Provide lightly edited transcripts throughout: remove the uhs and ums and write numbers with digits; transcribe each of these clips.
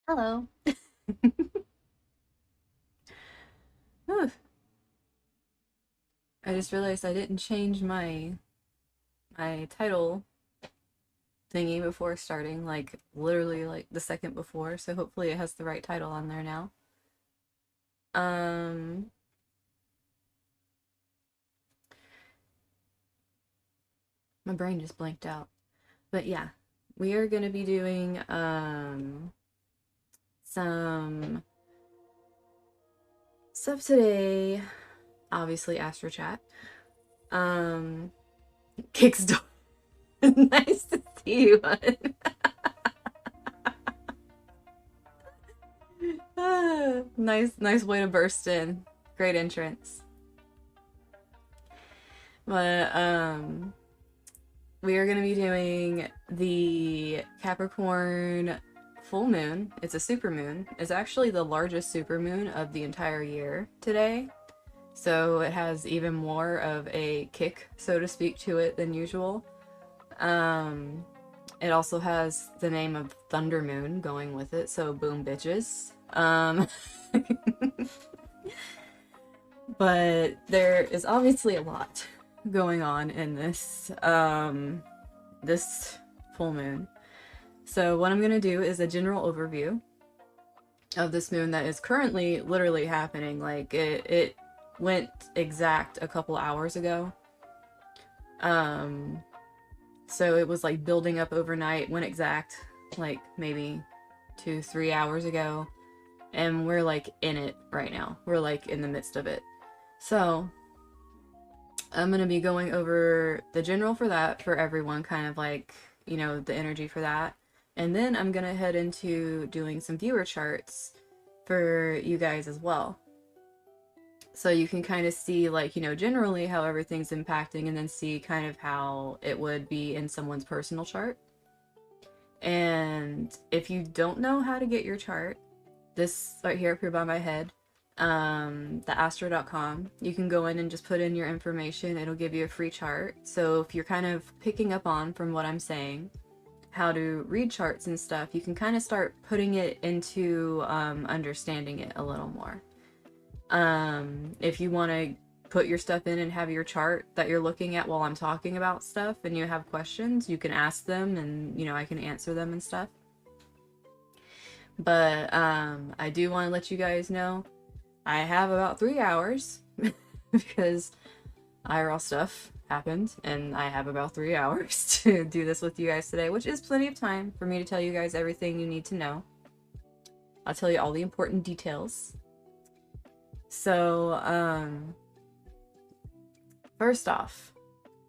Hello. Whew. I just realized I didn't change my title thingy before starting, like literally like the second before, so hopefully it has the right title on there now. Um my brain just blanked out. But yeah, we are going to be doing some stuff today. Obviously Astro Chat. Um Kickstart. Nice to see you, hon. Nice way to burst in. Great entrance. But we are going to be doing the Capricorn full moon. It's a super moon. It's actually the largest super moon of the entire year today. So it has even more of a kick, so to speak, to it than usual. Um it also has the name of Thunder Moon going with it, so boom bitches. But there is obviously a lot going on in this full moon. So what I'm gonna do is a general overview of this moon that is currently literally happening. Like it went exact a couple hours ago. Um so it was like building up overnight, went exact like maybe 2-3 hours ago, and we're like in it right now. We're like in the midst of it. So I'm going to be going over the general for that for everyone, kind of like, the energy for that. And then I'm going to head into doing some viewer charts for you guys as well. So you can kind of see, like, generally how everything's impacting, and then see kind of how it would be in someone's personal chart. And if you don't know how to get your chart, this right here up here by my head, the astro.com, you can go in and just put in your information. It'll give you a free chart. So if you're kind of picking up on from what I'm saying how to read charts and stuff, you can kind of start putting it into understanding it a little more. If you want to put your stuff in and have your chart that you're looking at while I'm talking about stuff and you have questions, you can ask them, and I can answer them and stuff. But I do want to let you guys know I have about 3 hours because IRL stuff happened, and I have about 3 hours to do this with you guys today, which is plenty of time for me to tell you guys everything you need to know. I'll tell you all the important details. So, first off,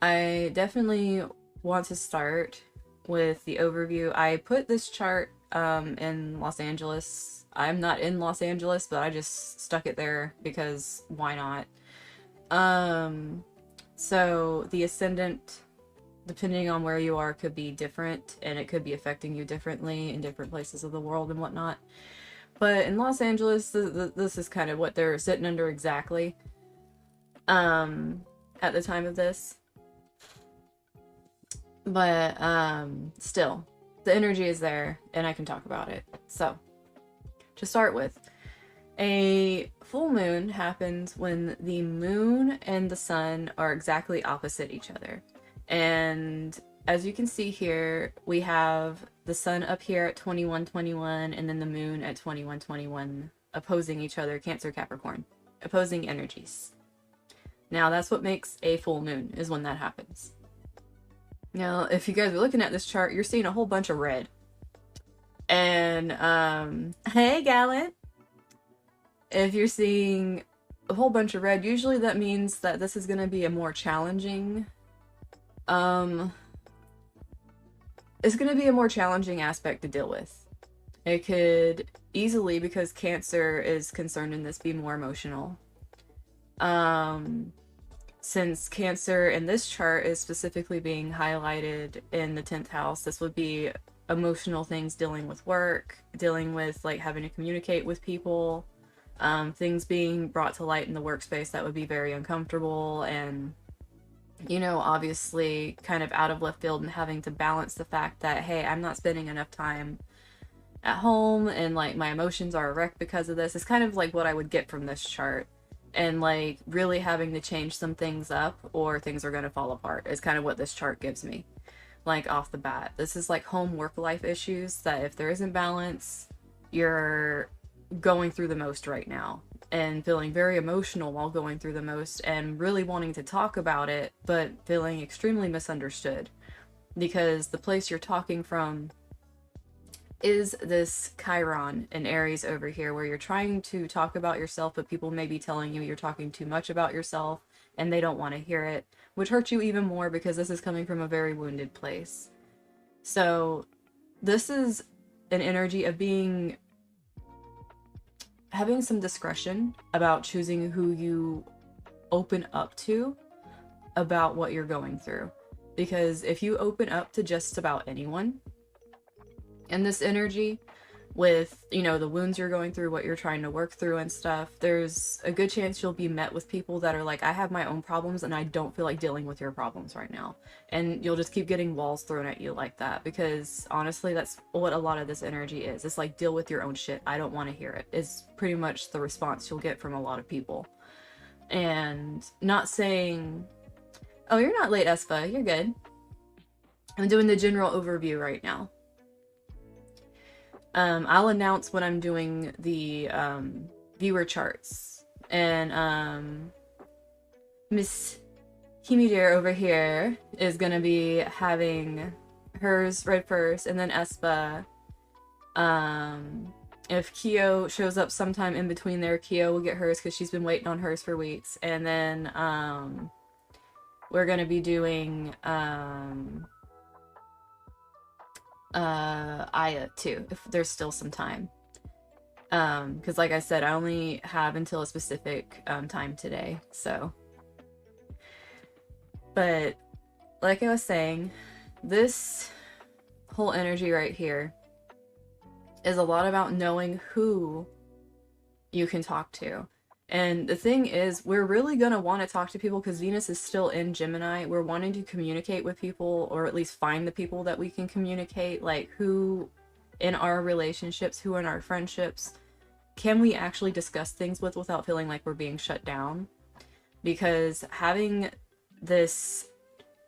I definitely want to start with the overview. I put this chart in Los Angeles. I'm not in Los Angeles, but I just stuck it there because why not? So the ascendant, depending on where you are, could be different, and it could be affecting you differently in different places of the world and whatnot. But in Los Angeles, this is kind of what they're sitting under exactly at the time of this. But still, the energy is there, and I can talk about it. So, to start with, a full moon happens when the moon and the sun are exactly opposite each other. And as you can see here, we have the sun up here at 2121, and then the moon at 2121, opposing each other, Cancer, Capricorn, opposing energies. Now, that's what makes a full moon, is when that happens. Now, if you guys are looking at this chart, you're seeing a whole bunch of red. And, hey, Gallant! If you're seeing a whole bunch of red, usually that means that this is going to be a more challenging, it's going to be a more challenging aspect to deal with. It could easily, because Cancer is concerned in this, be more emotional. Since Cancer in this chart is specifically being highlighted in the 10th house, this would be emotional things, dealing with work, dealing with like having to communicate with people, things being brought to light in the workspace that would be very uncomfortable, and obviously kind of out of left field, and having to balance the fact that, hey, I'm not spending enough time at home and like my emotions are a wreck because of this. It's kind of like what I would get from this chart. And like really having to change some things up or things are going to fall apart is kind of what this chart gives me. Like off the bat, this is like home work life issues that if there isn't balance, you're going through the most right now and feeling very emotional while going through the most and really wanting to talk about it, but feeling extremely misunderstood because the place you're talking from is this Chiron in Aries over here, where you're trying to talk about yourself, but people may be telling you you're talking too much about yourself and they don't want to hear it, which hurts you even more because this is coming from a very wounded place. So this is an energy of having some discretion about choosing who you open up to about what you're going through. Because if you open up to just about anyone in this energy, with, you know, the wounds you're going through, what you're trying to work through and stuff, there's a good chance you'll be met with people that are like, I have my own problems and I don't feel like dealing with your problems right now. And you'll just keep getting walls thrown at you like that, because honestly, that's what a lot of this energy is. It's like, deal with your own shit. I don't want to hear it, is pretty much the response you'll get from a lot of people. And not saying, oh, you're not late, Espa, you're good. I'm doing the general overview right now. I'll announce when I'm doing the viewer charts. And Miss Himidare over here is gonna be having hers read first, and then Espa. If Kyo shows up sometime in between there, Kyo will get hers because she's been waiting on hers for weeks. And then we're gonna be doing Aya too, if there's still some time. Because like I said, I only have until a specific time today, so. But like I was saying, this whole energy right here is a lot about knowing who you can talk to. And the thing is, we're really going to want to talk to people because Venus is still in Gemini. We're wanting to communicate with people, or at least find the people that we can communicate, like who in our relationships, who in our friendships, can we actually discuss things with without feeling like we're being shut down? Because having this,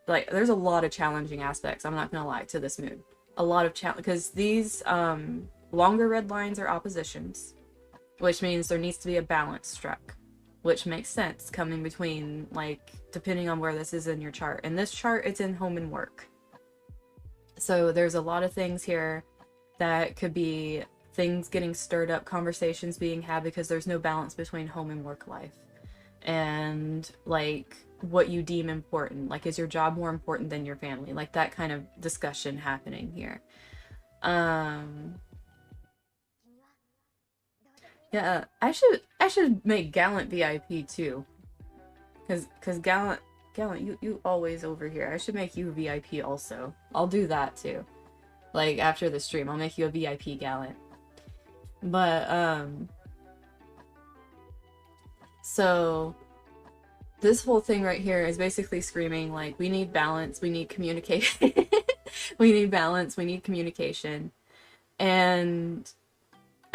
like, there's a lot of challenging aspects, I'm not going to lie, to this moon. A lot of challenge, because these longer red lines are oppositions, which means there needs to be a balance struck, which makes sense coming between, like, depending on where this is in your chart. In this chart, it's in home and work. So there's a lot of things here that could be things getting stirred up, conversations being had because there's no balance between home and work life. And, like, what you deem important. Like, is your job more important than your family? Like, that kind of discussion happening here. Yeah, I should make Gallant VIP too, cause Gallant, you always over here. I should make you VIP also. I'll do that too. Like after the stream, I'll make you a VIP Gallant. But so this whole thing right here is basically screaming like, we need balance, we need communication, we need balance, we need communication, and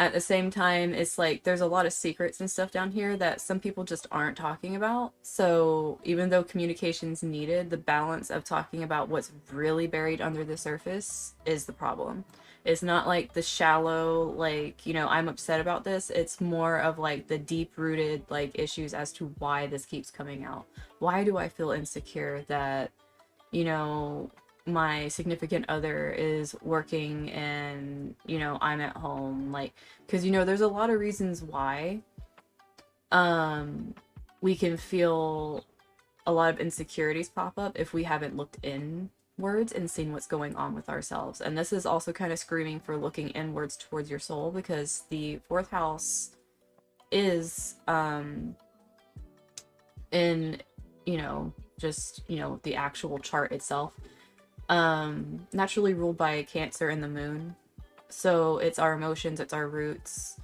at the same time, it's like there's a lot of secrets and stuff down here that some people just aren't talking about. So even though communication's needed, the balance of talking about what's really buried under the surface is the problem. It's not like the shallow, like, you know, I'm upset about this. It's more of like the deep-rooted like issues as to why this keeps coming out. Why do I feel insecure that, you know, my significant other is working and, you know, I'm at home? Like, because, you know, there's a lot of reasons why we can feel a lot of insecurities pop up if we haven't looked inwards and seen what's going on with ourselves. And this is also kind of screaming for looking inwards towards your soul, because the fourth house is in, you know, just, you know, the actual chart itself, naturally ruled by Cancer and the moon. So it's our emotions, it's our roots.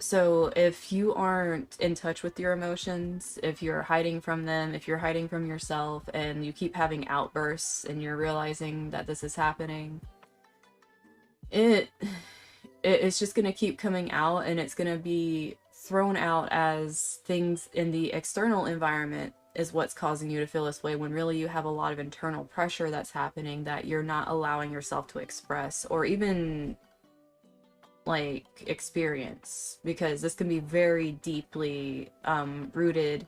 So if you aren't in touch with your emotions, if you're hiding from them, if you're hiding from yourself and you keep having outbursts and you're realizing that this is happening, it it's just going to keep coming out, and it's going to be thrown out as things in the external environment is what's causing you to feel this way, when really you have a lot of internal pressure that's happening that you're not allowing yourself to express or even like experience, because this can be very deeply rooted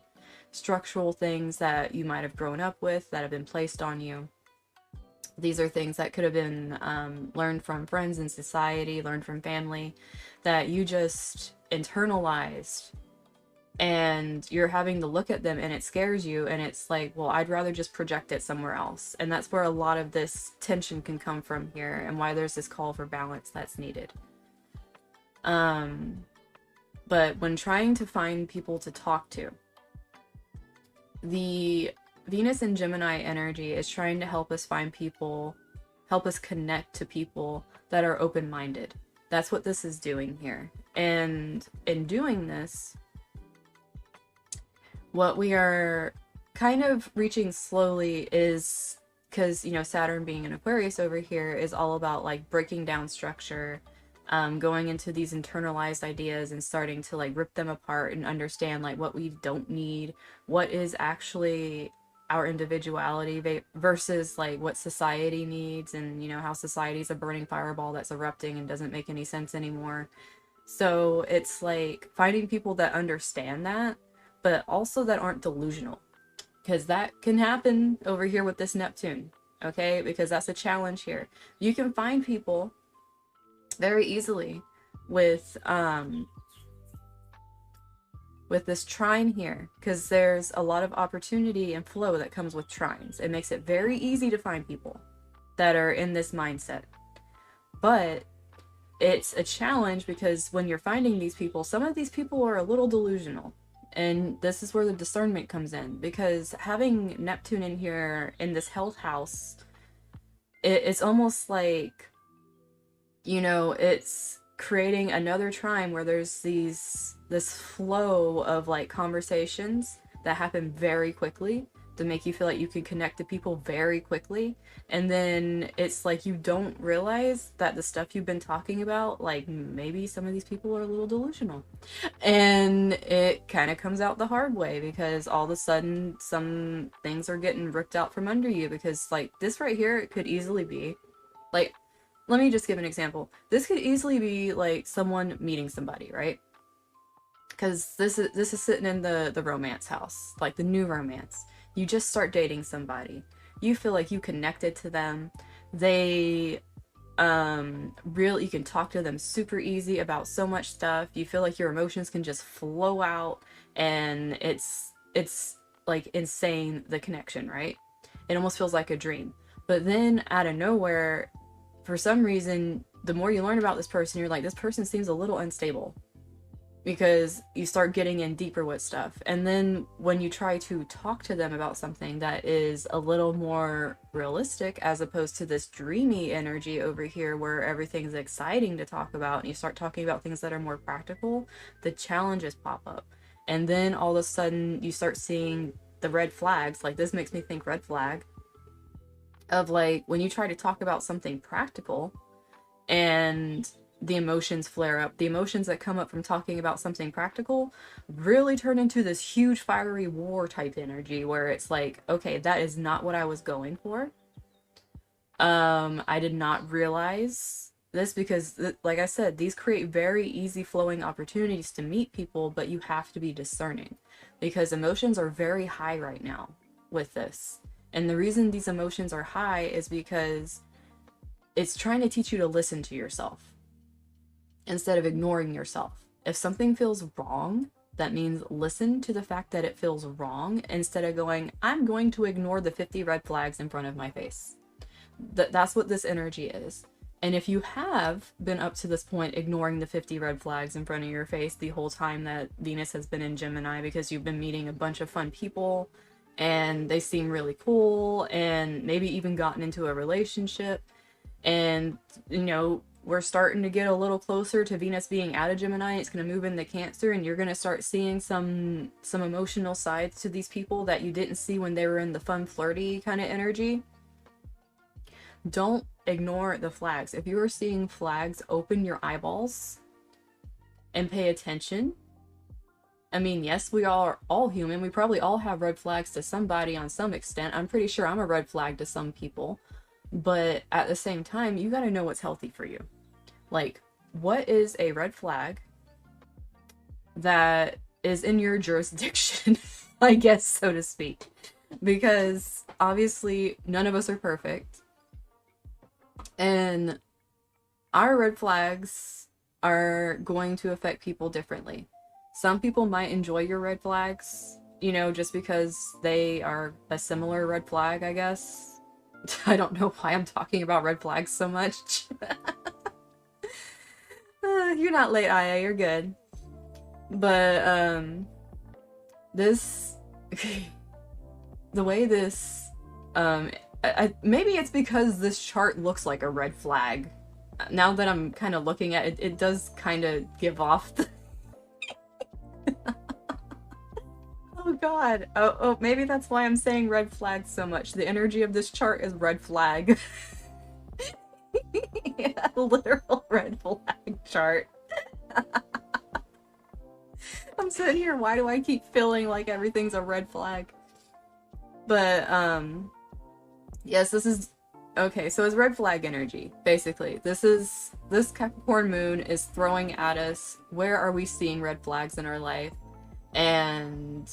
structural things that you might have grown up with that have been placed on you. These are things that could have been learned from friends in society, learned from family, that you just internalized, and you're having to look at them and it scares you, and it's like, well, I'd rather just project it somewhere else. And that's where a lot of this tension can come from here, and why there's this call for balance that's needed. But when trying to find people to talk to, the Venus and Gemini energy is trying to help us find people, help us connect to people that are open-minded. That's what this is doing here. And in doing this, what we are kind of reaching slowly is, because, you know, Saturn being in Aquarius over here is all about like breaking down structure, going into these internalized ideas and starting to like rip them apart and understand like what we don't need, what is actually our individuality versus like what society needs, and you know how society's a burning fireball that's erupting and doesn't make any sense anymore. So it's like finding people that understand that, but also that aren't delusional, because that can happen over here with this Neptune, okay? Because that's a challenge here. You can find people very easily with this trine here, because there's a lot of opportunity and flow that comes with trines. It makes it very easy to find people that are in this mindset. But it's a challenge because when you're finding these people, some of these people are a little delusional. And this is where the discernment comes in, because having Neptune in here in this health house, it's almost like, you know, it's creating another trine where there's this flow of like conversations that happen very quickly to make you feel like you can connect to people very quickly. And then it's like you don't realize that the stuff you've been talking about, like maybe some of these people are a little delusional. And it kind of comes out the hard way, because all of a sudden some things are getting ripped out from under you, because like this right here, it could easily be like, let me just give an example. This could easily be like someone meeting somebody, right? Because this is sitting in the romance house, like the new romance. You just start dating somebody. You feel like you connected to them. They really, you can talk to them super easy about so much stuff. You feel like your emotions can just flow out, and it's like insane, the connection, right? It almost feels like a dream. But then out of nowhere, for some reason, the more you learn about this person, you're like, this person seems a little unstable, because you start getting in deeper with stuff. And then when you try to talk to them about something that is a little more realistic, as opposed to this dreamy energy over here where everything's exciting to talk about, and you start talking about things that are more practical, the challenges pop up. And then all of a sudden you start seeing the red flags. Like this makes me think red flag of like when you try to talk about something practical and the emotions flare up. The emotions that come up from talking about something practical really turn into this huge fiery war type energy where it's like, okay, that is not what I was going for. I did not realize this, because like I said, these create very easy flowing opportunities to meet people, but you have to be discerning, because emotions are very high right now with this. And the reason these emotions are high is because it's trying to teach you to listen to yourself instead of ignoring yourself. If something feels wrong, that means listen to the fact that it feels wrong, instead of going, I'm going to ignore the 50 red flags in front of my face. That's what this energy is. And if you have been up to this point ignoring the 50 red flags in front of your face the whole time that Venus has been in Gemini, because you've been meeting a bunch of fun people and they seem really cool, and maybe even gotten into a relationship, and you know, we're starting to get a little closer to Venus being out of Gemini. It's going to move into Cancer, and you're going to start seeing some emotional sides to these people that you didn't see when they were in the fun, flirty kind of energy. Don't ignore the flags. If you are seeing flags, open your eyeballs and pay attention. I mean, yes, we are all human. We probably all have red flags to somebody on some extent. I'm pretty sure I'm a red flag to some people. But at the same time, you got to know what's healthy for you. Like, what is a red flag that is in your jurisdiction, I guess, so to speak? Because obviously, none of us are perfect. And our red flags are going to affect people differently. Some people might enjoy your red flags, you know, just because they are a similar red flag, I guess. I don't know why I'm talking about red flags so much. You're not late, Aya, you're good. But, this... the way this... maybe it's because this chart looks like a red flag. Now that I'm kind of looking at it, it does kind of give off the... Oh god. Oh, maybe that's why I'm saying red flag so much. The energy of this chart is red flag. Yeah, literal red flag chart. I'm sitting here, why do I keep feeling like everything's a red flag? But, yes, this is... Okay, so it's red flag energy, basically. This Capricorn moon is throwing at us, where are we seeing red flags in our life? And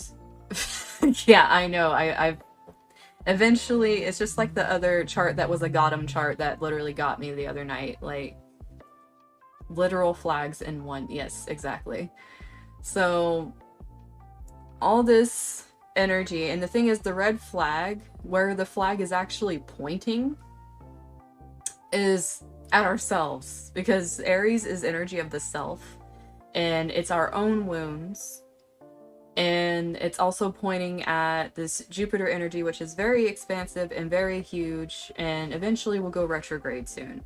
yeah, I know, I've eventually, it's just like the other chart that was a Gotham chart that literally got me the other night, like literal flags in one. Yes, exactly. So all this energy, and the thing is, the red flag, where the flag is actually pointing, is at ourselves, because Aries is energy of the self, and it's our own wounds. And it's also pointing at this Jupiter energy, which is very expansive and very huge, and eventually will go retrograde soon.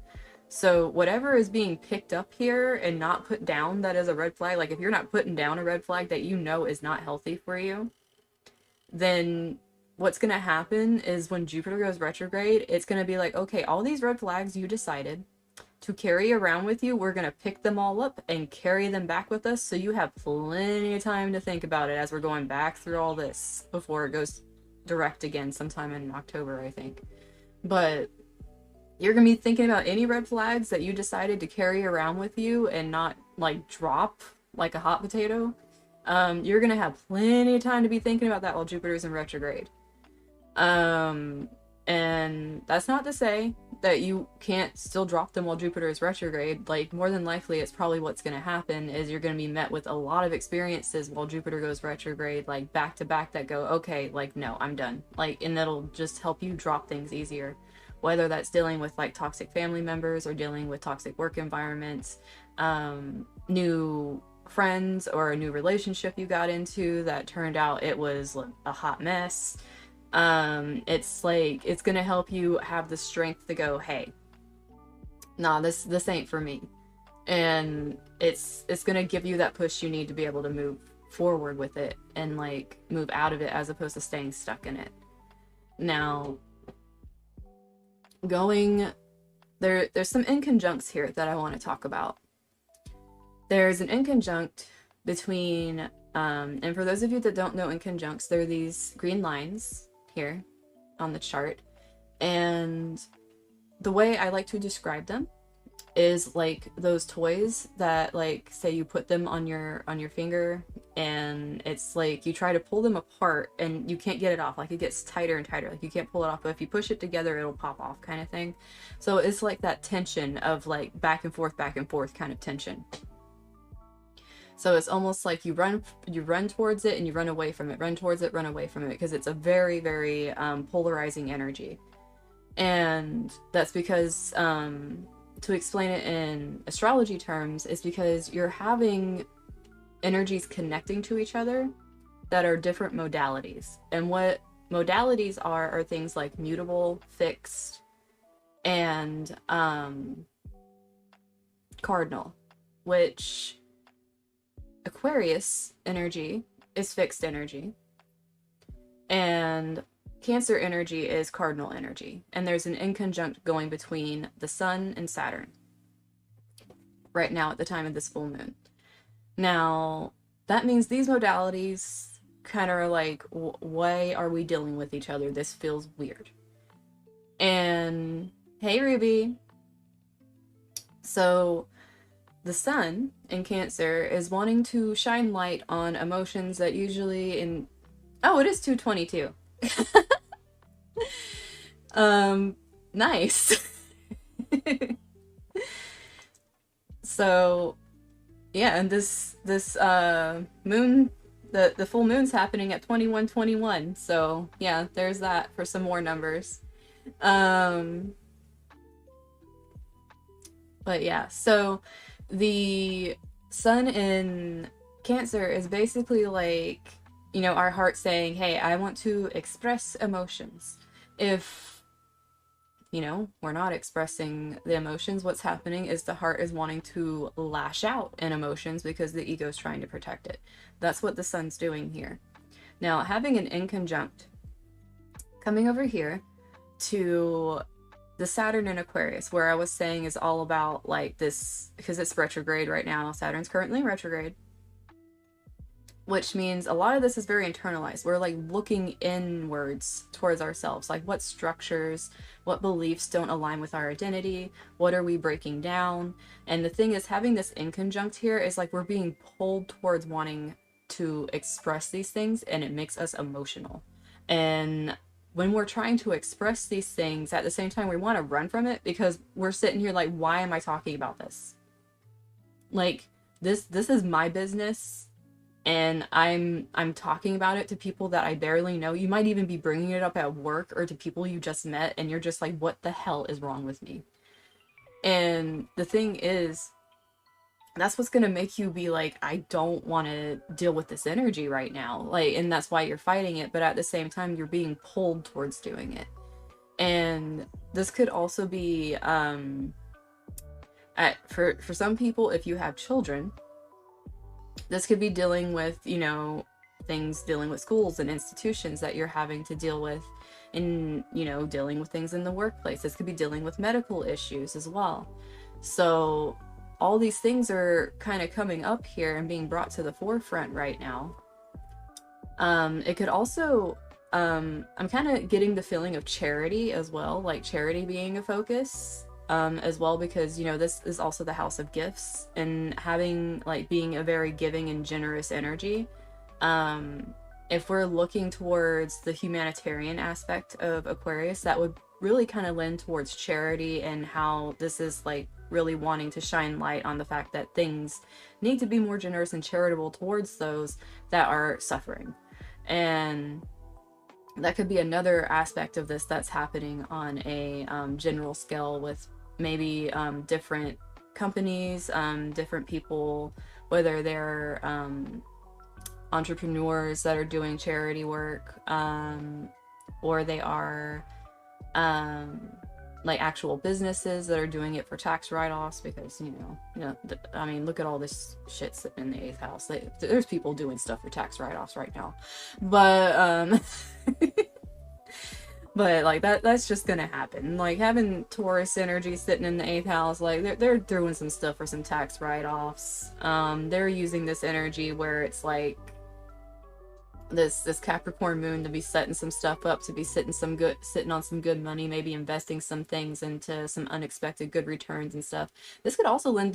So whatever is being picked up here and not put down that is a red flag, like if you're not putting down a red flag that you know is not healthy for you, then what's going to happen is when Jupiter goes retrograde, it's going to be like, okay, all these red flags you decided to carry around with you, we're going to pick them all up and carry them back with us, so you have plenty of time to think about it as we're going back through all this before it goes direct again sometime in October, I think. But you're going to be thinking about any red flags that you decided to carry around with you and not, like, drop like a hot potato. You're going to have plenty of time to be thinking about that while Jupiter's in retrograde. And that's not to say that you can't still drop them while Jupiter is retrograde. Like, more than likely, it's probably what's going to happen is you're going to be met with a lot of experiences while Jupiter goes retrograde, like, back to back that go, okay, like, no, I'm done. Like, and that'll just help you drop things easier. Whether that's dealing with, like, toxic family members or dealing with toxic work environments, new friends, or a new relationship you got into that turned out it was a hot mess. It's like, it's gonna help you have the strength to go, hey, nah, this ain't for me. And it's gonna give you that push you need to be able to move forward with it and, like, move out of it as opposed to staying stuck in it. Now, there's some inconjuncts here that I want to talk about. There's an inconjunct between, and for those of you that don't know inconjuncts, there are these green lines here on the chart, and the way I like to describe them is like those toys that, like, say you put them on your finger, and it's like you try to pull them apart and you can't get it off. Like, it gets tighter and tighter, like you can't pull it off, but if you push it together it'll pop off, kind of thing. So it's like that tension of, like, back and forth kind of tension. So it's almost like you run towards it and you run away from it, run towards it, run away from it, because it's a very, very polarizing energy. And that's because, to explain it in astrology terms, is because you're having energies connecting to each other that are different modalities. And what modalities are things like mutable, fixed, and cardinal, which Aquarius energy is fixed energy, and Cancer energy is cardinal energy. And there's an inconjunct going between the Sun and Saturn right now at the time of this full moon. Now, that means these modalities kind of are like, why are we dealing with each other? This feels weird. And hey, Ruby. So the Sun in Cancer is wanting to shine light on emotions that usually in... Oh, it is 222. Nice. So yeah, and this moon, the full moon's happening at 2121. So yeah, there's that for some more numbers. But yeah, so the Sun in Cancer is basically like, you know, our heart saying, hey, I want to express emotions. If, you know, we're not expressing the emotions, what's happening is the heart is wanting to lash out in emotions because the ego is trying to protect it. That's what the Sun's doing here. Now, having an inconjunct coming over here to the Saturn in Aquarius, where I was saying is all about like this, because it's retrograde right now. Saturn's currently in retrograde, which means a lot of this is very internalized. We're like looking inwards towards ourselves, like what structures, what beliefs don't align with our identity, what are we breaking down? And the thing is, having this inconjunct here is like we're being pulled towards wanting to express these things, and it makes us emotional. And when we're trying to express these things, at the same time we want to run from it because we're sitting here like, why am I talking about this? Like, this is my business, and I'm talking about it to people that I barely know. You might even be bringing it up at work or to people you just met, and you're just like, what the hell is wrong with me? And the thing is, that's what's gonna make you be like, I don't want to deal with this energy right now. Like, and that's why you're fighting it, but at the same time, you're being pulled towards doing it. And this could also be, for some people, if you have children, this could be dealing with, you know, things dealing with schools and institutions that you're having to deal with, and, you know, dealing with things in the workplace. This could be dealing with medical issues as well. So all these things are kind of coming up here and being brought to the forefront right now. It could also, I'm kind of getting the feeling of charity as well, like charity being a focus. As well, because, you know, this is also the house of gifts, and having, like, being a very giving and generous energy. If we're looking towards the humanitarian aspect of Aquarius, that would really kind of lend towards charity, and how this is like really wanting to shine light on the fact that things need to be more generous and charitable towards those that are suffering. And that could be another aspect of this that's happening on a general scale, with maybe different companies, different people, whether they're entrepreneurs that are doing charity work, or they are like actual businesses that are doing it for tax write-offs, because you know, I mean, look at all this shit sitting in the 8th house. There's people doing stuff for tax write-offs right now, but but like that's just gonna happen. Like, having Taurus energy sitting in the 8th house, like they're doing some stuff for some tax write-offs. They're using this energy where it's like this Capricorn moon to be setting some stuff up, to be sitting on some good money, maybe investing some things into some unexpected good returns and stuff. This could also lend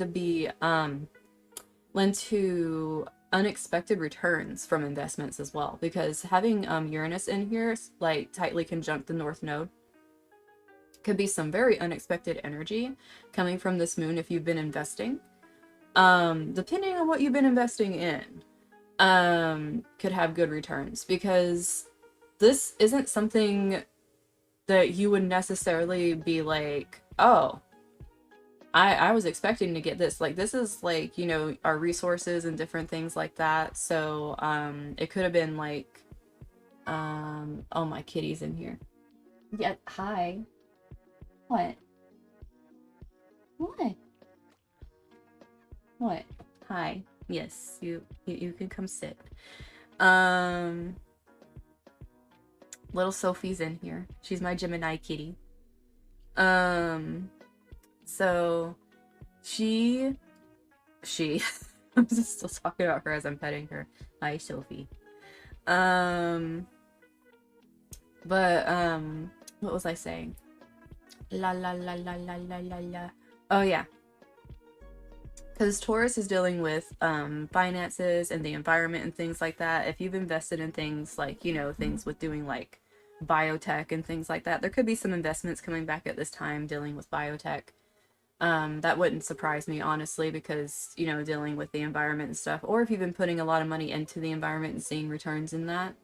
to unexpected returns from investments as well, because having Uranus in here, like tightly conjunct the North Node, could be some very unexpected energy coming from this moon if you've been investing. Depending on what you've been investing in, could have good returns, because this isn't something that you would necessarily be like, oh, I was expecting to get this. Like, this is like, you know, our resources and different things like that. So it could have been like, oh, my kitty's in here. Yeah, hi. What? What? Hi. Yes, you can come sit. Um, little Sophie's in here. She's my Gemini kitty. Um, so she I'm just still talking about her as I'm petting her. Hi, Sophie. Um, but what was I saying? La la la la la la la la. Oh yeah, because Taurus is dealing with finances and the environment and things like that. If you've invested in things like, you know, things with doing like biotech and things like that, there could be some investments coming back at this time dealing with biotech. That wouldn't surprise me, honestly, because, you know, dealing with the environment and stuff, or if you've been putting a lot of money into the environment and seeing returns in that.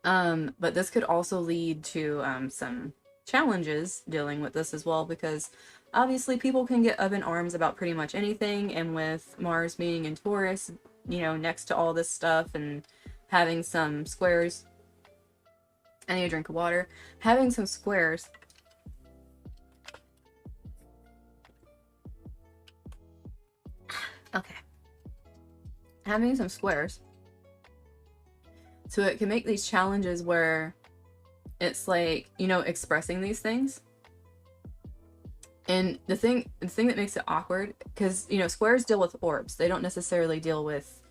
But this could also lead to some challenges dealing with this as well, because obviously people can get up in arms about pretty much anything, and with Mars being in Taurus, you know, next to all this stuff and having some squares. I need a drink of water. Having some squares. Okay. Having some squares. So it can make these challenges where it's like, you know, expressing these things. And the thing that makes it awkward, because, you know, squares deal with orbs. They don't necessarily deal with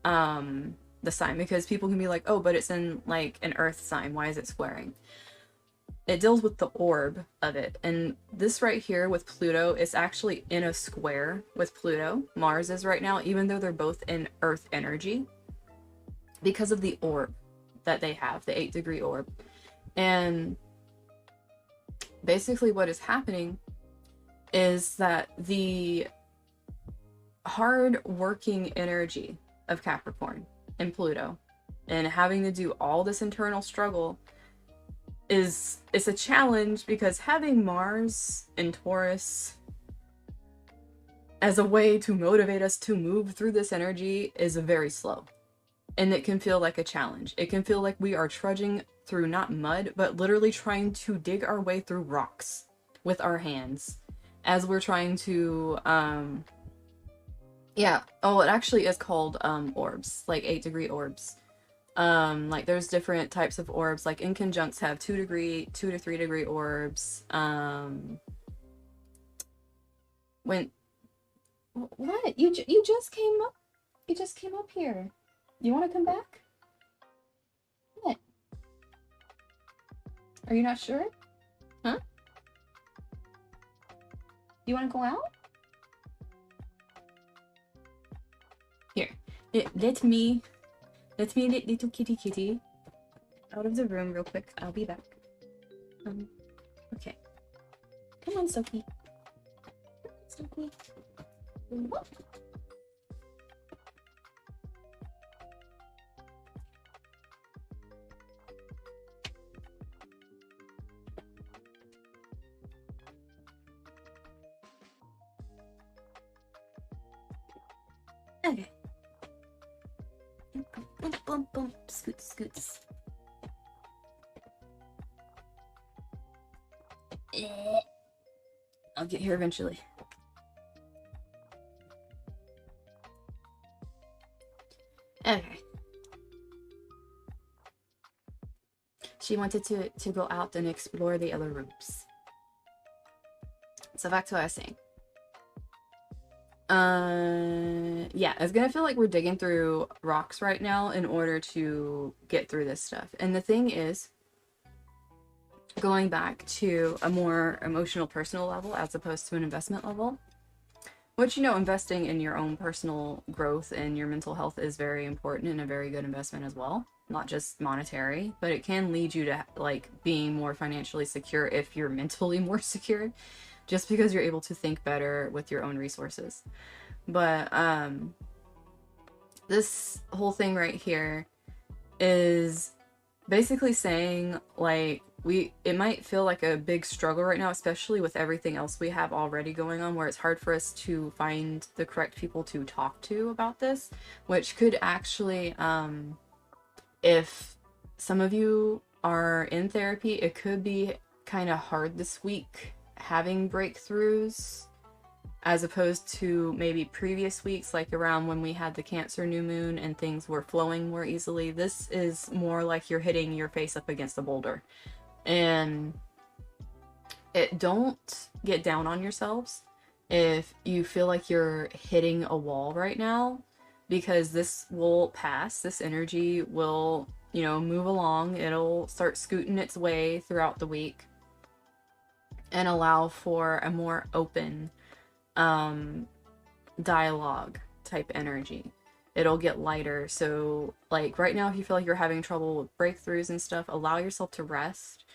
the sign, because people can be like, oh, but it's in like an earth sign. Why is it squaring? It deals with the orb of it. And this right here with Pluto is actually in a square with Pluto. Mars is right now, even though they're both in earth energy, because of the orb that they have, the 8-degree orb. And basically what is happening is that the hard working energy of Capricorn and Pluto and having to do all this internal struggle it's a challenge, because having Mars in Taurus as a way to motivate us to move through this energy is very slow. And it can feel like a challenge. It can feel like we are trudging through not mud, but literally trying to dig our way through rocks with our hands as we're trying to, yeah. Oh, it actually is called orbs, like 8-degree orbs. Like there's different types of orbs, like inconjuncts have 2 to 3 degree orbs. When what? You just came up. You just came up here. You want to come back? What? Are you not sure? Huh? You want to go out? Here. Let me little kitty out of the room real quick. I'll be back. Okay. Come on, Sophie. Sophie. Whoop. Okay. Boom, boom, boom. Scoots, scoots. I'll get here eventually. Okay. She wanted to go out and explore the other rooms. So back to what I was saying. Yeah, it's gonna feel like we're digging through rocks right now in order to get through this stuff. And the thing is, going back to a more emotional, personal level as opposed to an investment level, which, you know, investing in your own personal growth and your mental health is very important and a very good investment as well. Not just monetary, but it can lead you to like being more financially secure if you're mentally more secure, just because you're able to think better with your own resources. But this whole thing right here is basically saying like it might feel like a big struggle right now, especially with everything else we have already going on, where it's hard for us to find the correct people to talk to about this, which could actually, if some of you are in therapy, it could be kind of hard this week having breakthroughs as opposed to maybe previous weeks, like around when we had the Cancer new moon and things were flowing more easily. This is more like you're hitting your face up against a boulder. And don't get down on yourselves if you feel like you're hitting a wall right now, because this will pass. This energy will, you know, move along. It'll start scooting its way throughout the week and allow for a more open dialogue type energy. It'll get lighter. So like right now, if you feel like you're having trouble with breakthroughs and stuff, allow yourself to rest.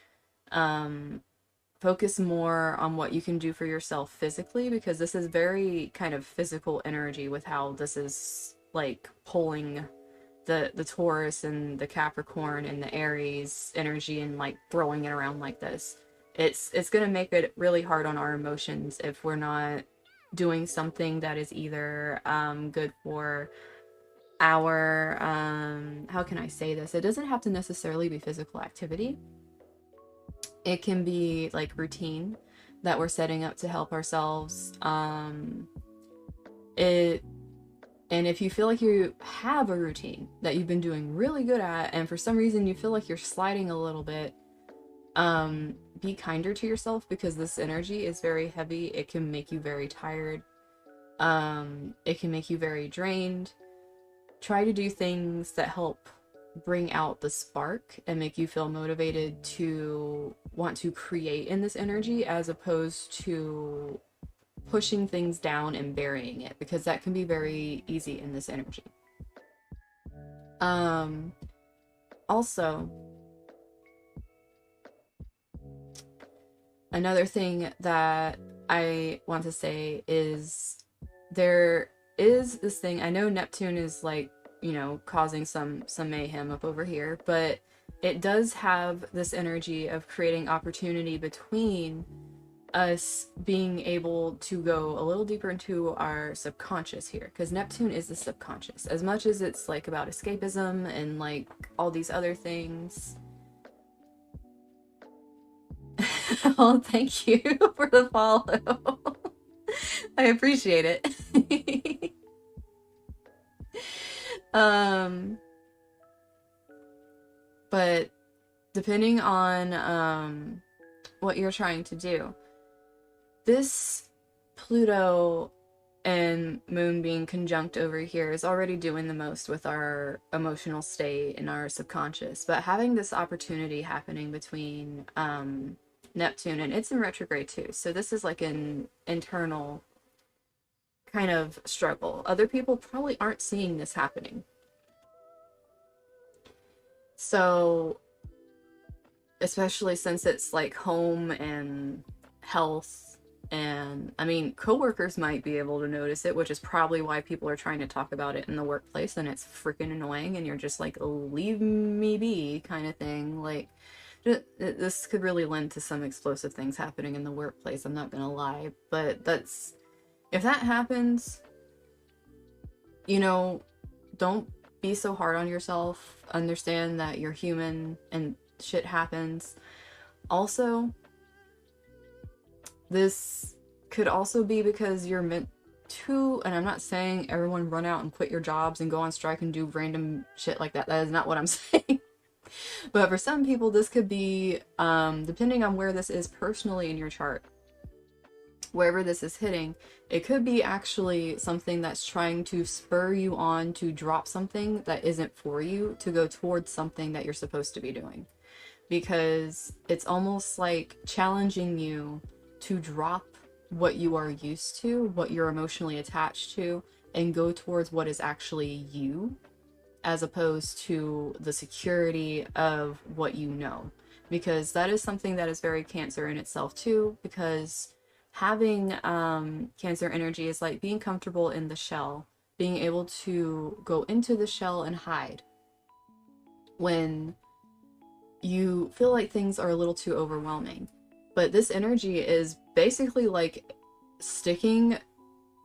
Focus more on what you can do for yourself physically, because this is very kind of physical energy with how this is like pulling the Taurus and the Capricorn and the Aries energy and like throwing it around like this. It's going to make it really hard on our emotions if we're not doing something that is either good for our how can I say this? It doesn't have to necessarily be physical activity. It can be like routine that we're setting up to help ourselves. And if you feel like you have a routine that you've been doing really good at, and for some reason you feel like you're sliding a little bit, be kinder to yourself, because this energy is very heavy. It can make you very tired. It can make you very drained. Try to do things that help bring out the spark and make you feel motivated to want to create in this energy, as opposed to pushing things down and burying it, because that can be very easy in this energy. Also, another thing that I want to say is there is this thing. I know Neptune is like, you know, causing some mayhem up over here, but it does have this energy of creating opportunity between us being able to go a little deeper into our subconscious here, because Neptune is the subconscious. As much as it's like about escapism and like all these other things. Oh, thank you for the follow. I appreciate it. But depending on what you're trying to do, this Pluto and Moon being conjunct over here is already doing the most with our emotional state and our subconscious. But having this opportunity happening between Neptune, and it's in retrograde too, so this is like an internal kind of struggle. Other people probably aren't seeing this happening. So, especially since it's like home and health, and I mean, coworkers might be able to notice it, which is probably why people are trying to talk about it in the workplace, and it's freaking annoying, and you're just like, leave me be kind of thing. Like, this could really lend to some explosive things happening in the workplace, I'm not gonna lie. But that's, if that happens, you know, don't be so hard on yourself. Understand that you're human and shit happens. Also, this could also be because you're meant to, and I'm not saying everyone run out and quit your jobs and go on strike and do random shit like that. That is not what I'm saying. But for some people, this could be, depending on where this is personally in your chart, wherever this is hitting, it could be actually something that's trying to spur you on to drop something that isn't for you, to go towards something that you're supposed to be doing. Because it's almost like challenging you to drop what you are used to, what you're emotionally attached to, and go towards what is actually you, as opposed to the security of what you know. Because that is something that is very Cancer in itself too, because having Cancer energy is like being comfortable in the shell, being able to go into the shell and hide when you feel like things are a little too overwhelming. But this energy is basically like sticking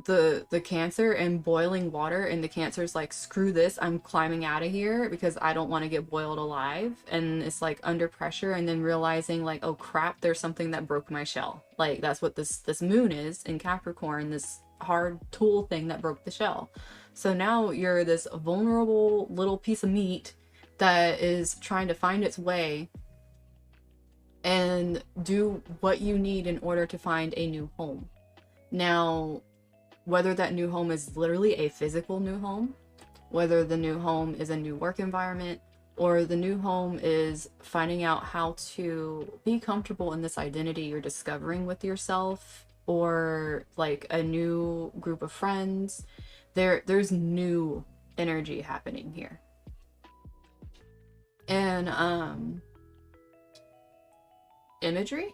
the Cancer in boiling water, and the Cancer's like, screw this, I'm climbing out of here because I don't want to get boiled alive. And it's like under pressure, and then realizing like, oh crap, there's something that broke my shell. Like that's what this moon is in Capricorn, this hard tool thing that broke the shell. So now you're this vulnerable little piece of meat that is trying to find its way and do what you need in order to find a new home. Now, whether that new home is literally a physical new home, whether the new home is a new work environment, or the new home is finding out how to be comfortable in this identity you're discovering with yourself, or like a new group of friends, there's new energy happening here. And imagery?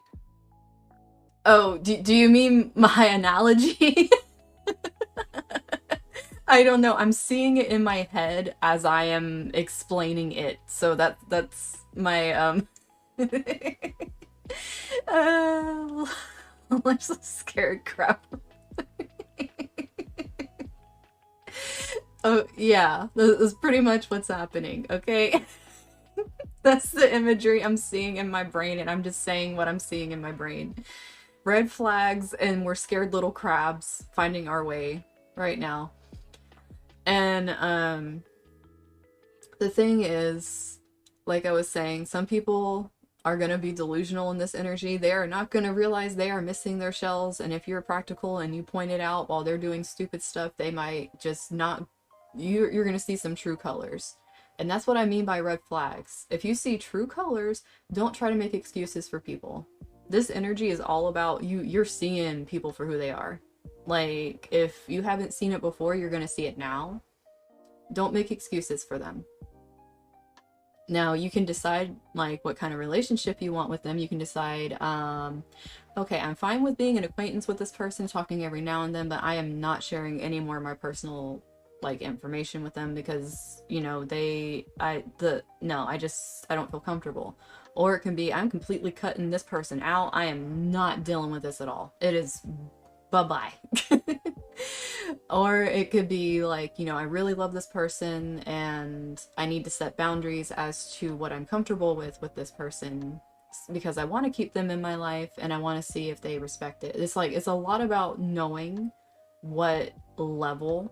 Oh, do you mean my analogy? I don't know. I'm seeing it in my head as I am explaining it. So that's my I'm so scared crap. Oh, yeah. That's pretty much what's happening, okay? That's the imagery I'm seeing in my brain, and I'm just saying what I'm seeing in my brain. Red flags, and we're scared little crabs finding our way right now. And the thing is, like I was saying, some people are going to be delusional in this energy. They are not going to realize they are missing their shells, and if you're practical and you point it out while they're doing stupid stuff, they might just not... You're going to see some true colors. And that's what I mean by red flags. If you see true colors, don't try to make excuses for people. This energy is all about you're seeing people for who they are. Like, if you haven't seen it before, you're going to see it now. Don't make excuses for them. Now, you can decide, like, what kind of relationship you want with them. You can decide, okay, I'm fine with being an acquaintance with this person, talking every now and then, but I am not sharing any more of my personal, like, information with them because, you know, I don't feel comfortable. Or it can be, I'm completely cutting this person out. I am not dealing with this at all. It is bye-bye. Or it could be like, you know, I really love this person and I need to set boundaries as to what I'm comfortable with this person because I want to keep them in my life and I want to see if they respect it. It's like, it's a lot about knowing what level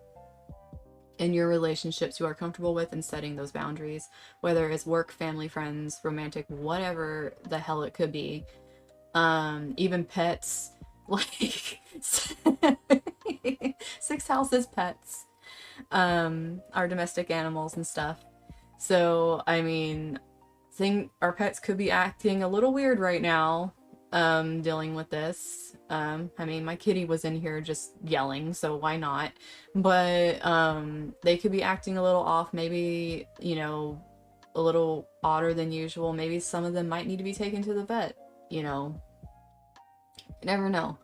in your relationships you are comfortable with and setting those boundaries, whether it's work, family, friends, romantic, whatever the hell it could be. Even pets, like 6 houses pets, our domestic animals and stuff. So I mean, our pets could be acting a little weird right now, dealing with this. I mean, my kitty was in here just yelling, so why not? But they could be acting a little off, maybe, you know, a little odder than usual. Maybe some of them might need to be taken to the vet, you know. You never know.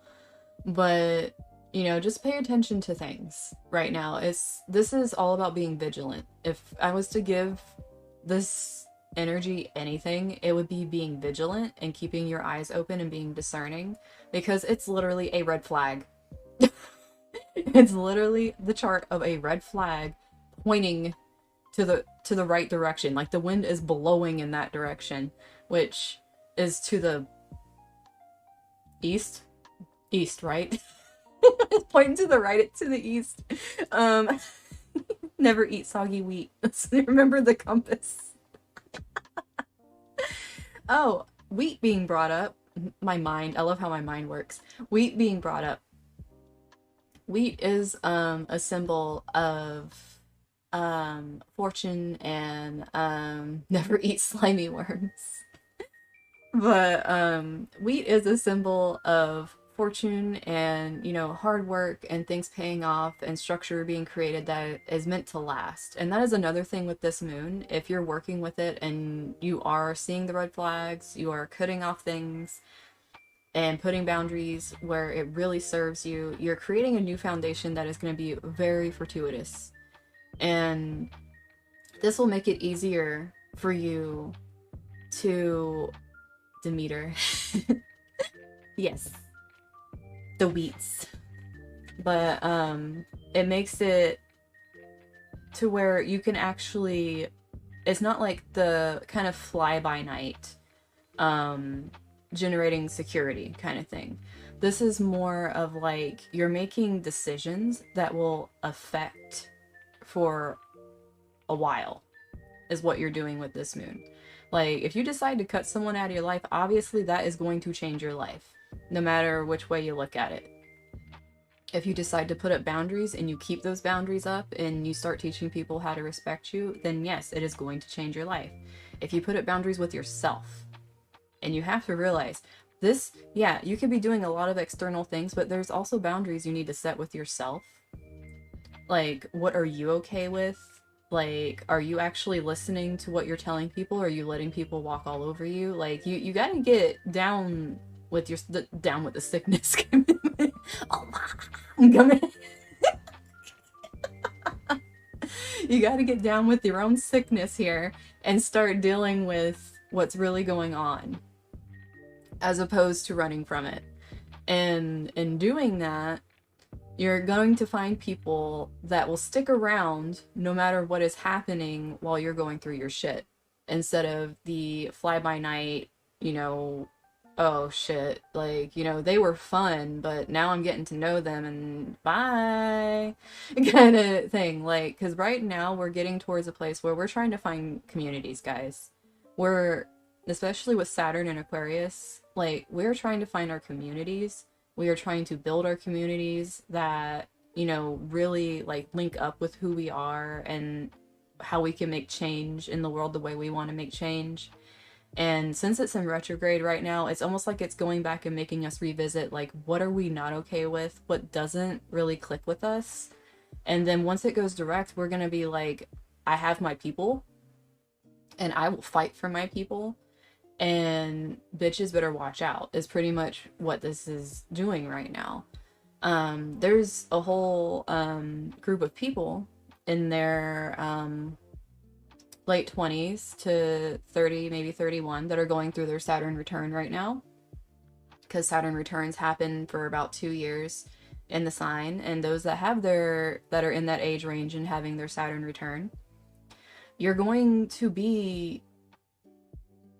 But, you know, just pay attention to things right now. This is all about being vigilant. If I was to give this energy anything, it would be being vigilant and keeping your eyes open and being discerning, because it's literally a red flag. It's literally the chart of a red flag pointing to the right direction. Like the wind is blowing in that direction, which is to the east, right? It's pointing to the right, to the east. Never eat soggy wheat. Remember the compass. Oh, wheat being brought up. My mind, I love how my mind works. Wheat being brought up. Wheat is a symbol of fortune and never eat slimy worms. But wheat is a symbol of fortune and, you know, hard work and things paying off and structure being created that is meant to last. And that is another thing with this moon. If you're working with it and you are seeing the red flags, you are cutting off things and putting boundaries where it really serves you, you're creating a new foundation that is going to be very fortuitous. And this will make it easier for you to... Demeter. Yes. The wheats. But it makes it to where you can actually, it's not like the kind of fly by night generating security kind of thing. This is more of like you're making decisions that will affect for a while, is what you're doing with this moon. Like if you decide to cut someone out of your life, obviously that is going to change your life, no matter which way you look at it. If you decide to put up boundaries and you keep those boundaries up and you start teaching people how to respect you, then yes, it is going to change your life. If you put up boundaries with yourself, and you have to realize this, yeah, you could be doing a lot of external things, but there's also boundaries you need to set with yourself. Like, what are you okay with? Like, are you actually listening to what you're telling people? Or are you letting people walk all over you? Like, you gotta get down with your down with the sickness. Oh, I'm coming. You gotta get down with your own sickness here and start dealing with what's really going on, as opposed to running from it. And in doing that, you're going to find people that will stick around no matter what is happening while you're going through your shit, instead of the fly by night, you know, oh shit, like, you know, they were fun, but now I'm getting to know them and bye kind of thing. Like, because right now we're getting towards a place where we're trying to find communities, guys. We're, especially with Saturn and Aquarius, like, we're trying to find our communities. We are trying to build our communities that, you know, really like link up with who we are and how we can make change in the world the way we want to make change. And since it's in retrograde right now, it's almost like it's going back and making us revisit, like, what are we not okay with? What doesn't really click with us? And then once it goes direct, we're going to be like, I have my people and I will fight for my people. And bitches better watch out, is pretty much what this is doing right now. There's a whole group of people in their late 20s to 30, maybe 31, that are going through their Saturn return right now, because Saturn returns happen for about 2 years in the sign. And those that have that are in that age range and having their Saturn return, you're going to be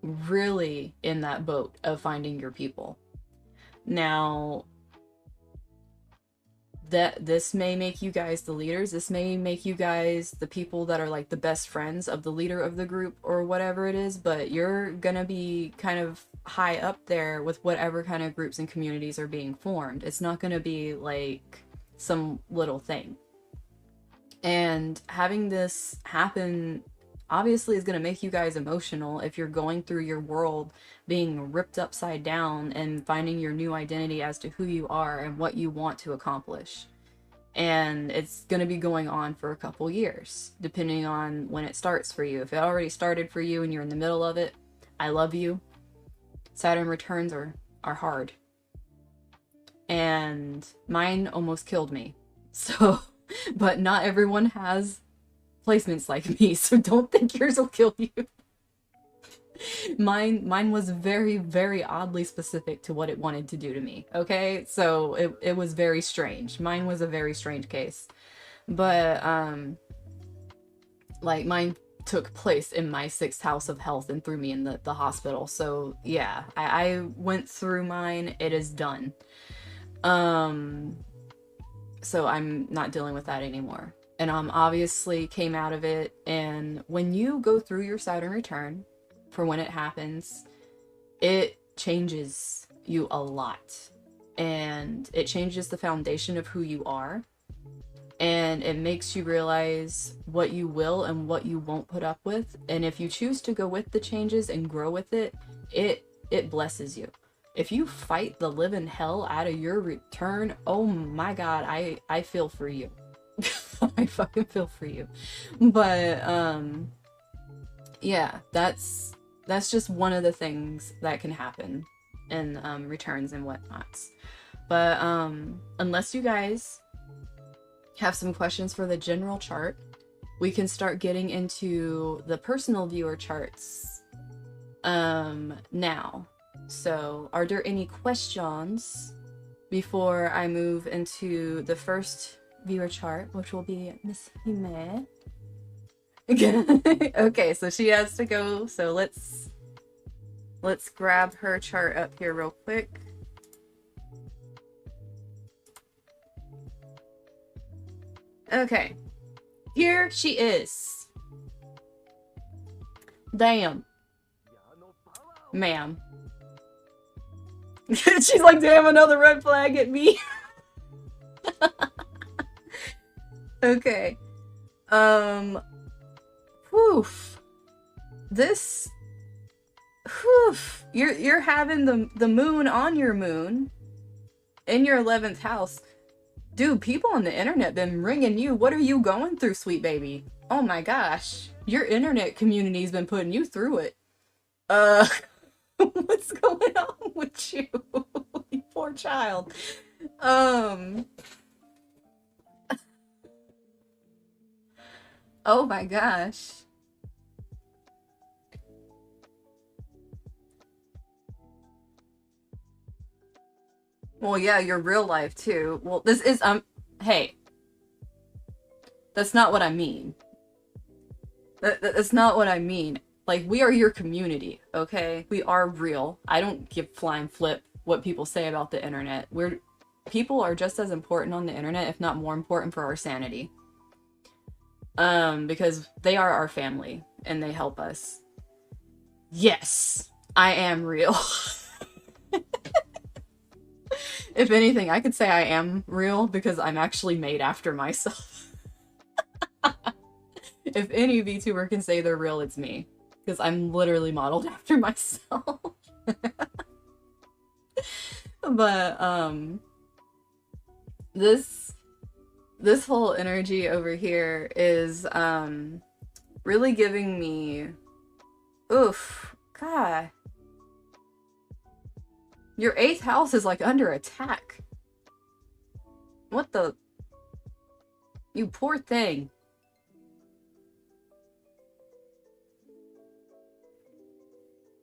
really in that boat of finding your people. Now, that this may make you guys the leaders, this may make you guys the people that are like the best friends of the leader of the group or whatever it is, but you're gonna be kind of high up there with whatever kind of groups and communities are being formed. It's not gonna be like some little thing. And having this happen obviously is going to make you guys emotional if you're going through your world being ripped upside down and finding your new identity as to who you are and what you want to accomplish. And it's going to be going on for a couple years, depending on when it starts for you. If it already started for you and you're in the middle of it, I love you. Saturn returns are hard. And mine almost killed me. So, but not everyone has placements like me, so don't think yours will kill you. Mine was very, very oddly specific to what it wanted to do to me, okay? So it was very strange. Mine was a very strange case. But like, mine took place in my 6th house of health and threw me in the hospital. So yeah, I went through mine. It is done. So I'm not dealing with that anymore. And obviously came out of it. And when you go through your Saturn return, for when it happens, it changes you a lot. And it changes the foundation of who you are. And it makes you realize what you will and what you won't put up with. And if you choose to go with the changes and grow with it, it blesses you. If you fight the living hell out of your return, oh my God, I feel for you. I fucking feel for you. But yeah, that's just one of the things that can happen in returns and whatnots. But unless you guys have some questions for the general chart, we can start getting into the personal viewer charts now. So are there any questions before I move into the first viewer chart, which will be Miss Hime. Okay, so she has to go, so let's grab her chart up here real quick. Okay, here she is. Damn. Ma'am. She's like, damn, another red flag at me. Okay. Woof. This. Woof. You're having the moon on your moon in your 11th house. Dude, people on the internet been ringing you. What are you going through, sweet baby? Oh my gosh. Your internet community's been putting you through it. What's going on with you? You poor child. Oh my gosh. Well, yeah, your real life too. Well, this is, hey. That's not what I mean. That's not what I mean. Like, we are your community, okay? We are real. I don't give flying flip what people say about the internet. People are just as important on the internet, if not more important, for our sanity. Because they are our family, and they help us. Yes, I am real. If anything, I could say I am real because I'm actually made after myself. If any VTuber can say they're real, it's me. Because I'm literally modeled after myself. But, this whole energy over here is, really giving me... Oof. God. Your 8th house is, like, under attack. What the... You poor thing.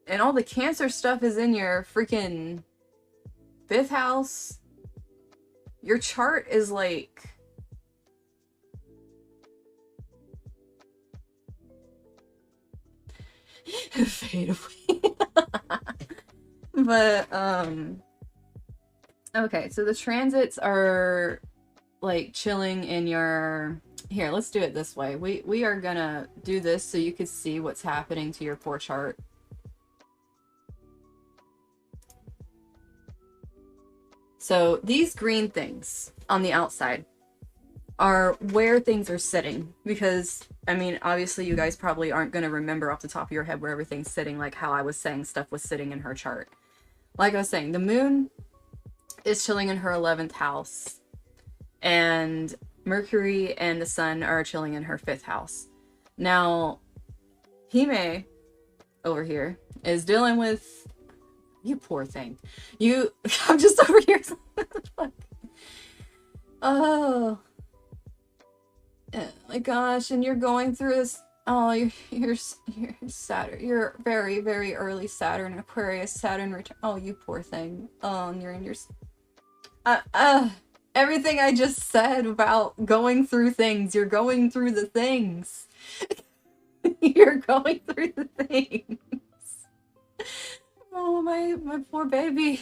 And all the Cancer stuff is in your freaking 5th house. Your chart is, like... Fade away. But, okay, so the transits are, like, chilling in your... Here, let's do it this way. We are gonna do this so you can see what's happening to your poor chart. So, these green things on the outside are where things are sitting. Because, I mean, obviously you guys probably aren't gonna remember off the top of your head where everything's sitting, like how I was saying stuff was sitting in her chart. Like I was saying, the moon is chilling in her 11th house, and Mercury and the sun are chilling in her 5th house. Now, Hime over here is dealing with... You poor thing. I'm just over here. What the fuck? Oh. My gosh, and you're going through this... Oh, you're Saturn. You're very, very early Saturn, Aquarius, Saturn return. Oh, you poor thing. Oh, and you're in your... Everything I just said about going through things. You're going through the things. You're going through the things. Oh, my poor baby.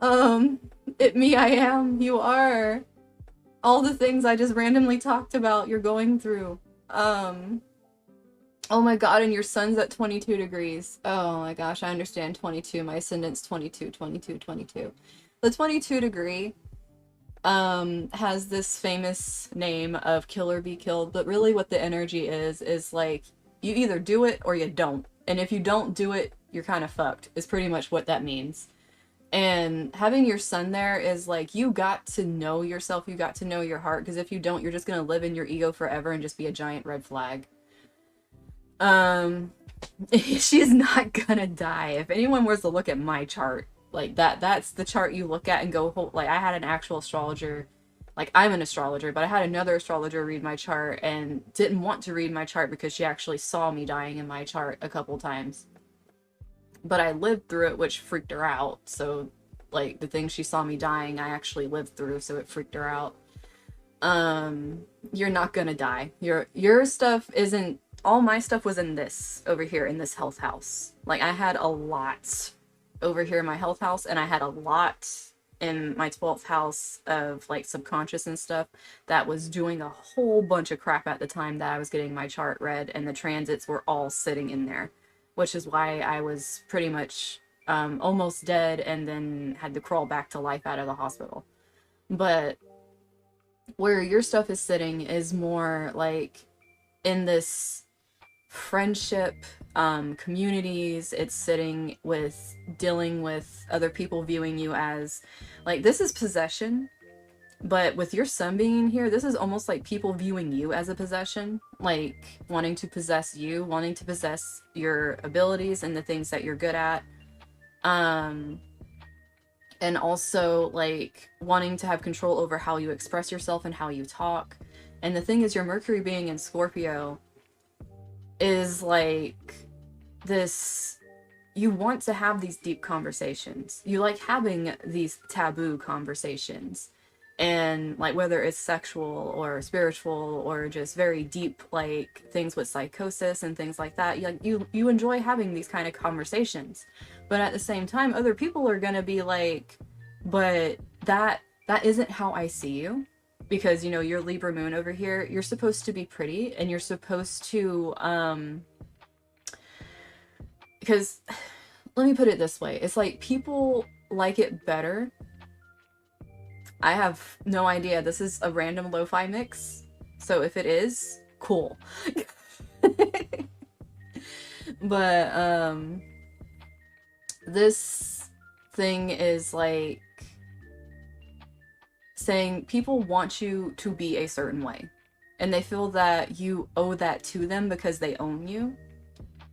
Me, I am. You are. All the things I just randomly talked about, you're going through. Oh my god, and your sun's at 22 degrees. Oh my gosh, I understand 22. My ascendant's 22, 22, 22. The 22 degree, has this famous name of kill or be killed, but really what the energy is like, you either do it or you don't. And if you don't do it, you're kind of fucked, is pretty much what that means. And having your sun there is like, you got to know yourself, you got to know your heart, because if you don't, you're just gonna live in your ego forever and just be a giant red flag. She's not gonna die. If anyone was to look at my chart, like that's the chart you look at and go, like, I had an actual astrologer, like, I'm an astrologer, but I had another astrologer read my chart and didn't want to read my chart because she actually saw me dying in my chart a couple times. But I lived through it, which freaked her out, so, like the thing she saw me dying, I actually lived through, so it freaked her out. You're not gonna die. Your stuff isn't, all my stuff was in this over here in this health house. Like I had a lot over here in my health house, and I had a lot in my 12th house of like subconscious and stuff that was doing a whole bunch of crap at the time that I was getting my chart read, and the transits were all sitting in there, which is why I was pretty much almost dead and then had to crawl back to life out of the hospital. But where your stuff is sitting is more like in this friendship, communities. It's sitting with dealing with other people viewing you as like, this is possession, but with your sun being here, this is almost like people viewing you as a possession, like wanting to possess you, wanting to possess your abilities and the things that you're good at, and also like wanting to have control over how you express yourself and how you talk. And the thing is, your Mercury being in Scorpio is like this, you want to have these deep conversations. You like having these taboo conversations. And like whether it's sexual or spiritual or just very deep, like things with psychosis and things like that, you enjoy having these kind of conversations. But at the same time, other people are gonna be like, but that isn't how I see you. Because, you know, your Libra moon over here, you're supposed to be pretty, and you're supposed to, because, let me put it this way, it's like people like it better. I have no idea, this is a random lo-fi mix, so if it is, cool. But, this thing is like saying people want you to be a certain way, and they feel that you owe that to them because they own you.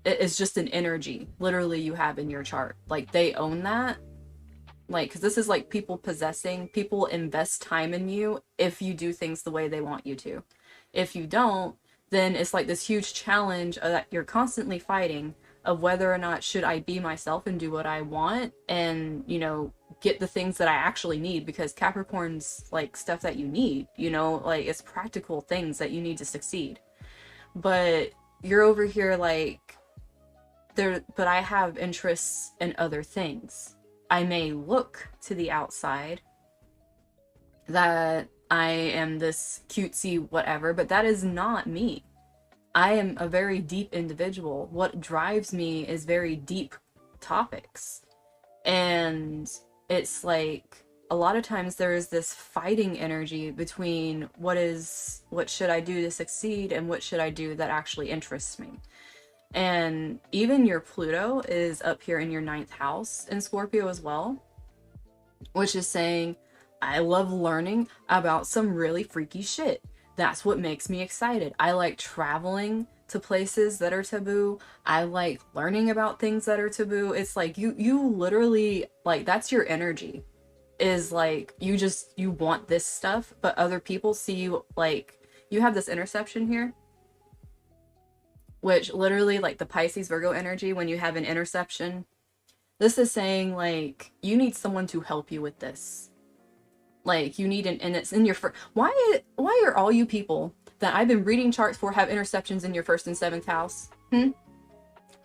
It's just an energy literally you have in your chart, like they own that. Like, because this is like people possessing, people invest time in you if you do things the way they want you to. If you don't, then it's like this huge challenge that you're constantly fighting of whether or not should I be myself and do what I want and, you know, get the things that I actually need, because Capricorn's like stuff that you need, you know, like it's practical things that you need to succeed. But you're over here like, but I have interests in other things. I may look to the outside that I am this cutesy whatever, but that is not me. I am a very deep individual. What drives me is very deep topics. And it's like a lot of times there is this fighting energy between what should I do to succeed and what should I do that actually interests me. And even your Pluto is up here in your 9th house in Scorpio as well, which is saying, I love learning about some really freaky shit. That's what makes me excited. I like traveling to places that are taboo. I like learning about things that are taboo. It's like you literally, like, that's your energy. Is like you want this stuff, but other people see you like you have this interception here, which literally, like the Pisces Virgo energy, when you have an interception, this is saying like you need someone to help you with this. Like you need and it's in your first. Why are all you people that I've been reading charts for have interceptions in your 1st and 7th house?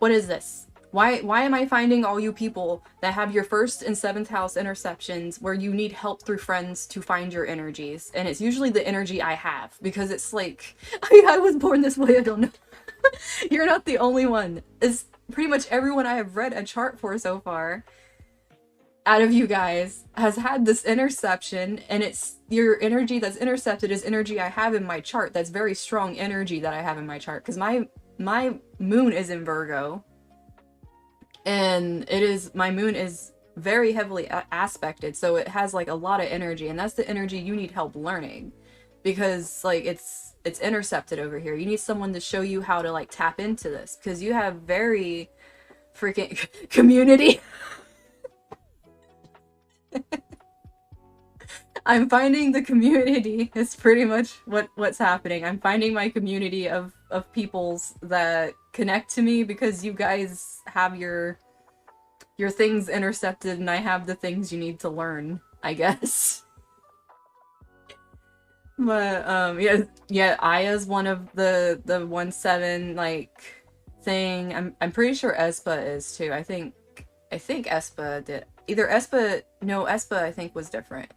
What is this? Why am I finding all you people that have your 1st and 7th house interceptions where you need help through friends to find your energies? And it's usually the energy I have, because it's like, I was born this way, I don't know. You're not the only one. It's pretty much everyone I have read a chart for so far out of you guys has had this interception, and it's your energy that's intercepted is energy I have in my chart. That's very strong energy that I have in my chart, because my moon is in Virgo, and my moon is very heavily aspected, so it has like a lot of energy, and that's the energy you need help learning, because like it's intercepted over here. You need someone to show you how to like tap into this, because you have very freaking community. I'm finding the community is pretty much what's happening. I'm finding my community of peoples that connect to me, because you guys have your your things intercepted and I have the things you need to learn, I guess. But yeah, Aya's one of the 1/7 like thing. I'm pretty sure Espa is too. I think Espa did either Espa no Espa I think was different.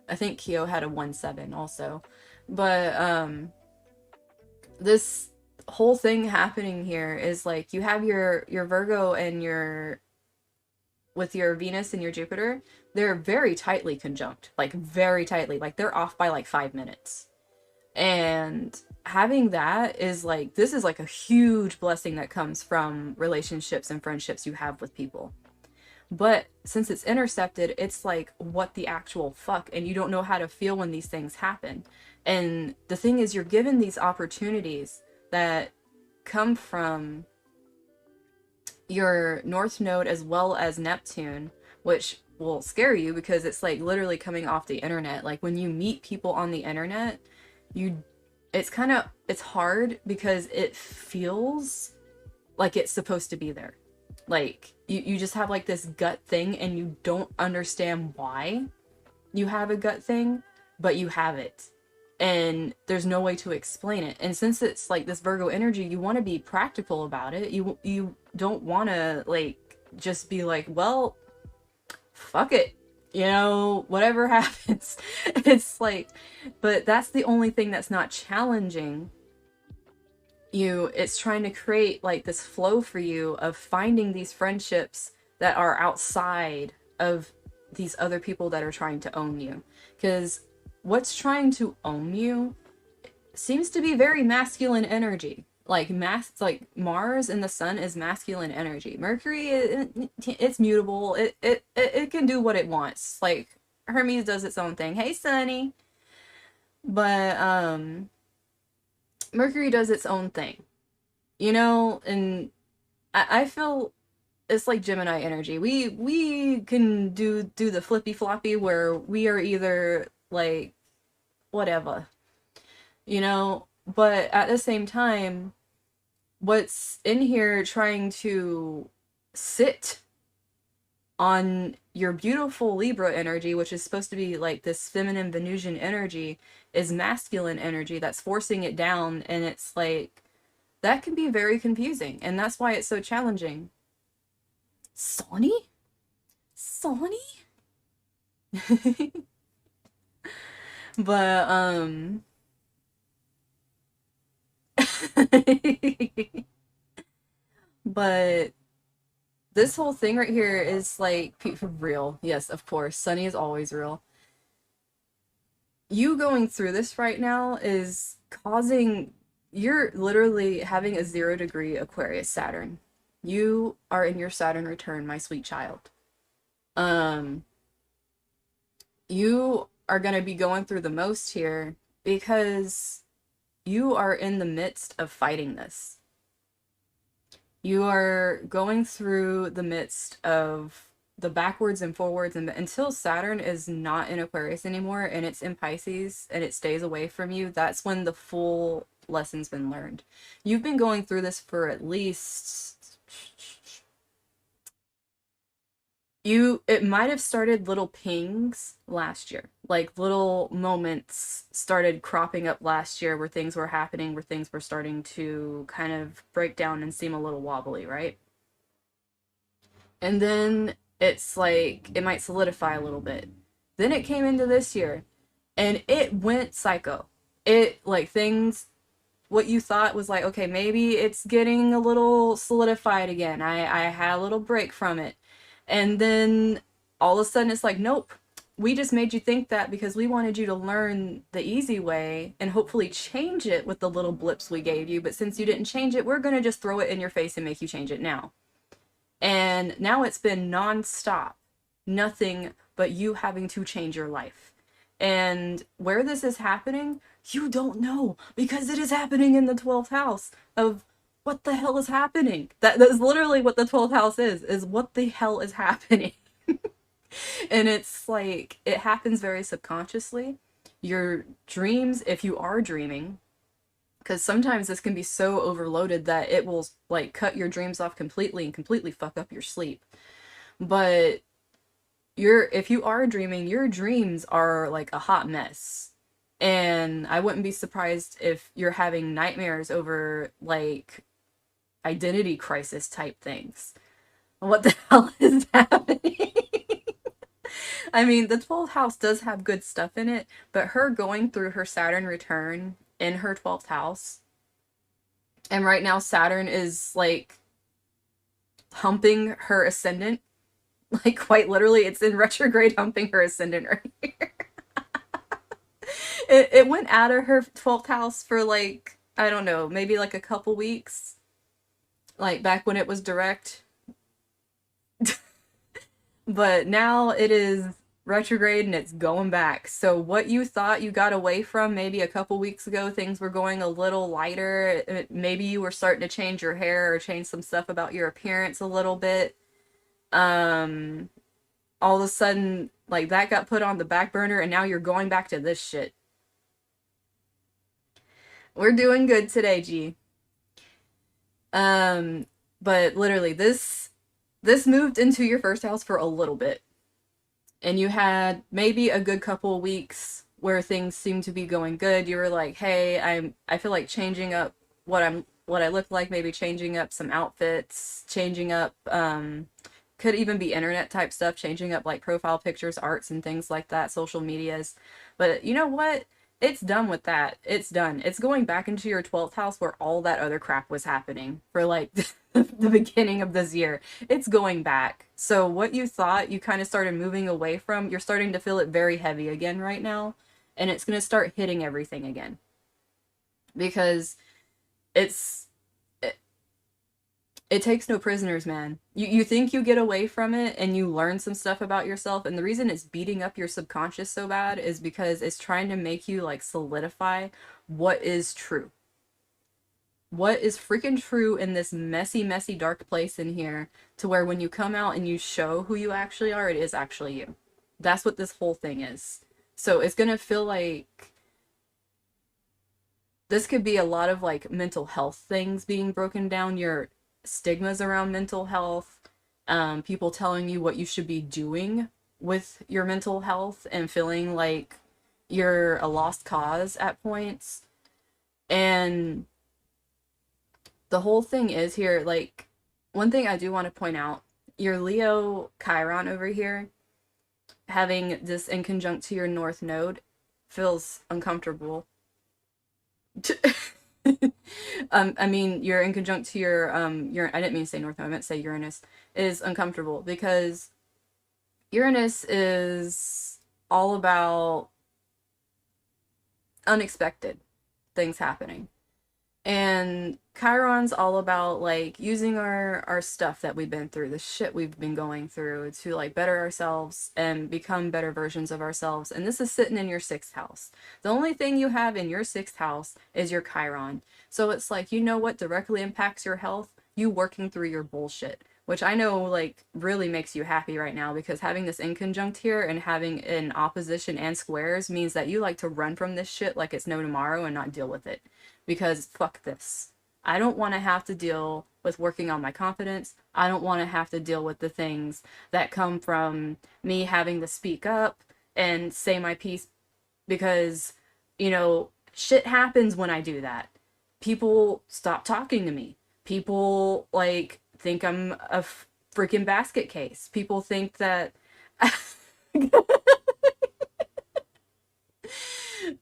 I think Kyo had a 1/7 also. But this whole thing happening here is like you have your Virgo and your with your Venus and your Jupiter, they're very tightly conjunct, like very tightly, like they're off by like 5 minutes. And having that is like, this is like a huge blessing that comes from relationships and friendships you have with people. But since it's intercepted, it's like, what the actual fuck? And you don't know how to feel when these things happen. And the thing is, you're given these opportunities that come from your North Node as well as Neptune, which will scare you because it's like literally coming off the internet. Like when you meet people on the internet, it's hard because it feels like it's supposed to be there. Like you just have like this gut thing and you don't understand why you have a gut thing, but you have it. And there's no way to explain it. And since it's like this Virgo energy, you want to be practical about it. You don't want to like just be like, well, fuck it. You know, whatever happens. It's like, but that's the only thing that's not challenging you. It's trying to create like this flow for you of finding these friendships that are outside of these other people that are trying to own you. Because what's trying to own you seems to be very masculine energy. Like like Mars and the sun is masculine energy. Mercury, it's mutable. It can do what it wants. Like Hermes does its own thing. Hey, Sunny. But Mercury does its own thing. You know, and I feel it's like Gemini energy. We can do the flippy floppy where we are either like whatever, you know, but at the same time, what's in here trying to sit on your beautiful Libra energy, which is supposed to be like this feminine Venusian energy, is masculine energy that's forcing it down. And it's like, that can be very confusing. And that's why it's so challenging. Sonny? Sonny? But but this whole thing right here is like real. Yes, of course. Sunny is always real. You going through this right now is causing, you're literally having a 0-degree Aquarius Saturn. You are in your Saturn return, my sweet child. You are going to be going through the most here because you are in the midst of fighting this. You are going through the midst of the backwards and forwards, and until Saturn is not in Aquarius anymore and it's in Pisces and it stays away from you, that's when the full lesson's been learned. You've been going through this for at least it might have started little pings last year, like little moments started cropping up last year where things were happening, where things were starting to kind of break down and seem a little wobbly, right? And then it's like it might solidify a little bit. Then it came into this year and it went psycho. It like things, what you thought was like, okay, maybe it's getting a little solidified again. I had a little break from it. And then all of a sudden it's like, nope, we just made you think that because we wanted you to learn the easy way and hopefully change it with the little blips we gave you. But since you didn't change it, we're going to just throw it in your face and make you change it now. And now it's been nonstop, nothing but you having to change your life. And where this is happening, you don't know because it is happening in the 12th house of what the hell is happening? That's literally what the 12th house is what the hell is happening? And it's like, it happens very subconsciously. Your dreams, if you are dreaming, because sometimes this can be so overloaded that it will like cut your dreams off completely and completely fuck up your sleep. But if you are dreaming, your dreams are like a hot mess. And I wouldn't be surprised if you're having nightmares over like identity crisis type things. What the hell is happening? I mean, the 12th house does have good stuff in it, but her going through her Saturn return in her 12th house, and right now Saturn is like humping her ascendant, like quite literally, it's in retrograde humping her ascendant right here. It went out of her 12th house for like, I don't know, maybe like a couple weeks, like back when it was direct. But now it is retrograde and it's going back. So what you thought you got away from maybe a couple weeks ago, things were going a little lighter. Maybe you were starting to change your hair or change some stuff about your appearance a little bit. All of a sudden, like that got put on the back burner and now you're going back to this shit. We're doing good today, G. But literally this moved into your first house for a little bit. And you had maybe a good couple of weeks where things seemed to be going good. You were like, "Hey, I feel like changing up what I look like, maybe changing up some outfits, changing up could even be internet type stuff, changing up like profile pictures, arts and things like that, social medias." But you know what? It's done with that. It's done. It's going back into your 12th house where all that other crap was happening for like the beginning of this year. It's going back. So what you thought you kind of started moving away from, you're starting to feel it very heavy again right now. And it's going to start hitting everything again. Because it's it takes no prisoners, man. You think you get away from it and you learn some stuff about yourself, and the reason it's beating up your subconscious so bad is because it's trying to make you like solidify what is true. What is freaking true in this messy, messy, dark place in here, to where when you come out and you show who you actually are, it is actually you. That's what this whole thing is. So it's gonna feel like this could be a lot of like mental health things being broken down, your stigmas around mental health, people telling you what you should be doing with your mental health and feeling like you're a lost cause at points. And the whole thing is here, like, one thing I do want to point out, your Leo Chiron over here, having this in conjunct to your North Node, feels uncomfortable. I mean, you're in conjunct to your, I didn't mean to say North Node, I meant to say Uranus, is uncomfortable because Uranus is all about unexpected things happening. And Chiron's all about like using our stuff that we've been through, the shit we've been going through to like better ourselves and become better versions of ourselves. And this is sitting in your 6th house. The only thing you have in your 6th house is your Chiron. So it's like, you know what directly impacts your health? You working through your bullshit. Which I know like really makes you happy right now, because having this in conjunct here and having an opposition and squares means that you like to run from this shit like it's no tomorrow and not deal with it. Because fuck this. I don't want to have to deal with working on my confidence. I don't want to have to deal with the things that come from me having to speak up and say my piece, because, you know, shit happens when I do that. People stop talking to me. People, like, think I'm a freaking basket case. People think that...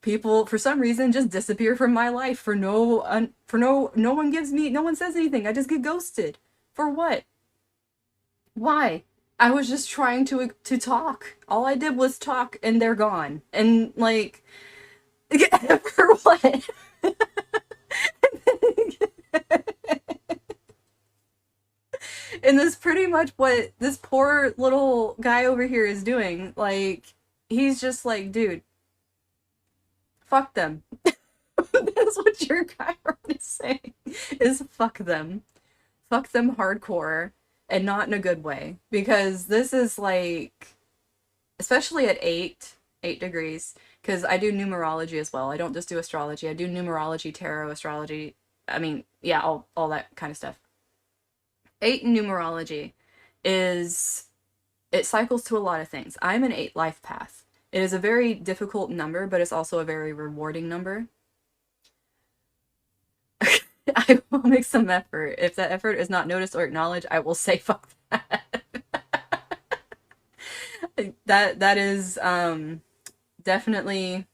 People for some reason just disappear from my life for no one says anything. I just get ghosted. For what? Why? I was just trying to talk. All I did was talk and they're gone. And like for what? And that's pretty much what this poor little guy over here is doing. Like, he's just like, dude, fuck them. That's what your Chiron is saying, is fuck them. Fuck them hardcore, and not in a good way. Because this is like, especially at 8 degrees, because I do numerology as well. I don't just do astrology. I do numerology, tarot, astrology. I mean, yeah, all that kind of stuff. 8 in numerology is it cycles to a lot of things. I'm an 8 life path. It is a very difficult number, but it's also a very rewarding number. I will make some effort. If that effort is not noticed or acknowledged, I will say fuck that. That is definitely,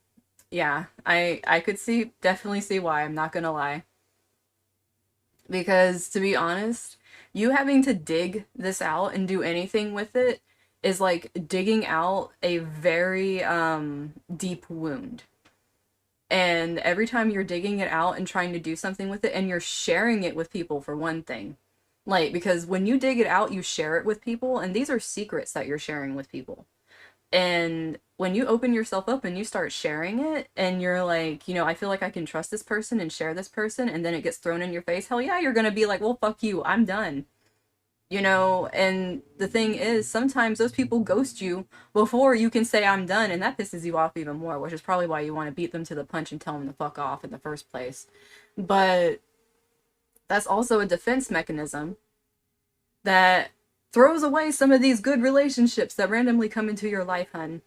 yeah. I could definitely see why. I'm not gonna lie. Because to be honest, you having to dig this out and do anything with it is like digging out a very deep wound. And every time you're digging it out and trying to do something with it, and you're sharing it with people for one thing. Like, because when you dig it out, you share it with people, and these are secrets that you're sharing with people. And when you open yourself up and you start sharing it, and you're like, you know, I feel like I can trust this person and share this person, and then it gets thrown in your face, hell yeah, you're gonna be like, well, fuck you, I'm done. You know, and the thing is, sometimes those people ghost you before you can say I'm done, and that pisses you off even more, which is probably why you want to beat them to the punch and tell them to fuck off in the first place. But that's also a defense mechanism that throws away some of these good relationships that randomly come into your life, hun.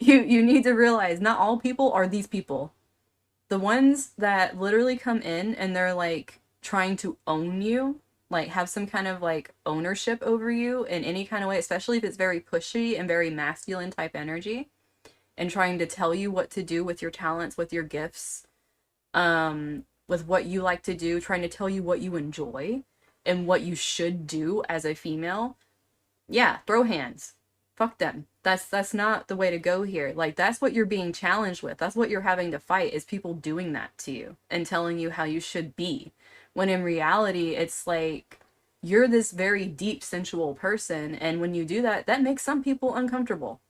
You need to realize not all people are these people. The ones that literally come in and they're like trying to own you, like have some kind of like ownership over you in any kind of way, especially if it's very pushy and very masculine type energy, and trying to tell you what to do with your talents, with your gifts, with what you like to do, trying to tell you what you enjoy and what you should do as a female. Yeah, throw hands. Fuck them. That's not the way to go here. Like, that's what you're being challenged with. That's what you're having to fight, is people doing that to you and telling you how you should be. When in reality, it's like you're this very deep sensual person, and when you do that, that makes some people uncomfortable.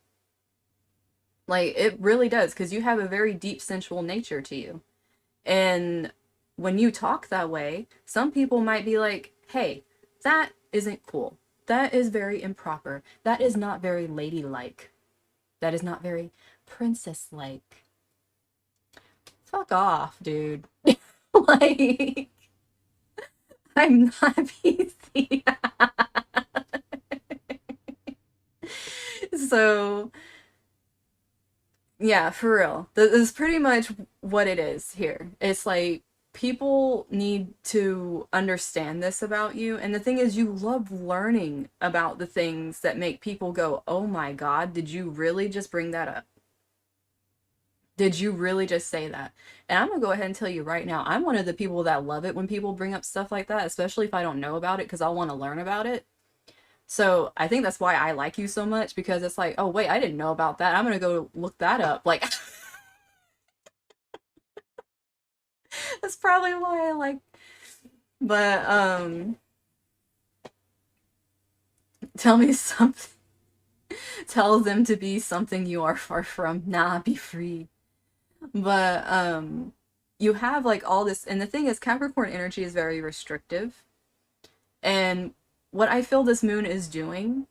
Like, it really does, because you have a very deep sensual nature to you. And when you talk that way, some people might be like, hey, that isn't cool. That is very improper. That is not very ladylike. That is not very princess-like. Fuck off, dude. Like, I'm not PC. So, yeah, for real. This is pretty much what it is here. It's like people need to understand this about you. And the thing is, you love learning about the things that make people go, oh my God, did you really just bring that up? Did you really just say that? And I'm gonna go ahead and tell you right now, I'm one of the people that love it when people bring up stuff like that, especially if I don't know about it, because I'll want to learn about it. So I think that's why I like you so much, because it's like, oh wait, I didn't know about that. I'm gonna go look that up. Like, that's probably why I like. But tell me something. Tell them to be something you are far from. Nah, be free. But you have like all this, and the thing is, Capricorn energy is very restrictive. And what I feel this moon is doing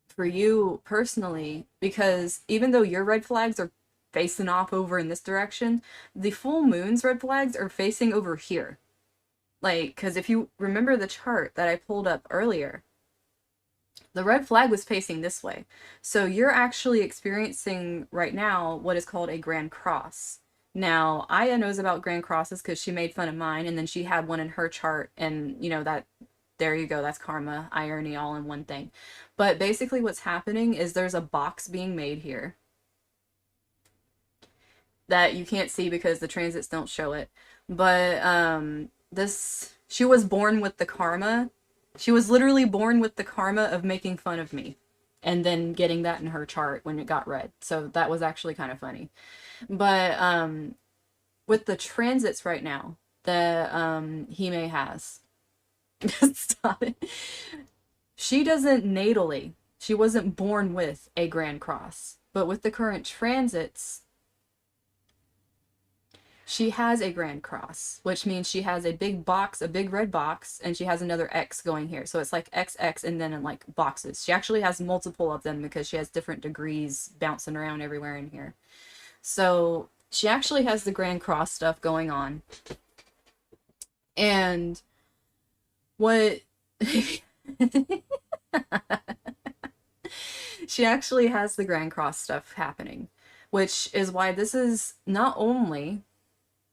for you personally, because even though your red flags are facing off over in this direction, the full moon's red flags are facing over here. Like, because if you remember the chart that I pulled up earlier, the red flag was facing this way. So you're actually experiencing right now what is called a grand cross. Now, Aya knows about grand crosses because she made fun of mine, and then she had one in her chart, and you know that, there you go, that's karma, irony, all in one thing. But basically what's happening is there's a box being made here that you can't see because the transits don't show it. But she was born with the karma. She was literally born with the karma of making fun of me, and then getting that in her chart when it got read. So that was actually kind of funny. But with the transits right now that Hime has, stop it. She doesn't natally. She wasn't born with a grand cross. But with the current transits, she has a grand cross, which means she has a big box, a big red box, and she has another X going here. So it's like XX and then in like boxes. She actually has multiple of them because she has different degrees bouncing around everywhere in here. So she actually has the grand cross stuff going on. And what She actually has the Grand Cross stuff happening, which is why this is not only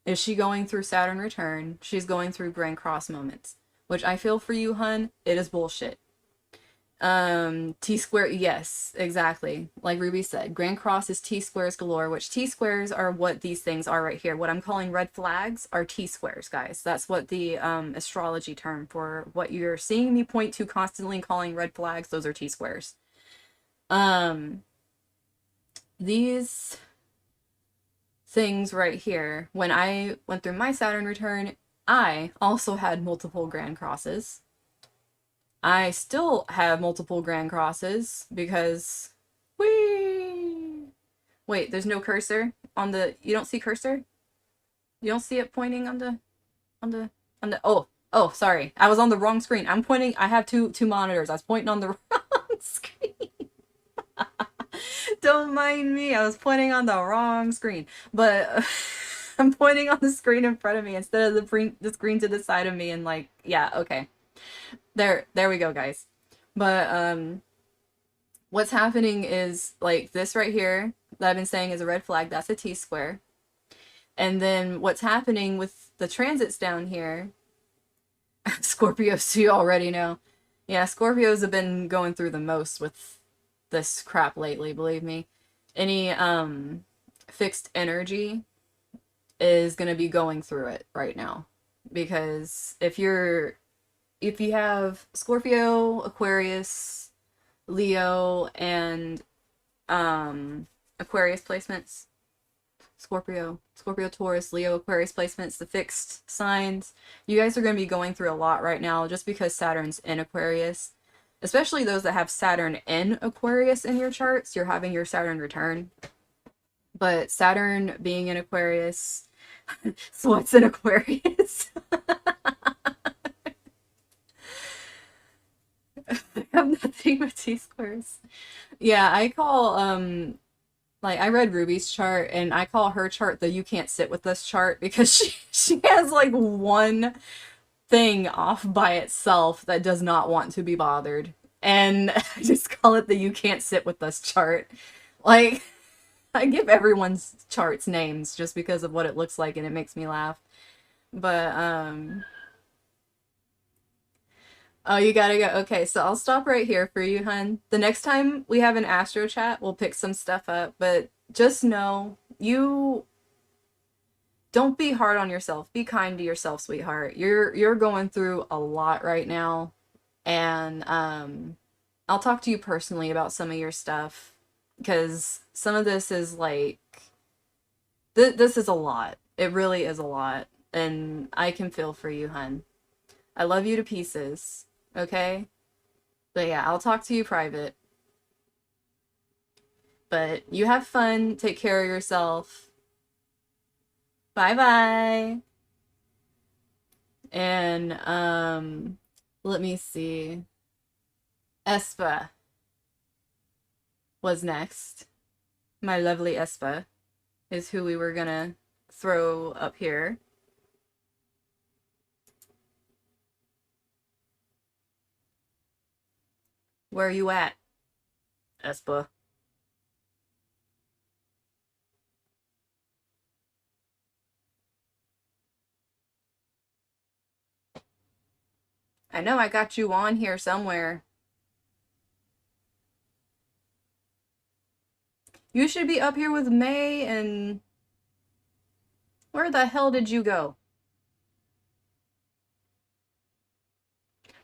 is she going through Saturn return, she's going through Grand Cross moments, which I feel for you, hun, it is bullshit. T square, yes, exactly. Like Ruby said, Grand Cross is T squares galore, which T squares are what these things are right here. What I'm calling red flags are T squares, guys. That's what the astrology term for what you're seeing me point to constantly calling red flags, those are T squares. These things right here, when I went through my Saturn return, I also had multiple Grand Crosses. I still have multiple Grand Crosses because whee! Wait, there's no cursor on the, you don't see cursor? You don't see it pointing on the oh, sorry. I was on the wrong screen. I'm pointing, I have two monitors. I was pointing on the wrong screen. Don't mind me. I was pointing on the wrong screen. But I'm pointing on the screen in front of me instead of the screen to the side of me and like, yeah, okay. There we go, guys. But what's happening is like this right here that I've been saying is a red flag. That's a T square. And then what's happening with the transits down here, Scorpios, you already know. Yeah, Scorpios have been going through the most with this crap lately, believe me. Any fixed energy is going to be going through it right now. Because if you have Scorpio, Aquarius, Leo, and Aquarius placements, Scorpio, Taurus, Leo, Aquarius placements, the fixed signs, you guys are going to be going through a lot right now just because Saturn's in Aquarius. Especially those that have Saturn in Aquarius in your charts, you're having your Saturn return. But Saturn being in Aquarius, so what's in Aquarius? I have nothing but T-squares. Yeah, I call, like, I read Ruby's chart, and I call her chart the you can't sit with us chart because she has, like, one thing off by itself that does not want to be bothered. And I just call it the you can't sit with us chart. Like, I give everyone's charts names just because of what it looks like and it makes me laugh. But, oh, you gotta go. Okay, so I'll stop right here for you, hun. The next time we have an Astro chat, we'll pick some stuff up, but just know you don't be hard on yourself. Be kind to yourself, sweetheart. You're going through a lot right now, and I'll talk to you personally about some of your stuff because some of this is like this is a lot. It really is a lot, and I can feel for you, hun. I love you to pieces. Okay? But yeah, I'll talk to you private. But you have fun. Take care of yourself. Bye-bye. And, let me see. Espa was next. My lovely Espa is who we were gonna throw up here. Where are you at, Espa? I know I got you on here somewhere. You should be up here with May and... Where the hell did you go?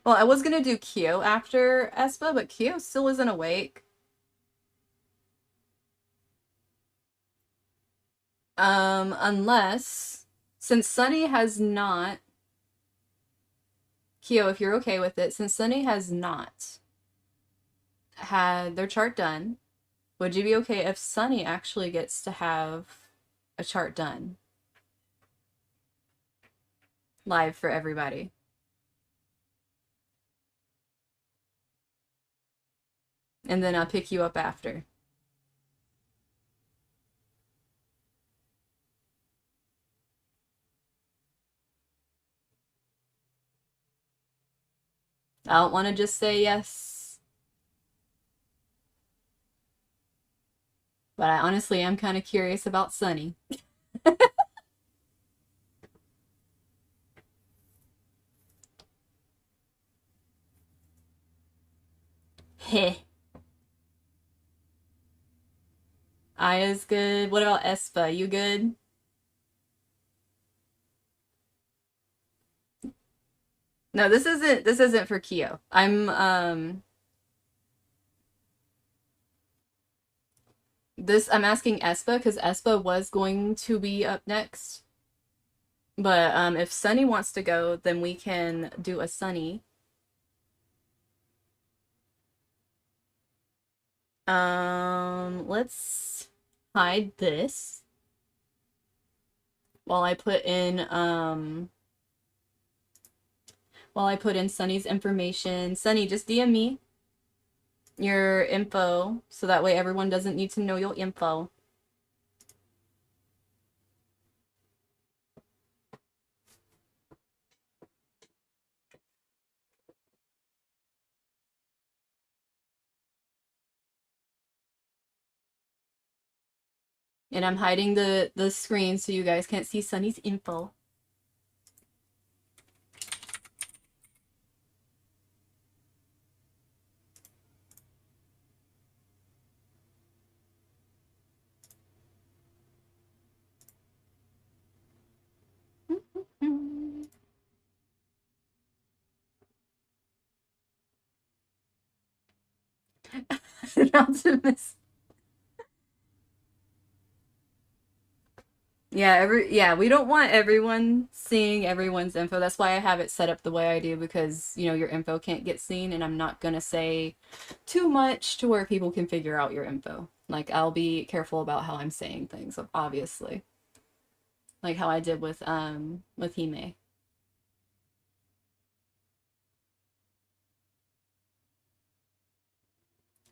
Well, I was gonna do Kyo after Espa, but Kyo still isn't awake. Unless... Since Sunny has not... Kyo, if you're okay with it, since Sunny has not had their chart done, would you be okay if Sunny actually gets to have a chart done? Live for everybody. And then I'll pick you up after. I don't want to just say yes. But I honestly am kind of curious about Sunny. Heh. Aya's good. What about Espa? You good? No, this isn't for Kyo. I'm asking Espa because Espa was going to be up next. But if Sunny wants to go, then we can do a Sunny. Let's hide this while I put in Sunny's information. Sunny, just DM me your info so that way everyone doesn't need to know your info. And I'm hiding the screen so you guys can't see Sunny's info. Optimus. Yeah, we don't want everyone seeing everyone's info. That's why I have it set up the way I do because, you know, your info can't get seen and I'm not gonna say too much to where people can figure out your info. Like I'll be careful about how I'm saying things, obviously. Like how I did with Hime.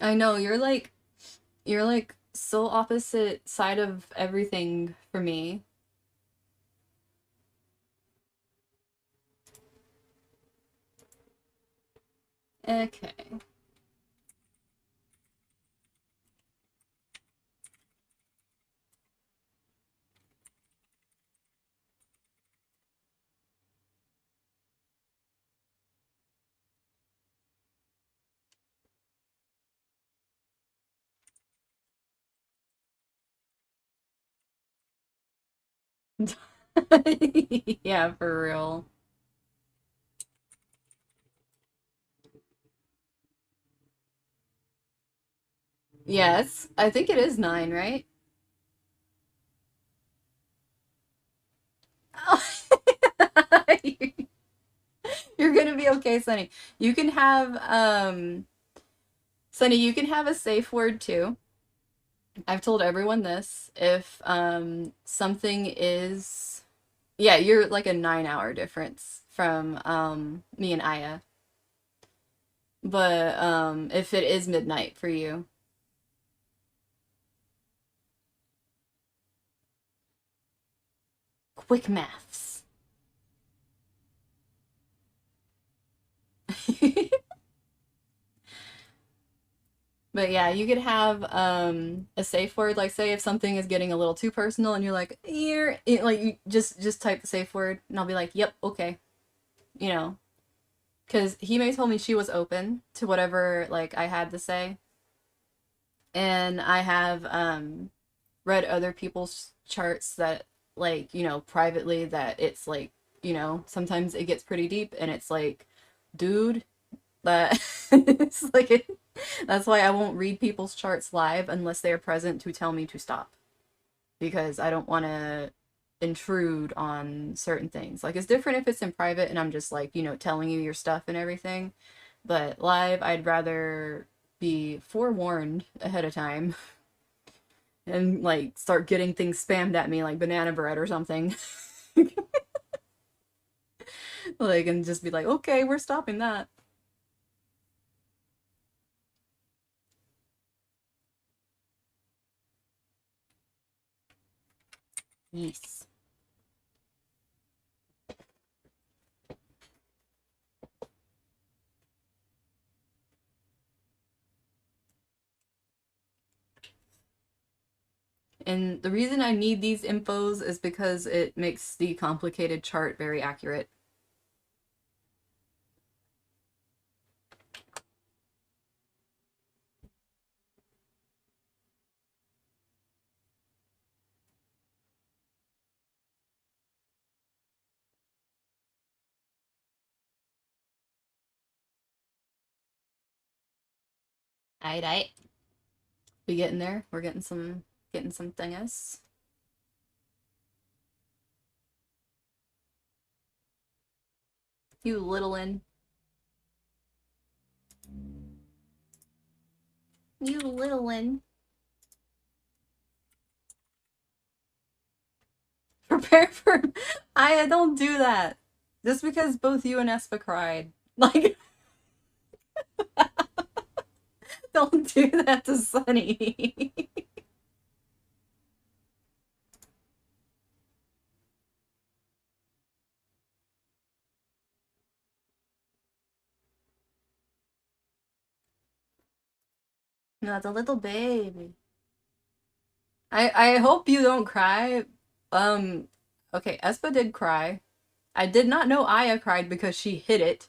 I know you're like so opposite side of everything for me. Okay. Yeah, for real. Yes, I think it is 9, right? You're gonna be okay, Sunny. You can have Sunny, you can have a safe word too. I've told everyone this. If something is yeah, you're like a 9-hour difference from me and Aya. But if it is midnight for you. Quick maths. But yeah, you could have a safe word, like say if something is getting a little too personal and you're like, here, like you just type the safe word and I'll be like, yep, okay. You know, because Hime told me she was open to whatever like I had to say. And I have read other people's charts that like, you know, privately that it's like, you know, sometimes it gets pretty deep and it's like, dude, that it's like that's why I won't read people's charts live unless they are present to tell me to stop because I don't want to intrude on certain things. Like it's different if it's in private and I'm just like, you know, telling you your stuff and everything. But live, I'd rather be forewarned ahead of time and like start getting things spammed at me like banana bread or something. Like and just be like, "Okay, we're stopping that." Yes. And the reason I need these infos is because it makes the complicated chart very accurate. Aight. We getting there. We're getting some thingus. You littlin'. You littlin'. Prepare for I don't do that. Just because both you and Espa cried. Like don't do that to Sunny. Not a little baby. I hope you don't cry. Okay, Espa did cry. I did not know Aya cried because she hid it.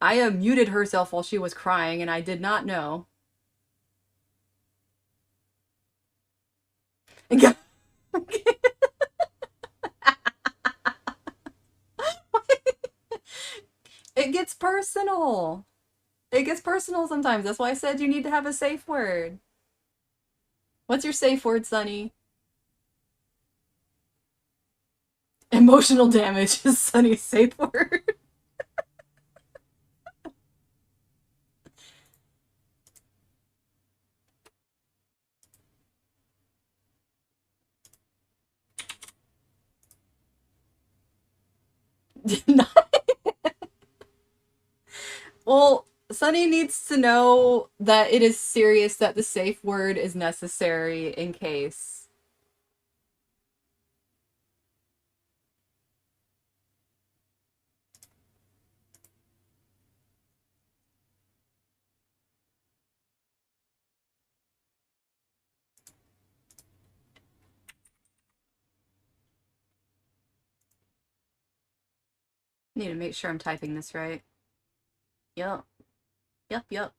Aya muted herself while she was crying, and I did not know. It gets personal. It gets personal sometimes. That's why I said you need to have a safe word. What's your safe word, Sunny? Emotional damage is Sunny's safe word. Well, Sunny needs to know that it is serious, that the safe word is necessary in case. Need to make sure I'm typing this right. Yup. Yup, yup.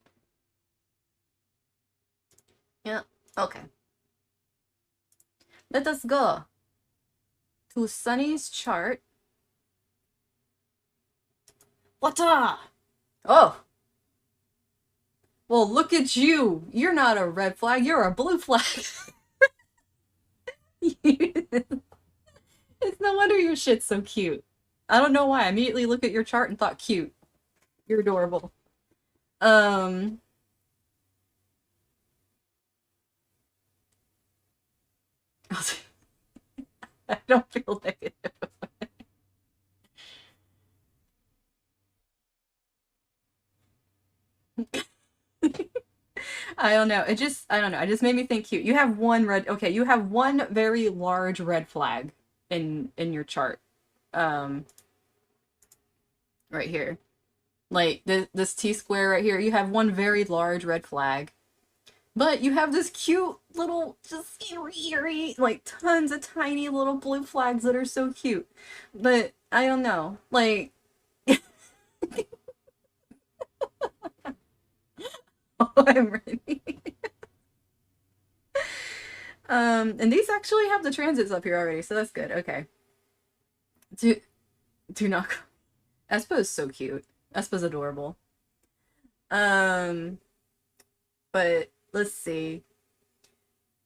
Yep. Okay. Let us go to Sunny's chart. Wata! Oh! Well, look at you! You're not a red flag, you're a blue flag! It's no wonder your shit's so cute. I don't know why. I immediately looked at your chart and thought cute. You're adorable. I don't feel negative. I don't know. I don't know. It just made me think cute. You have one red, okay, you have one very large red flag in your chart. Um, right here. Like this T-square right here, you have one very large red flag. But you have this cute little, just eerie, like tons of tiny little blue flags that are so cute. But I don't know. Like oh, I'm ready. And these actually have the transits up here already, so that's good. Okay. Do do not. Espa is so cute. Espa's adorable. Um, but let's see.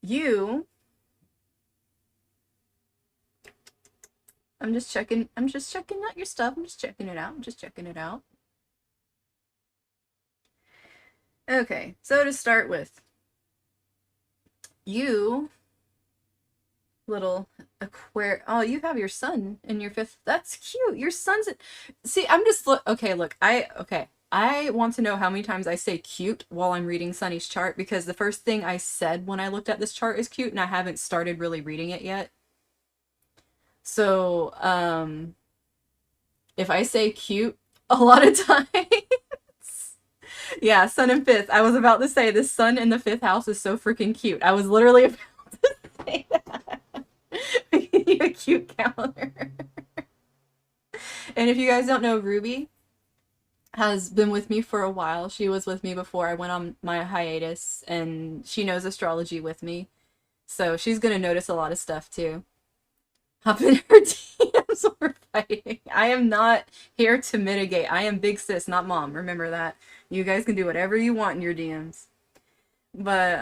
You. I'm just checking. I'm just checking out your stuff. I'm just checking it out. I'm just checking it out. Okay, so to start with, you little oh, you have your sun in your fifth. That's cute. Your sun's see, I'm just okay, look. I want to know how many times I say cute while I'm reading Sunny's chart, because the first thing I said when I looked at this chart is cute, and I haven't started really reading it yet. So, if I say cute a lot of times, Yeah, sun in fifth. I was about to say the sun in the fifth house is so freaking cute. I was literally about to say that. We can do a cute calendar. And if you guys don't know, Ruby has been with me for a while. She was with me before I went on my hiatus, and she knows astrology with me. So she's gonna notice a lot of stuff too. Hop in her DMs or fighting. I am not here to mitigate. I am big sis, not mom. Remember that. You guys can do whatever you want in your DMs. But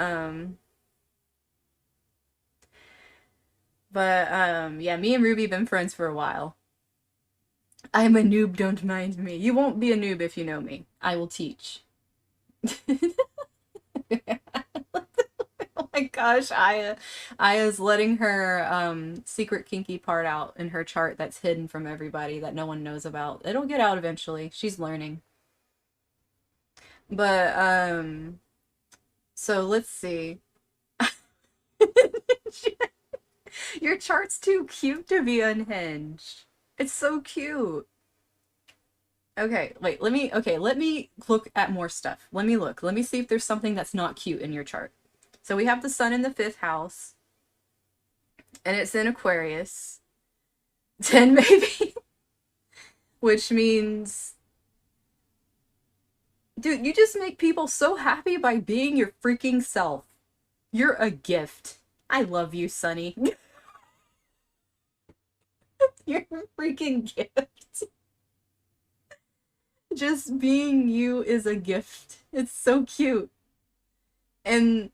yeah, me and Ruby been friends for a while. I'm a noob, don't mind me. You won't be a noob if you know me. I will teach. Oh my gosh, Aya's letting her secret kinky part out in her chart that's hidden from everybody that no one knows about. It'll get out eventually. She's learning. But so let's see. Your chart's too cute to be unhinged. It's so cute. Okay, wait, let me look at more stuff. Let me look. Let me see if there's something that's not cute in your chart. So we have the sun in the fifth house, and it's in Aquarius. 10 maybe. Which means, dude, you just make people so happy by being your freaking self. You're a gift. I love you, Sunny. You're a freaking gift. Just being you is a gift. It's so cute. And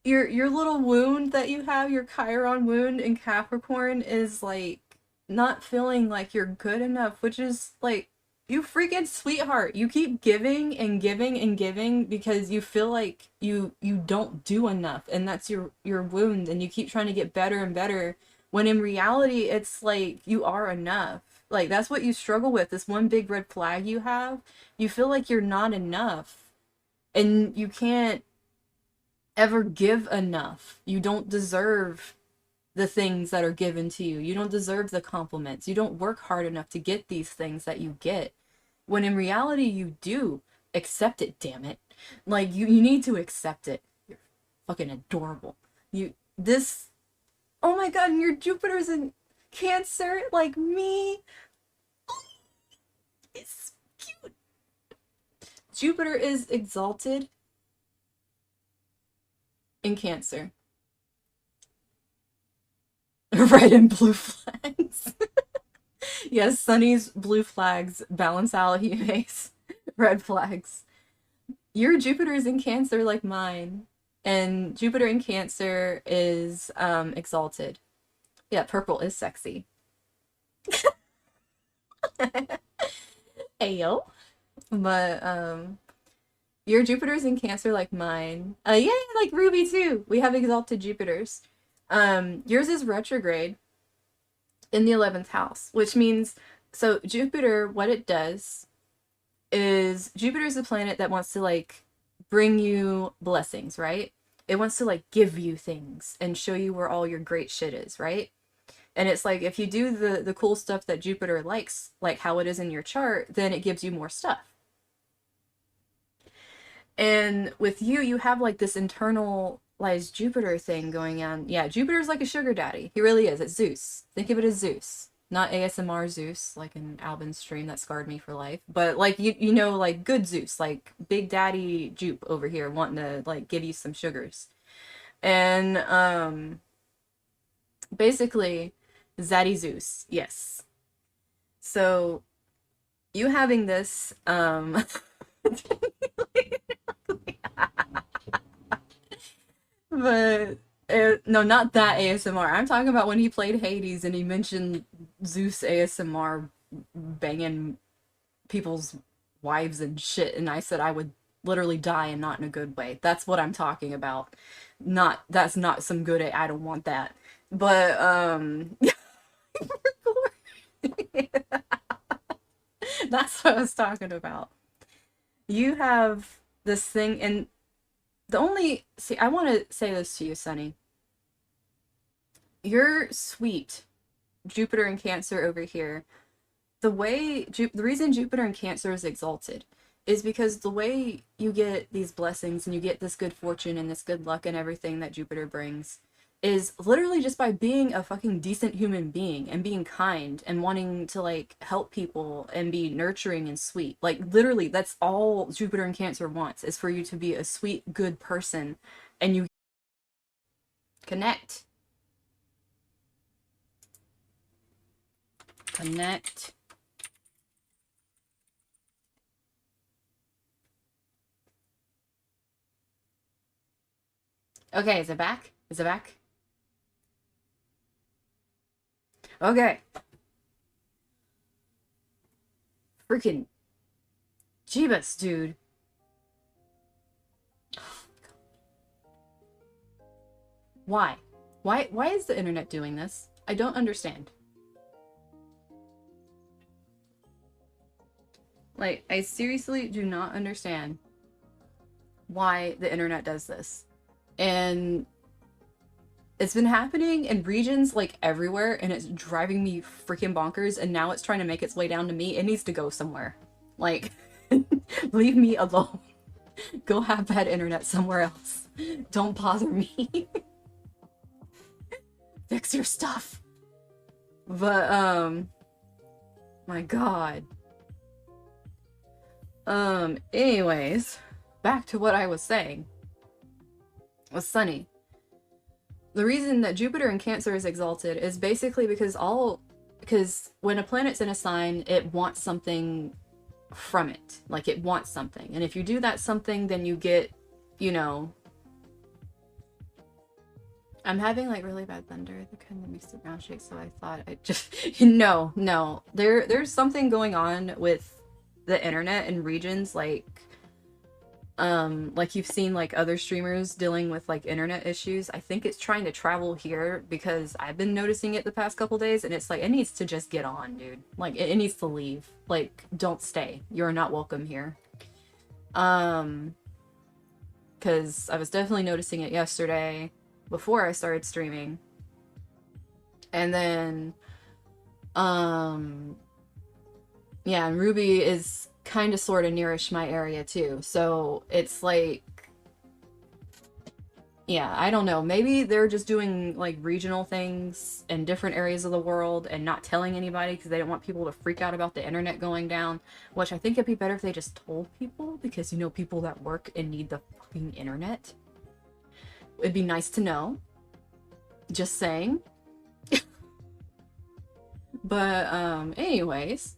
your little wound that you have, your Chiron wound in Capricorn, is like not feeling like you're good enough, which is like, you freaking sweetheart. You keep giving and giving and giving because you feel like you don't do enough, and that's your wound, and you keep trying to get better and better, when in reality it's like you are enough. Like, that's what you struggle with. This one big red flag you have. You feel like you're not enough, and you can't ever give enough. You don't deserve the things that are given to you. You don't deserve the compliments. You don't work hard enough to get these things that you get. When in reality you do. Accept it, damn it. Like, you need to accept it. You're fucking adorable. This, oh my god, and your Jupiter's in Cancer, like me. It's cute. Jupiter is exalted in Cancer. Red and blue flags. Yes, Sunny's blue flags balance out Yume's red flags. Your Jupiter is in Cancer like mine. And Jupiter in Cancer is exalted. Yeah, purple is sexy. Ayo. But your Jupiter's in Cancer like mine. Yeah, like Ruby too. We have exalted Jupiters. Yours is retrograde in the 11th house, which means, so Jupiter, what it does is, Jupiter is the planet that wants to like bring you blessings, right? It wants to like give you things and show you where all your great shit is, right? And it's like, if you do the cool stuff that Jupiter likes, like how it is in your chart, then it gives you more stuff. And with you, you have like this internalized Jupiter thing going on. Yeah, Jupiter's like a sugar daddy. He really is. It's Zeus. Think of it as Zeus. Not ASMR Zeus, like an Albin stream that scarred me for life. But like, you know, like good Zeus, like Big Daddy Jupe over here wanting to like give you some sugars. And basically, Zaddy Zeus, yes. So you having this but no, not that ASMR. I'm talking about when he played Hades and he mentioned Zeus ASMR banging people's wives and shit, and I said I would literally die, and not in a good way. That's what I'm talking about. That's not some good, I don't want that. But that's what I was talking about. You have this thing, and see, I want to say this to you, Sunny. You're sweet. Jupiter in Cancer over here. The reason Jupiter in Cancer is exalted is because the way you get these blessings and you get this good fortune and this good luck and everything that Jupiter brings is literally just by being a fucking decent human being and being kind and wanting to like help people and be nurturing and sweet. Like literally that's all Jupiter in Cancer wants, is for you to be a sweet, good person and you connect. Connect. Okay, is it back? Is it back? Okay. Freaking Jeebus, dude. Why? Why is the internet doing this? I don't understand. Like, I seriously do not understand why the internet does this. And it's been happening in regions like everywhere, and it's driving me freaking bonkers, and now it's trying to make its way down to me. It needs to go somewhere. Like, leave me alone. Go have bad internet somewhere else. Don't bother me. Fix your stuff. But, my God. Anyways, back to what I was saying. With Sunny. The reason that Jupiter in Cancer is exalted is basically because when a planet's in a sign, it wants something from it. Like, it wants something. And if you do that something, then you get, you know... I'm having, like, really bad thunder. The kind that makes the ground shake, so I thought I just... No. There's something going on with the internet in regions, like you've seen like other streamers dealing with like internet issues. I think it's trying to travel here because I've been noticing it the past couple days, and it's like it needs to just get on, dude. Like it needs to leave. Like, don't stay. You're not welcome here. Because I was definitely noticing it yesterday before I started streaming. And then yeah, and Ruby is kind of sort of nearish my area too, so it's like, yeah, I don't know, maybe they're just doing like regional things in different areas of the world and not telling anybody because they don't want people to freak out about the internet going down, which I think it'd be better if they just told people, because you know, people that work and need the fucking internet, it'd be nice to know, just saying. But anyways,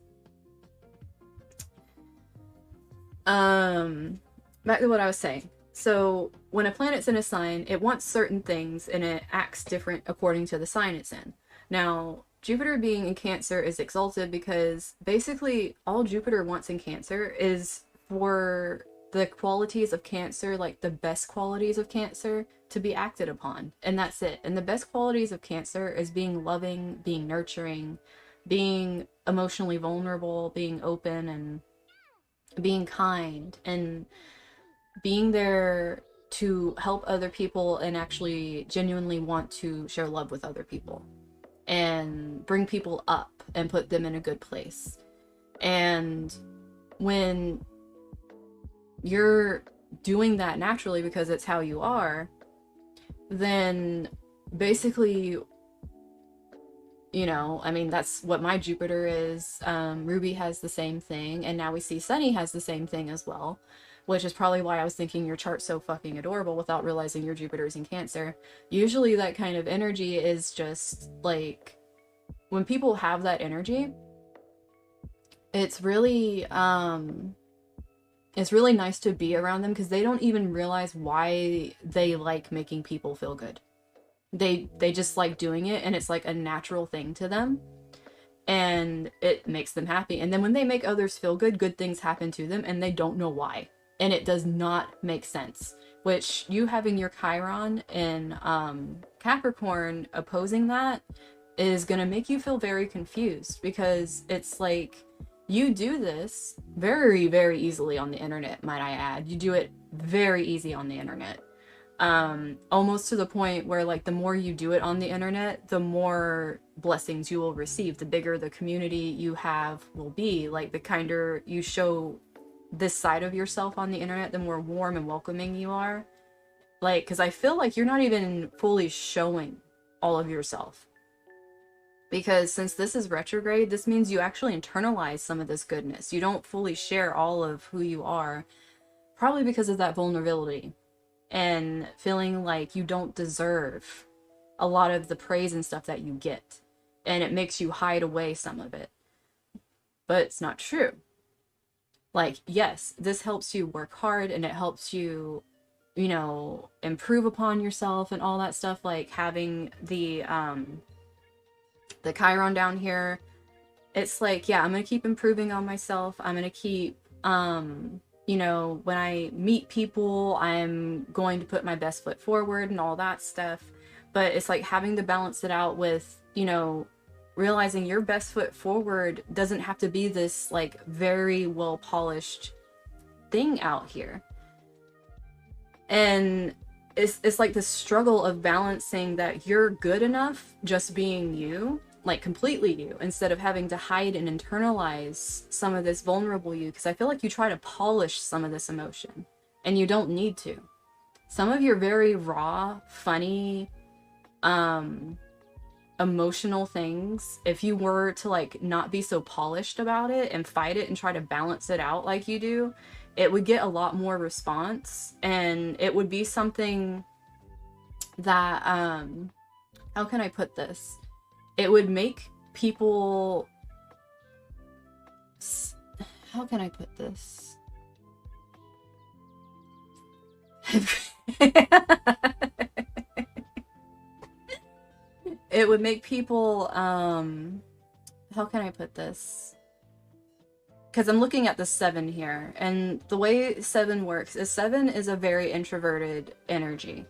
back to what I was saying. So when a planet's in a sign, it wants certain things and it acts different according to the sign it's in. Now, Jupiter being in Cancer is exalted because basically all Jupiter wants in Cancer is for the qualities of Cancer, like the best qualities of Cancer, to be acted upon. And that's it. And the best qualities of Cancer is being loving, being nurturing, being emotionally vulnerable, being open, and being kind, and being there to help other people and actually genuinely want to share love with other people and bring people up and put them in a good place. And when you're doing that naturally because it's how you are, then basically, you know, I mean, that's what my Jupiter is. Ruby has the same thing, and now we see Sunny has the same thing as well, which is probably why I was thinking your chart's so fucking adorable without realizing your Jupiter's in Cancer. Usually that kind of energy is just, like, when people have that energy, it's really nice to be around them because they don't even realize why they like making people feel good. They just like doing it, and it's like a natural thing to them, and it makes them happy. And then when they make others feel good, good things happen to them, and they don't know why, and it does not make sense. Which, you having your Chiron in Capricorn opposing that is gonna make you feel very confused, because it's like, you do this very, very easily on the internet, might I add. You do it very easy on the internet. Almost to the point where, like, the more you do it on the internet, the more blessings you will receive, the bigger the community you have will be, like, the kinder you show this side of yourself on the internet, the more warm and welcoming you are. Like, because I feel like you're not even fully showing all of yourself. Because since this is retrograde, this means you actually internalize some of this goodness. You don't fully share all of who you are, probably because of that vulnerability and feeling like you don't deserve a lot of the praise and stuff that you get. And it makes you hide away some of it. But it's not true. Like, yes, this helps you work hard and it helps you, you know, improve upon yourself and all that stuff. Like having the Chiron down here, it's like, yeah, I'm gonna keep improving on myself. I'm gonna keep, you know, when I meet people, I'm going to put my best foot forward and all that stuff. But it's like having to balance it out with, you know, realizing your best foot forward doesn't have to be this like very well polished thing out here. And it's like this struggle of balancing that you're good enough just being you, like completely you, instead of having to hide and internalize some of this vulnerable you, because I feel like you try to polish some of this emotion and you don't need to. Some of your very raw, funny, emotional things, if you were to like not be so polished about it and fight it and try to balance it out like you do, it would get a lot more response, and it would be something that how can I put this? It would make people, how can I put this? It would make people, how can I put this? Because I'm looking at the 7 here, and the way 7 works is 7 is a very introverted energy.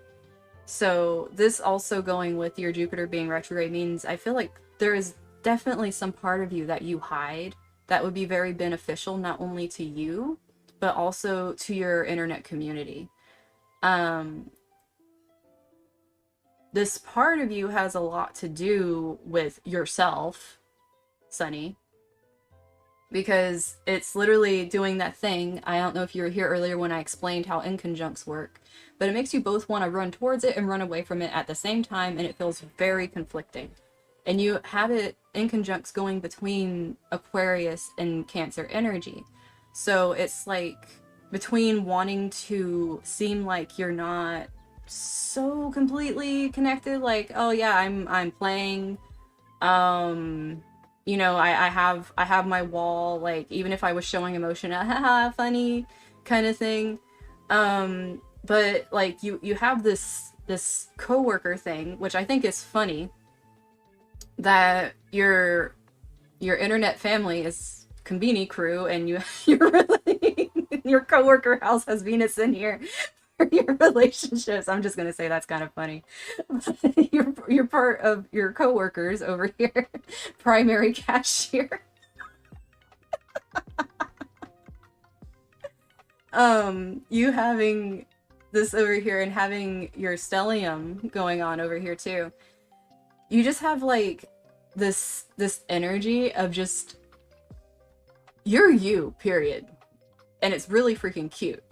So this also going with your Jupiter being retrograde means I feel like there is definitely some part of you that you hide that would be very beneficial, not only to you, but also to your internet community. This part of you has a lot to do with yourself, Sunny, because it's literally doing that thing. I don't know if you were here earlier when I explained how inconjuncts work, but it makes you both want to run towards it and run away from it at the same time, and it feels very conflicting. And you have it inconjuncts going between Aquarius and Cancer energy. So it's like between wanting to seem like you're not so completely connected, like, oh yeah, I'm playing, you know, I have my wall, like even if I was showing emotion, haha, funny kind of thing. But like you have this coworker thing, which I think is funny, that your internet family is Combini crew, and you're really your coworker house has Venus in here for your relationships. I'm just gonna say that's kind of funny. You're part of your coworkers over here, primary cashier. You having this over here and having your stellium going on over here too. You just have like this energy of just you're you, period. And it's really freaking cute.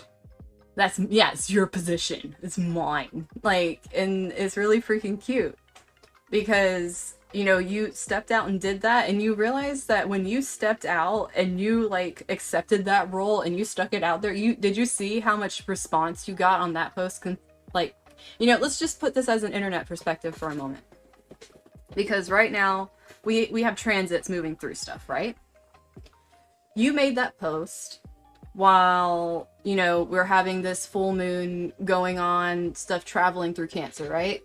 That's, yeah, it's your position. It's mine. Like, and it's really freaking cute because, you know, you stepped out and did that, and you realized that when you stepped out and you like accepted that role and you stuck it out there, did you see how much response you got on that post? Like, you know, let's just put this as an internet perspective for a moment, because right now we have transits moving through stuff, right? You made that post while, you know, we're having this full moon going on, stuff traveling through Cancer, right?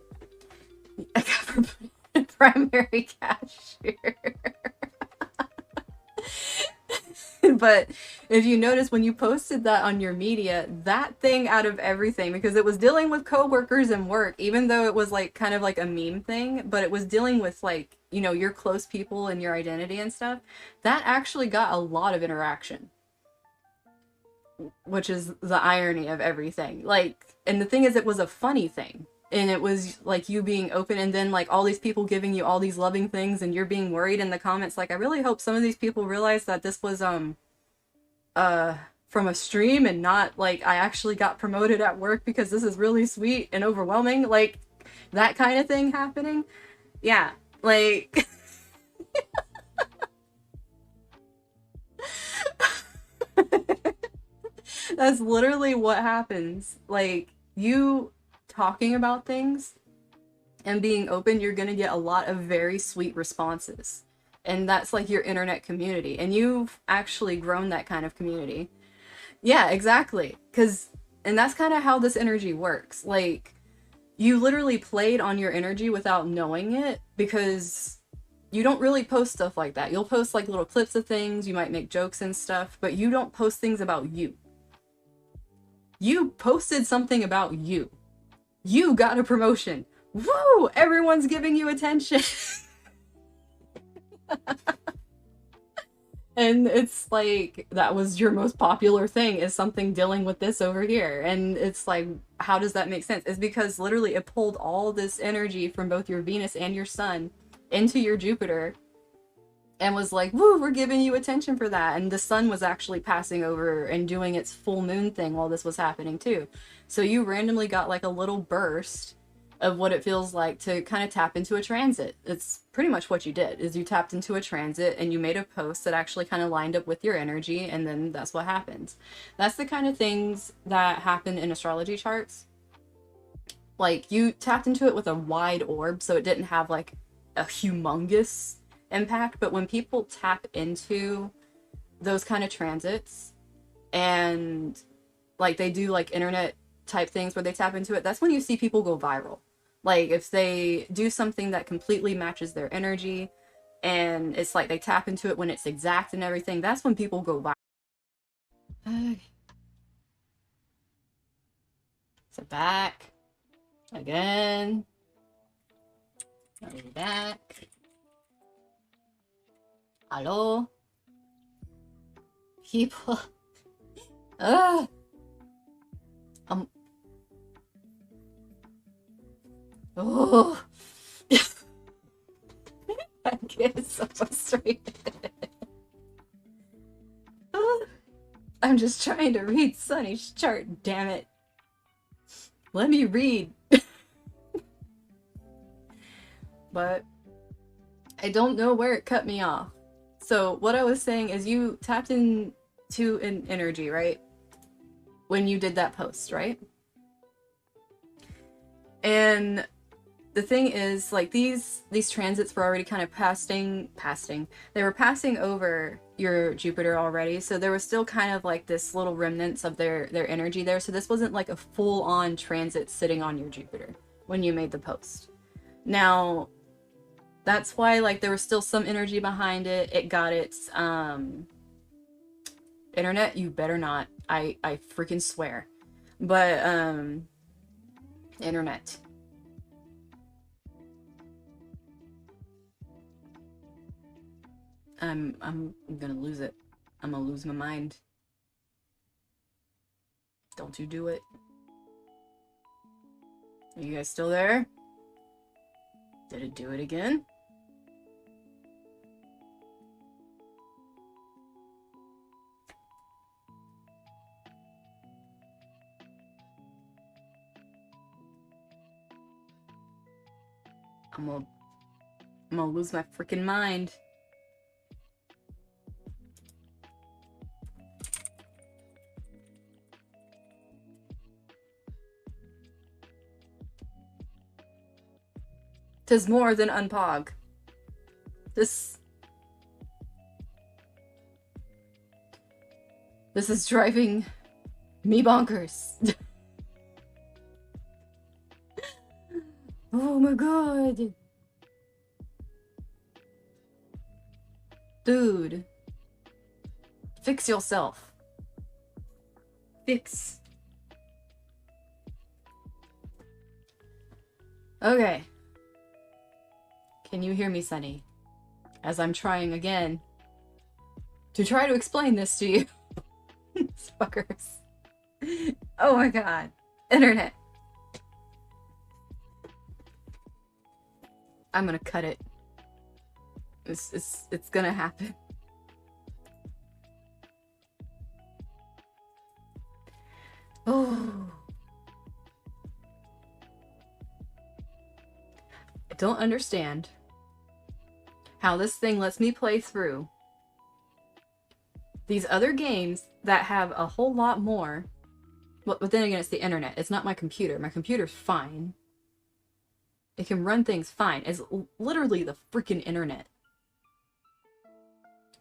Primary cashier. But if you notice, when you posted that on your media, that thing out of everything, because it was dealing with coworkers and work, even though it was like kind of like a meme thing, but it was dealing with like, you know, your close people and your identity and stuff, that actually got a lot of interaction. Which is the irony of everything. Like, and the thing is, it was a funny thing. And it was like you being open, and then like all these people giving you all these loving things, and you're being worried in the comments. Like, I really hope some of these people realize that this was from a stream and not like I actually got promoted at work because this is really sweet and overwhelming, like that kind of thing happening. Yeah, like that's literally what happens. Like you talking about things and being open, you're going to get a lot of very sweet responses. And that's like your internet community. And you've actually grown that kind of community. Yeah, exactly. And that's kind of how this energy works. Like, you literally played on your energy without knowing it because you don't really post stuff like that. You'll post like little clips of things, you might make jokes and stuff, but you don't post things about you. You posted something about you. You got a promotion. Woo! Everyone's giving you attention. And it's like, that was your most popular thing, is something dealing with this over here. And it's like, how does that make sense? It's because literally it pulled all this energy from both your Venus and your Sun into your Jupiter and was like, woo, we're giving you attention for that. And the Sun was actually passing over and doing its full moon thing while this was happening too. So you randomly got like a little burst of what it feels like to kind of tap into a transit. It's pretty much what you did, is you tapped into a transit and you made a post that actually kind of lined up with your energy, and then that's what happens. That's the kind of things that happen in astrology charts. Like, you tapped into it with a wide orb, so it didn't have like a humongous impact, but when people tap into those kind of transits and like they do like internet type things where they tap into it, that's when you see people go viral. Like, if they do something that completely matches their energy and it's like they tap into it when it's exact and everything, that's when people go viral. So back again. Back. Hello? People. Ugh. Oh. I get so frustrated. I'm just trying to read Sunny's chart, damn it. Let me read. But I don't know where it cut me off. So what I was saying is you tapped into an energy, right? When you did that post, right? And the thing is, like, these transits were already kind of passing. They were passing over your Jupiter already, so there was still kind of like this little remnants of their energy there. So this wasn't like a full-on transit sitting on your Jupiter when you made the post. Now, that's why like there was still some energy behind it. It got its internet. You better not. I freaking swear. But internet. I'm gonna lose it. I'm gonna lose my mind. Don't you do it. Are you guys still there? Did it do it again? I'm gonna lose my freaking mind. Tis more than unpog. This is driving me bonkers. Oh my god. Dude. Fix yourself. Fix. Okay. Can you hear me, Sunny? As I'm trying again to try to explain this to you. These fuckers. Oh my god. Internet. I'm gonna cut it. It's gonna happen. don't understand how this thing lets me play through these other games that have a whole lot more. But then again, it's the internet. It's not my computer. My computer's fine. It can run things fine. It's literally the freaking internet.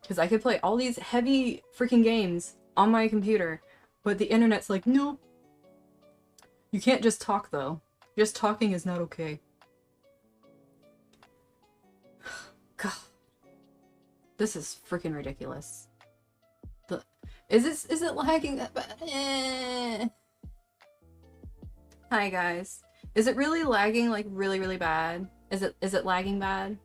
Because I could play all these heavy freaking games on my computer, but the internet's like, no. You can't just talk, though. Just talking is not okay. God. This is freaking ridiculous. Is it lagging that bad? Hi, guys. Is it really lagging, like, really, really bad? Is it lagging bad?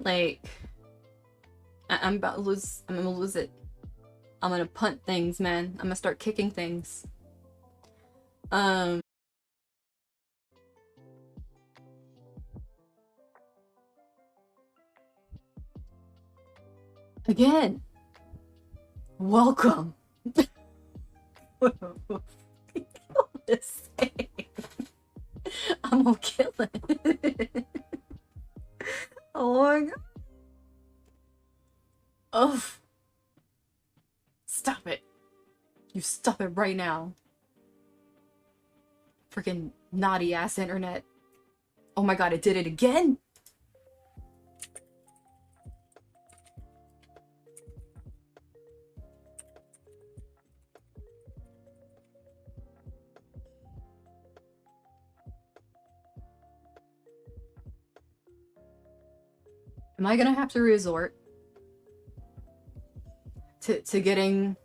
Like, I'm about to lose. I'm gonna lose it. I'm gonna punt things, man. I'm gonna start kicking things. Again. Welcome. This thing. I'm gonna kill it. Oh my god. Oh. Stop it. You stop it right now. Freaking naughty ass internet. Oh my god, it did it again? Am I gonna have to resort to getting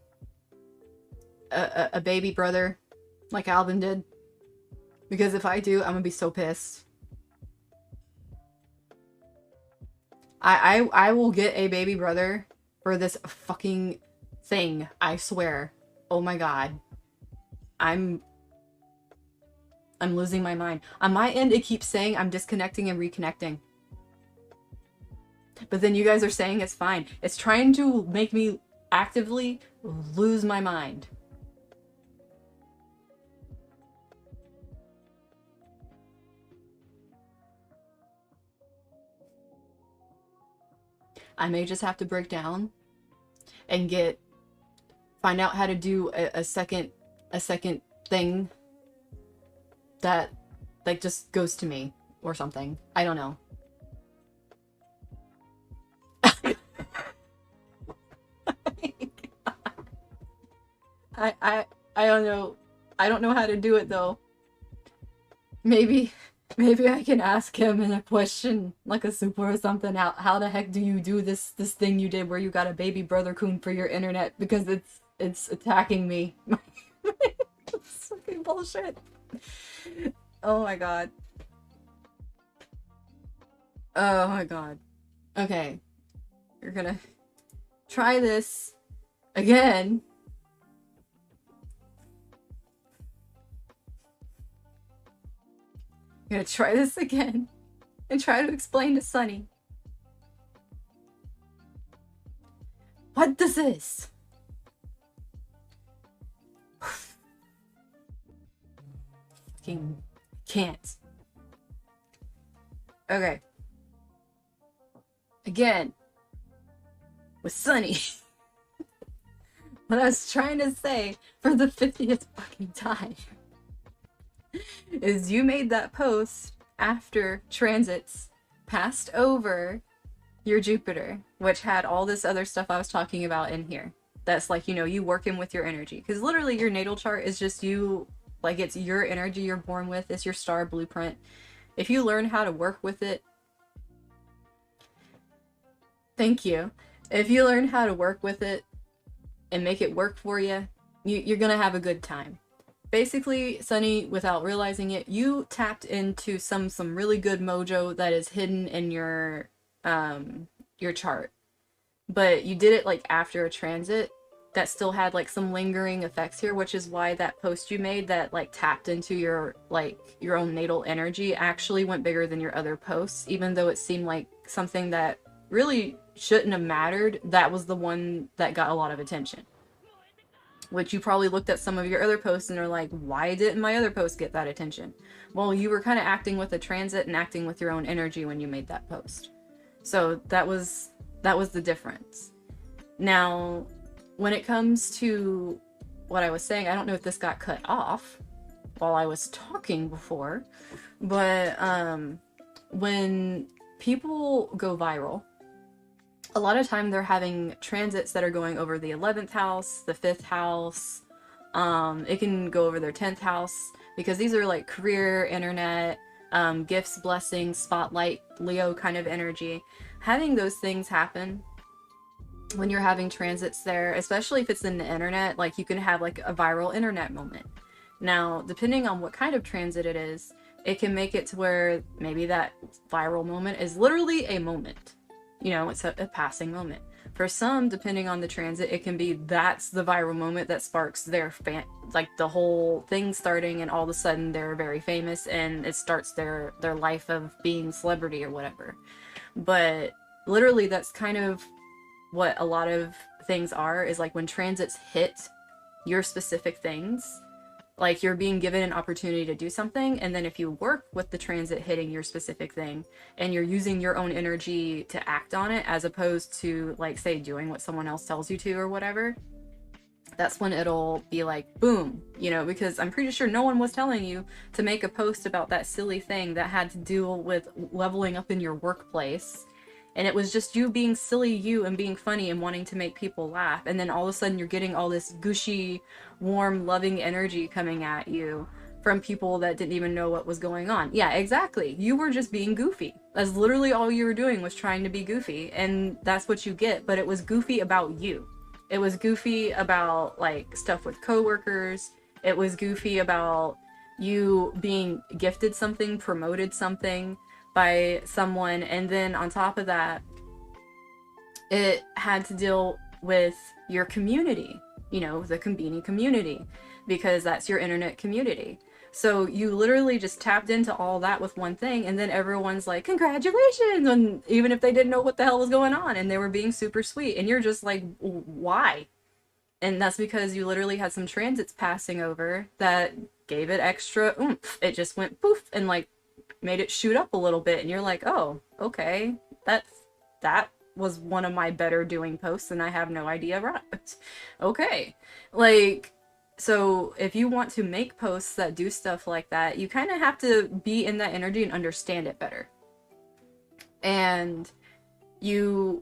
a baby brother like Alvin did? Because if I do, I'm gonna be so pissed. I will get a baby brother for this fucking thing, I swear. Oh my god. I'm losing my mind. On my end, it keeps saying I'm disconnecting and reconnecting. But then you guys are saying it's fine. It's trying to make me actively lose my mind. I may just have to break down and find out how to do a second thing that like just goes to me or something. I don't know. I don't know. I don't know how to do it though. Maybe I can ask him in a question, like a super or something. How the heck do you do this thing you did where you got a baby brother coon for your internet because it's attacking me? It's fucking bullshit. Oh my god. Oh my god. Okay. You're gonna try this again. I'm gonna try this again and try to explain to Sunny. What this is? Fucking can't. Okay. Again. With Sunny. What I was trying to say for the 50th fucking time is you made that post after transits passed over your Jupiter, which had all this other stuff I was talking about in here. That's like, you know, you working with your energy. Because literally your natal chart is just you, like it's your energy you're born with. It's your star blueprint. If you learn how to work with it, thank you. If you learn how to work with it and make it work for you, you're gonna have a good time. Basically, Sunny, without realizing it, you tapped into some really good mojo that is hidden in your chart. But you did it like after a transit that still had like some lingering effects here, which is why that post you made that like tapped into your own natal energy actually went bigger than your other posts, even though it seemed like something that really shouldn't have mattered. That was the one that got a lot of attention. which you probably looked at some of your other posts and are like, why didn't my other post get that attention? Well, you were kind of acting with a transit and acting with your own energy when you made that post. So that was the difference. Now, when it comes to what I was saying, I don't know if this got cut off while I was talking before, but when people go viral, a lot of time they're having transits that are going over the 11th house, the 5th house. It can go over their 10th house, because these are like career, internet, gifts, blessings, spotlight, Leo kind of energy. Having those things happen when you're having transits there, especially if it's in the internet, like you can have like a viral internet moment. Now, depending on what kind of transit it is, it can make it to where maybe that viral moment is literally a moment. You know, it's a passing moment. For some, depending on the transit, it can be that's the viral moment that sparks their like the whole thing starting, and all of a sudden they're very famous and it starts their life of being celebrity or whatever. But literally, that's kind of what a lot of things are, is like when transits hit your specific things, like you're being given an opportunity to do something, and then if you work with the transit hitting your specific thing and you're using your own energy to act on it, as opposed to, like, say, doing what someone else tells you to or whatever, that's when it'll be like boom, you know, because I'm pretty sure no one was telling you to make a post about that silly thing that had to do with leveling up in your workplace. And it was just you being silly you and being funny and wanting to make people laugh. And then all of a sudden you're getting all this gushy, warm, loving energy coming at you from people that didn't even know what was going on. Yeah, exactly. You were just being goofy. That's literally all you were doing, was trying to be goofy. And that's what you get. But it was goofy about you. It was goofy about, like, stuff with coworkers. It was goofy about you being gifted something, promoted something by someone, and then on top of that, it had to deal with your community, you know, the Konbini community, because that's your internet community. So you literally just tapped into all that with one thing, and then everyone's like, congratulations, and even if they didn't know what the hell was going on, and they were being super sweet, and you're just like, why? And that's because you literally had some transits passing over that gave it extra oomph. It just went poof and like made it shoot up a little bit, and you're like, oh, okay, that was one of my better doing posts, and I have no idea, right? Okay, like, so if you want to make posts that do stuff like that, you kind of have to be in that energy and understand it better. And you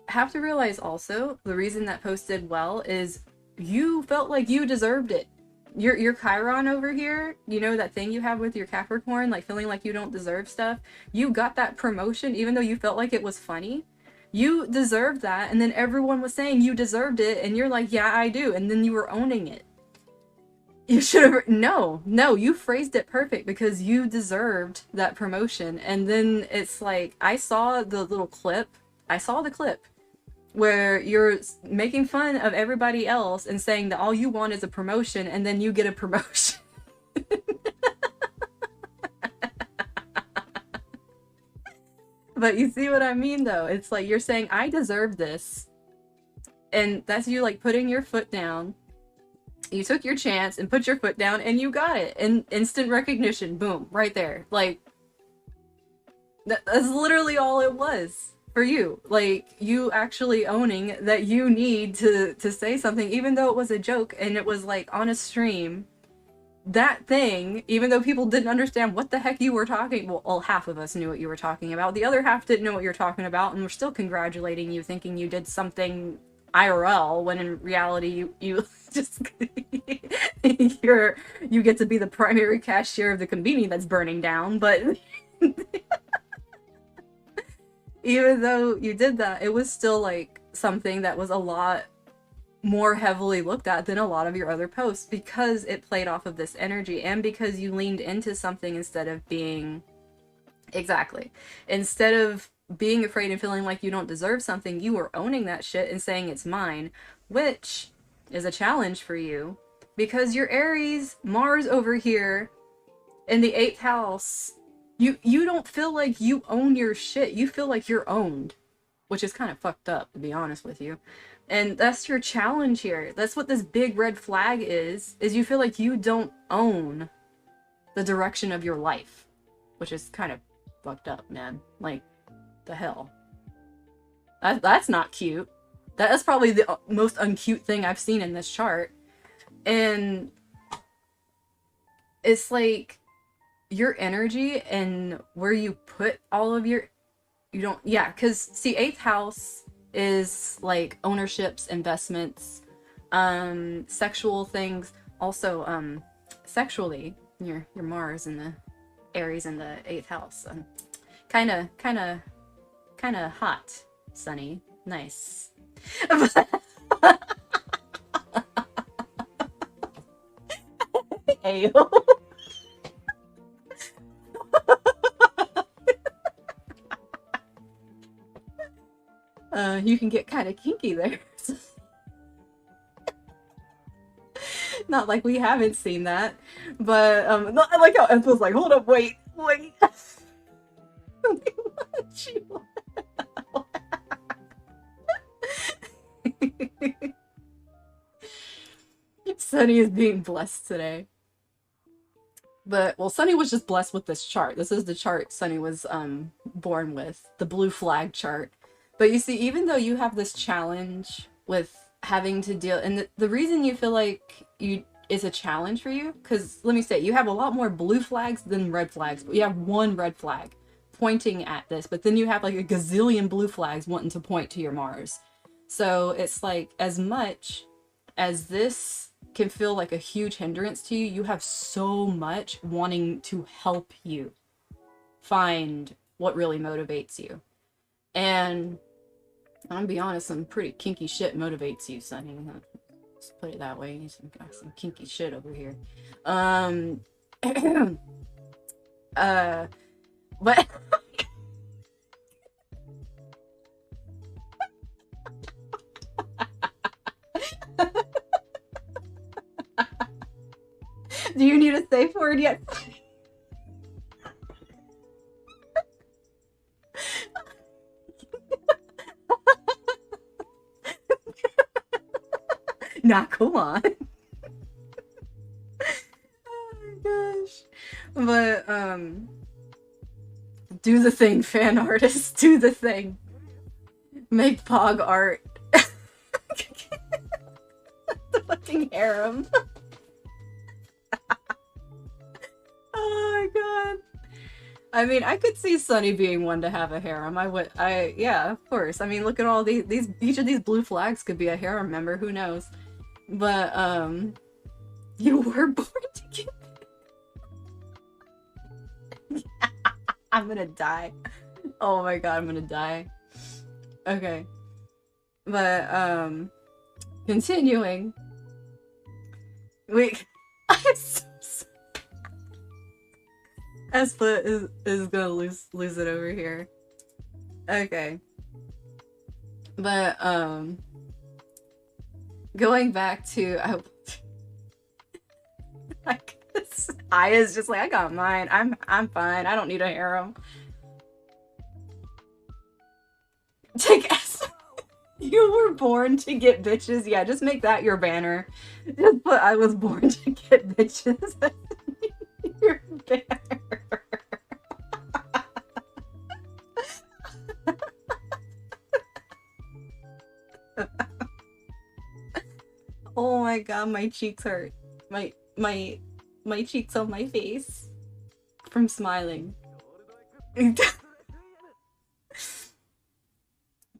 have to realize also, the reason that post did well is you felt like you deserved it. Your Chiron over here, you know, that thing you have with your Capricorn, like feeling like you don't deserve stuff. You got that promotion even though you felt like it was funny. You deserved that, and then everyone was saying you deserved it, and you're like, yeah, I do, and then you were owning it. You should have, no, you phrased it perfect, because you deserved that promotion. And then it's like, I saw the clip where you're making fun of everybody else and saying that all you want is a promotion, and then you get a promotion. But you see what I mean, though? It's like you're saying, I deserve this. And that's you, like, putting your foot down. You took your chance and put your foot down, and you got it. And instant recognition, boom, right there. Like, that's literally all it was for you. Like, you actually owning that you need to say something, even though it was a joke and it was like on a stream. That thing, even though people didn't understand what the heck you were talking, well, half of us knew what you were talking about. The other half didn't know what you're talking about, and we're still congratulating you, thinking you did something IRL, when in reality you just you get to be the primary cashier of the Konbini that's burning down. But even though you did that, it was still like something that was a lot more heavily looked at than a lot of your other posts, because it played off of this energy, and because you leaned into something instead of being being afraid and feeling like you don't deserve something. You were owning that shit and saying it's mine, which is a challenge for you, because your Aries, Mars over here in the 8th house, you don't feel like you own your shit. You feel like you're owned. which is kind of fucked up, to be honest with you. And that's your challenge here. That's what this big red flag is you feel like you don't own the direction of your life, which is kind of fucked up, man. Like, the hell. That's not cute. That's probably the most uncute thing I've seen in this chart. And it's like your energy and where you put all of your, you don't, yeah, because see, 8th house is like ownerships, investments, sexual things. Also, sexually, your Mars and the Aries in the 8th house. Kind of hot, Sunny. Nice. Ayo. You can get kind of kinky there. Not like we haven't seen that, but I like how Ethel's like, hold up, wait. Sunny is being blessed today. But, well, Sunny was just blessed with this chart. This is the chart Sunny was born with, the blue flag chart. But you see, even though you have this challenge with having to deal, and the reason you feel like is a challenge for you, because let me say, you have a lot more blue flags than red flags, but you have one red flag pointing at this, but then you have like a gazillion blue flags wanting to point to your Mars. So it's like, as much as this can feel like a huge hindrance to you, you have so much wanting to help you find what really motivates you. And I'm gonna be honest, some pretty kinky shit motivates you, Sunny. Let's put it that way. You got some kinky shit over here. But do you need a safe word yet? Nah, come on. Oh my gosh. But do the thing, fan artist. Do the thing. Make pog art. The fucking harem. Oh my god. I mean, I could see Sunny being one to have a harem. Yeah, of course. I mean, look at all these each of these blue flags could be a harem member, who knows? But, you were born to get... I'm gonna die. Oh my god, I'm gonna die. Okay. But, continuing. Wait, I'm so sorry. Espa is gonna lose it over here. Okay. But, going back to, Aya's just like, I got mine. I'm fine. I don't need a harem. Take S. You were born to get bitches. Yeah, just make that your banner. Just put I was born to get bitches. Your banner. Oh my god, my cheeks hurt. My cheeks on my face from smiling.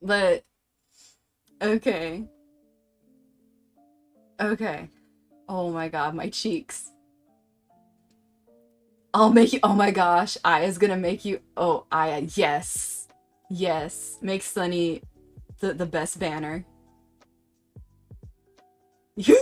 But okay. Oh my god, my cheeks. I'll make you. Oh my gosh, Aya's gonna make you. Oh, Aya, yes, make Sunny the best banner. You.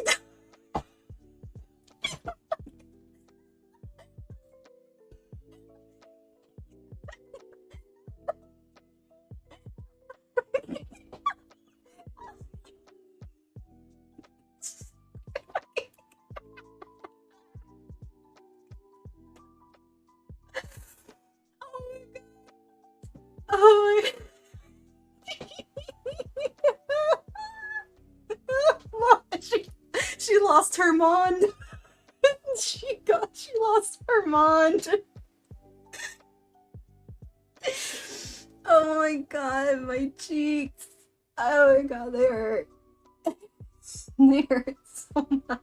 Oh my god. lost her mind. She lost her mind. Oh my god, my cheeks. Oh my god, they hurt. They hurt so much.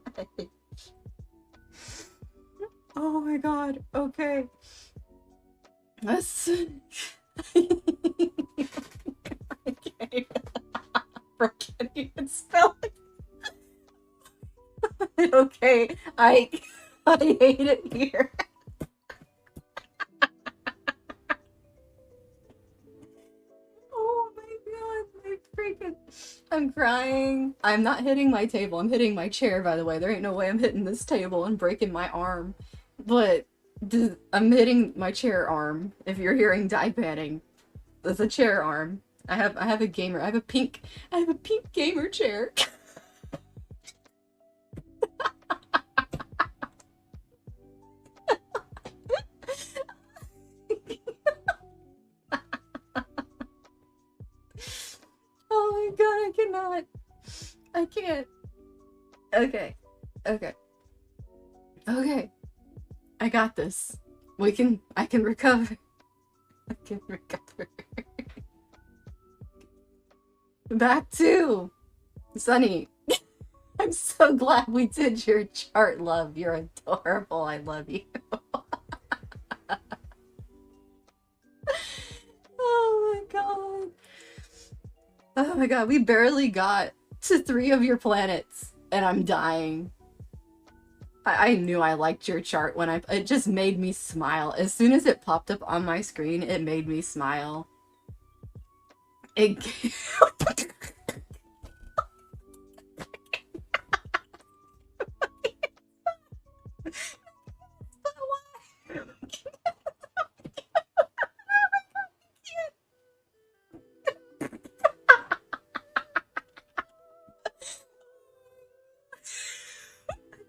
Oh my god, okay. Let's... I can't even spell it. Okay, I hate it here. Oh my god, my freaking... I'm crying. I'm not hitting my table, I'm hitting my chair, by the way. There ain't no way I'm hitting this table and breaking my arm. But I'm hitting my chair arm. If you're hearing die panning, that's a chair arm. I have a gamer. I have a pink gamer chair. Oh my god, I cannot. I can't. Okay. Okay. Okay. I got this. I can recover. I can recover. Back to Sunny. I'm so glad we did your chart, love. You're adorable. I love you. Oh my god. Oh my god, we barely got to 3 of your planets and I'm dying. I knew I liked your chart when it just made me smile. As soon as it popped up on my screen, it made me smile. It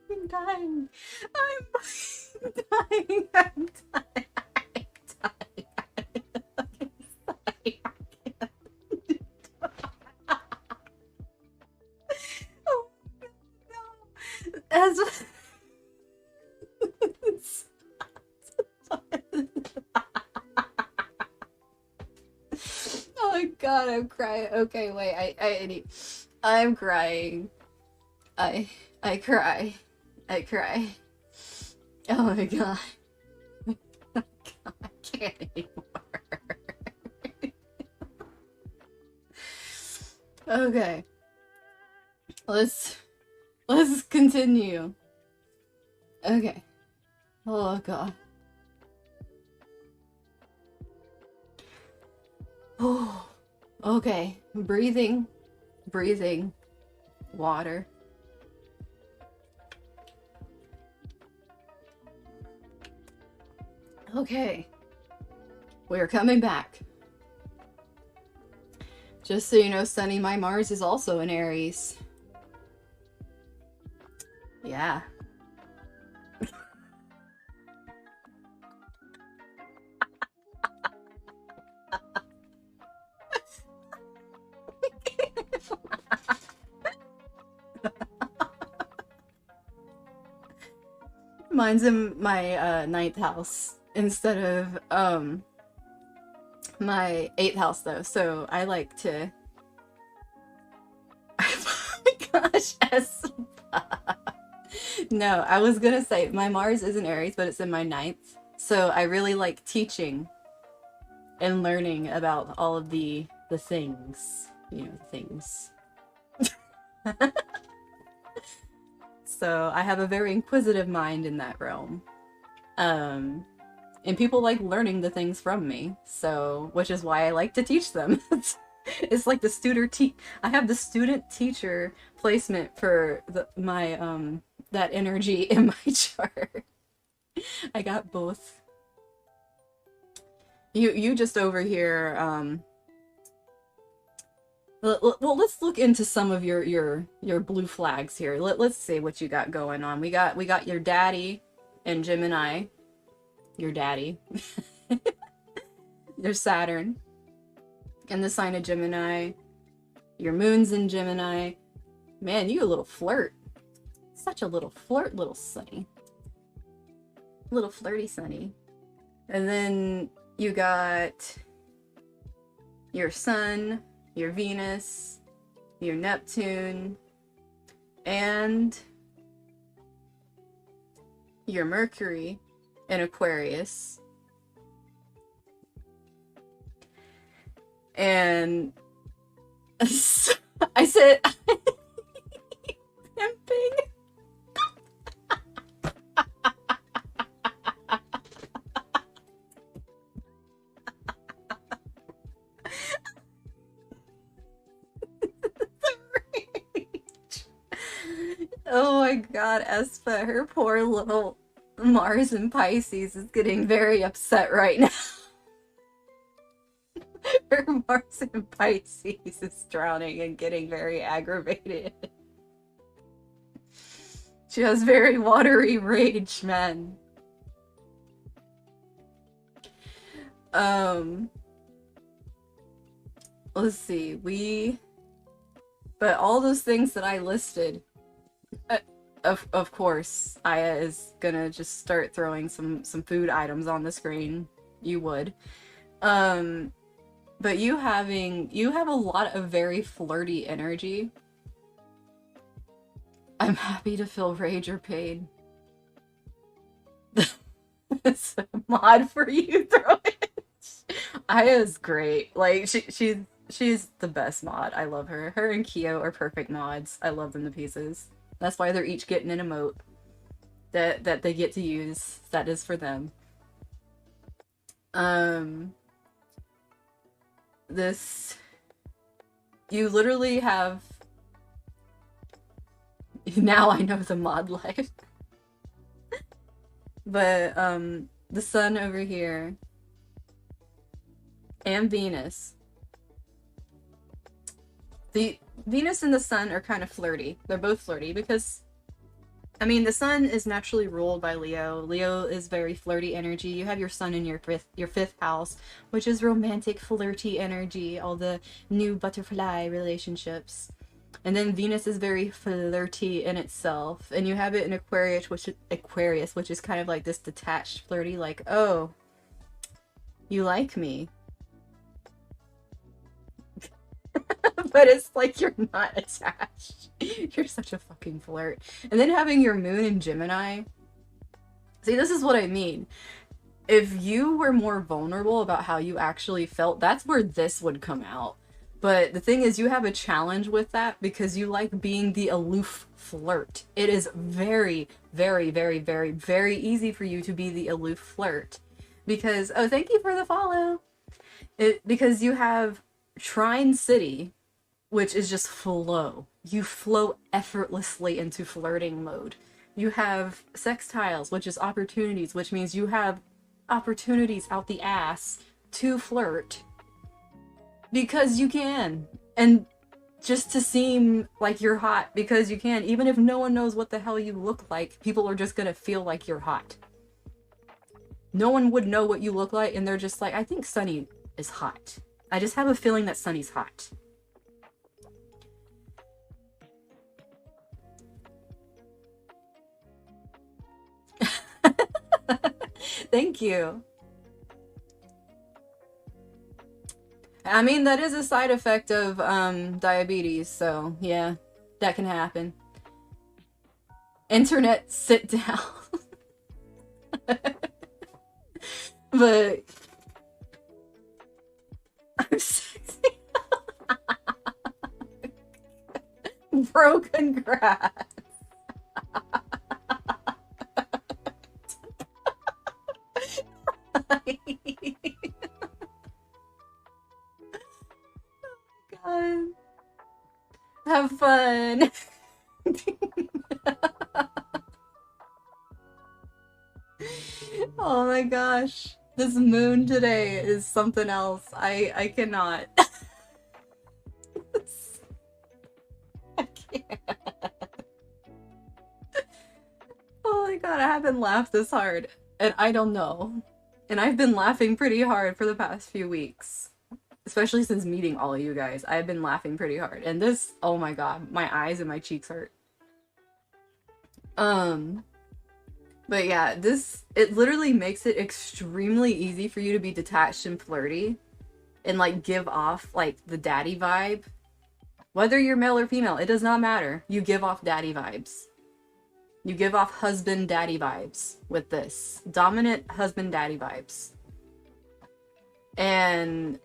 I'm dying. I'm dying. I'm dying. Oh no. As oh my god, I'm crying. Okay, wait, I'm crying. I cry. I cry. Oh my god. I can't anymore. Okay. Let's continue. Okay. Oh god. Oh. Okay. Breathing. Water. Okay, we're coming back. Just so you know, Sunny, my Mars is also in Aries. Yeah. Mine's in my 9th house instead of my 8th house though, so I like to oh my gosh, no, I was gonna say my Mars is in Aries, but it's in my 9th, so I really like teaching and learning about all of the things, you know, things. So I have a very inquisitive mind in that realm. And people like learning the things from me, so which is why I like to teach them. It's like the I have the student teacher placement for my that energy in my chart. I got both. You just over here well, let's look into some of your blue flags here. Let's see what you got going on. We got your daddy in Gemini. Your daddy. There's Saturn in the sign of Gemini. Your moon's in Gemini. Man, you a little flirt. such a little little Sunny. Little flirty Sunny. And then you got your Sun, your Venus, your Neptune, and your Mercury in Aquarius. And I said pimping. Oh my god, Espa, her poor little Mars in Pisces is getting very upset right now. Her Mars in Pisces is drowning and getting very aggravated. She has very watery rage, man. Let's see, but all those things that I listed, of course, Aya is gonna just start throwing some food items on the screen. You would. But you have a lot of very flirty energy. I'm happy to feel rage or pain. It's a mod for you, throw it. Aya's great. Like she's the best mod. I love her. Her and Kyo are perfect mods. I love them to pieces. That's why they're each getting an emote that they get to use. That is for them. This, you literally have, now I know the mod life. But the Sun over here and Venus, the Venus and the Sun are kind of flirty. They're both flirty because, I mean, the Sun is naturally ruled by Leo. Leo is very flirty energy. You have your Sun in your fifth house, which is romantic, flirty energy, all the new butterfly relationships. And then Venus is very flirty in itself, and you have it in Aquarius, which is kind of like this detached, flirty, like, oh, you like me. But it's like you're not attached. You're such a fucking flirt. And then having your moon in Gemini. See, this is what I mean. If you were more vulnerable about how you actually felt, that's where this would come out. But the thing is, you have a challenge with that because you like being the aloof flirt. It is very, very, very, very, very easy for you to be the aloof flirt. Because, oh, thank you for the follow. Because you have Trine City, which is just flow. You flow effortlessly into flirting mode. You have sextiles, which is opportunities, which means you have opportunities out the ass to flirt. Because you can. And just to seem like you're hot because you can. Even if no one knows what the hell you look like, people are just gonna feel like you're hot. No one would know what you look like, and they're just like, I think Sunny is hot. I just have a feeling that Sunny's hot. Thank you. I mean, that is a side effect of diabetes, so yeah, that can happen. Internet, sit down. But I'm sexy. Bro, congrats. God. Have fun. Oh my gosh. This moon today is something else. I cannot. I can't. Oh my god, I haven't laughed this hard. And I don't know. And I've been laughing pretty hard for the past few weeks. Especially since meeting all of you guys. I've been laughing pretty hard. And this, oh my god, my eyes and my cheeks hurt. Um, but yeah, it literally makes it extremely easy for you to be detached and flirty and like give off like the daddy vibe. Whether you're male or female, it does not matter. You give off daddy vibes. You give off husband daddy vibes with this. Dominant husband daddy vibes. And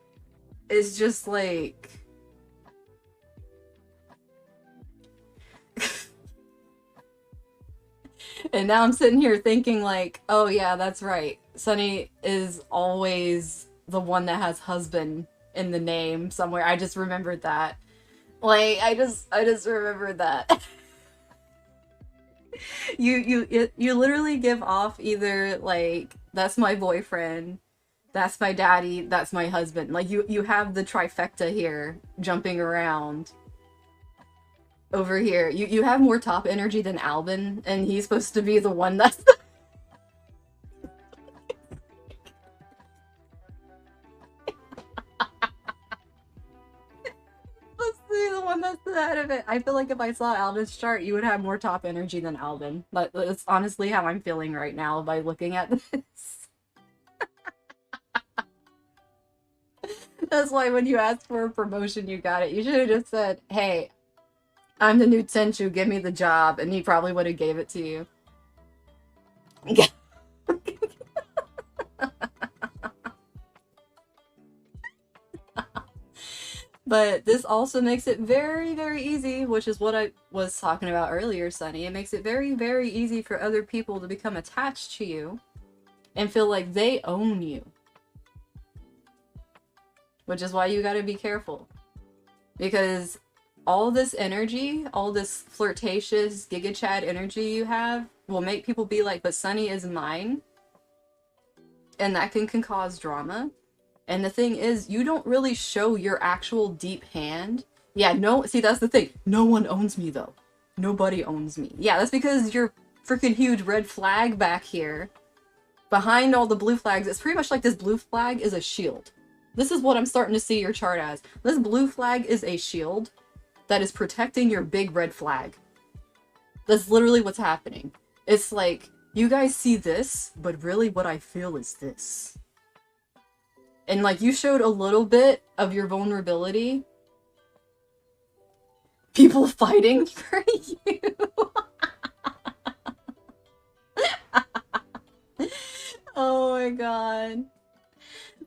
it's just like and now I'm sitting here thinking like, oh yeah, that's right. Sunny is always the one that has husband in the name somewhere. I just remembered that. Like I just remembered that. You literally give off either like that's my boyfriend, that's my daddy, that's my husband. Like you have the trifecta here jumping around over here. You have more top energy than Albin, and he's supposed to be the one that's supposed to be the one that's the head of it. I feel like if I saw Albin's chart, you would have more top energy than Albin. That's honestly how I'm feeling right now by looking at this. That's why when you asked for a promotion, you got it. You should have just said, "Hey, I'm the new Tenchu. Give me the job," and he probably would have gave it to you. But this also makes it very, very easy, which is what I was talking about earlier, Sunny. It makes it very, very easy for other people to become attached to you and feel like they own you. Which is why you gotta be careful. Because all this energy, all this flirtatious Giga Chad energy you have will make people be like, but Sunny is mine. And that can cause drama. And the thing is, you don't really show your actual deep hand. Yeah, no, see, that's the thing. No one owns me, though. Nobody owns me. Yeah, that's because your freaking huge red flag back here, behind all the blue flags, it's pretty much like this blue flag is a shield. This is what I'm starting to see your chart as. This blue flag is a shield that is protecting your big red flag. That's literally what's happening. It's like, you guys see this, but really what I feel is this. And like you showed a little bit of your vulnerability. People fighting for you. Oh my god.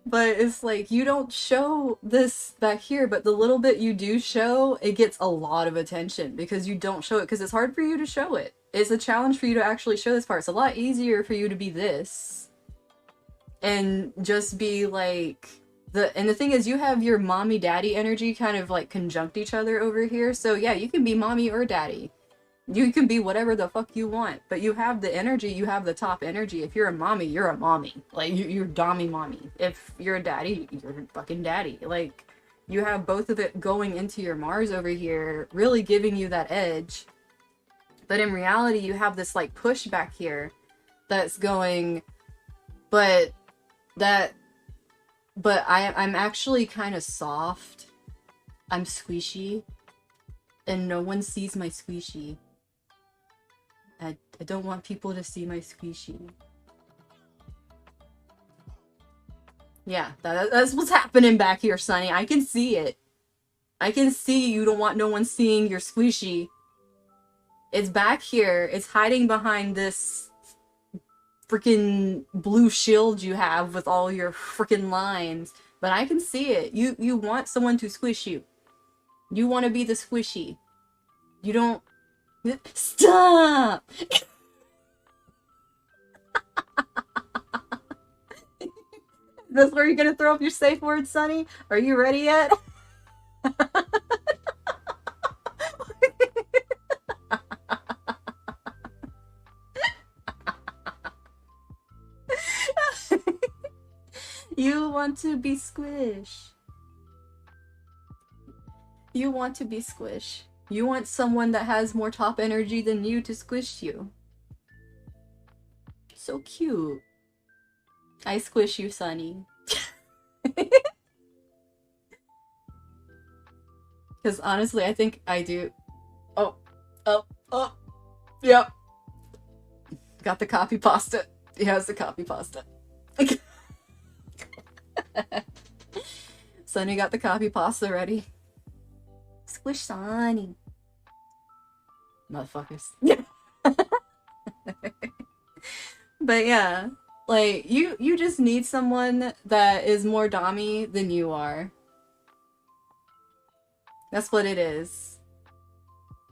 But it's like you don't show this back here, but the little bit you do show, it gets a lot of attention because you don't show it because it's hard for you to show it. It's a challenge for you to actually show this part. It's a lot easier for you to be this and just be like and the thing is you have your mommy daddy energy kind of like conjunct each other over here. So yeah, you can be mommy or daddy. You can be whatever the fuck you want, but you have the energy, you have the top energy. If you're a mommy, you're a mommy. Like you're dommy mommy. If you're a daddy, you're a fucking daddy. Like you have both of it going into your Mars over here, really giving you that edge. But in reality, you have this like push back here that's going, but I'm actually kind of soft. I'm squishy. And no one sees my squishy. I don't want people to see my squishy. Yeah, that's what's happening back here, Sunny. I can see it. I can see you don't want no one seeing your squishy. It's back here. It's hiding behind this freaking blue shield you have with all your freaking lines. But I can see it. You want someone to squish you. You want to be the squishy. You don't... Stop! That's where you're gonna throw up your safe word, Sunny? Are you ready yet? You want to be squish. You want to be squish. You want someone that has more top energy than you to squish you. So cute. I squish you, Sunny. Because honestly, I think I do. Oh. Yep. Got the copy pasta. He has the copy pasta. Sunny got the copy pasta ready. Squish Sunny. Motherfuckers. But yeah, like you just need someone that is more dommy than you are. That's what it is.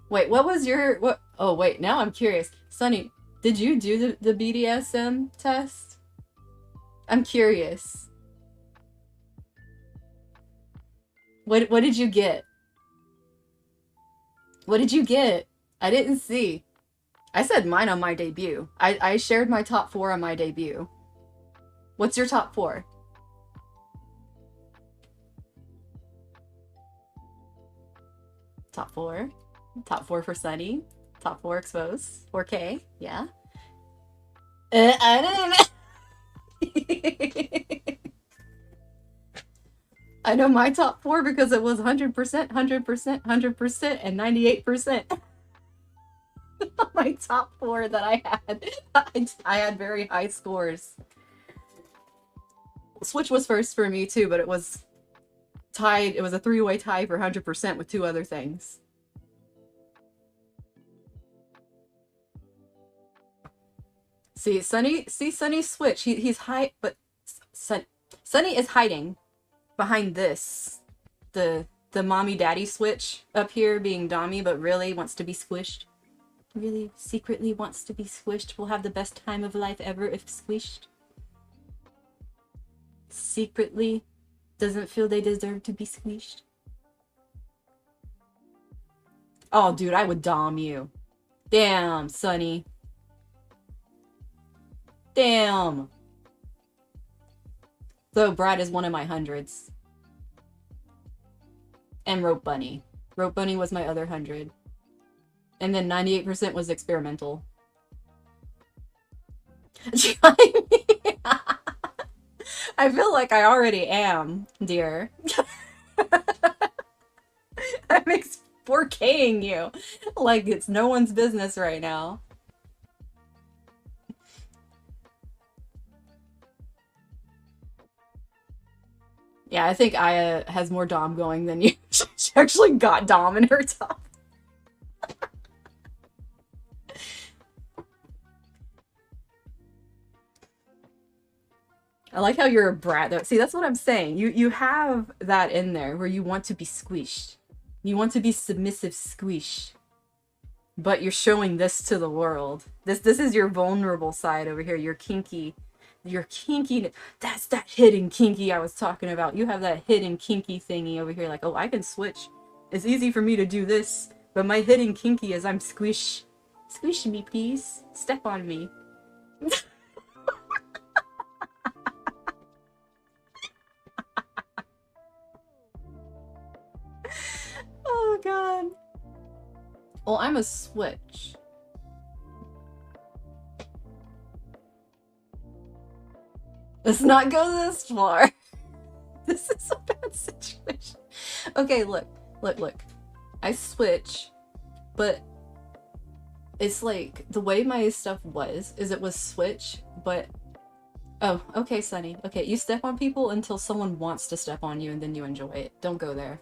Wait, what was your what? Oh wait, now I'm curious. Sunny, did you do the BDSM test? I'm curious. What did you get? What did you get? I didn't see. I said mine on my debut. I shared my top 4 on my debut. What's your top 4? Top 4? Top 4 for Sunny? Top 4 exposed? 4K? Yeah? I don't I know my top 4 because it was 100%, 100%, 100%, and 98%. My top 4 that I had. I had very high scores. Switch was first for me too, but it was tied. It was a 3-way tie for 100% with 2 other things. See, Sunny switch. He's high, but Sunny is hiding behind this. The mommy daddy switch up here being dommy, but really wants to be squished. Really secretly wants to be squished. Will have the best time of life ever if squished. Secretly doesn't feel they deserve to be squished. Oh, dude, I would dom you. Damn, Sunny. Damn. Though Brad is one of my hundreds. And Rope Bunny. Rope Bunny was my other 100. And then 98% was experimental. I feel like I already am, dear. I'm 4K'ing you. Like it's no one's business right now. Yeah, I think Aya has more Dom going than you. She actually got Dom in her top. I like how you're a brat though. See, that's what I'm saying. You have that in there where you want to be squished. You want to be submissive squish. But you're showing this to the world. This is your vulnerable side over here. Your kinky. Your kinky. That's that hidden kinky I was talking about. You have that hidden kinky thingy over here. Like, oh, I can switch. It's easy for me to do this. But my hidden kinky is I'm squish. Squish me, please. Step on me. Oh god. Well, I'm a switch. Let's not go this far. This is a bad situation. Okay, look. I switch, but it's like the way my stuff is it was switch, but oh, okay, Sunny. Okay, you step on people until someone wants to step on you and then you enjoy it. Don't go there.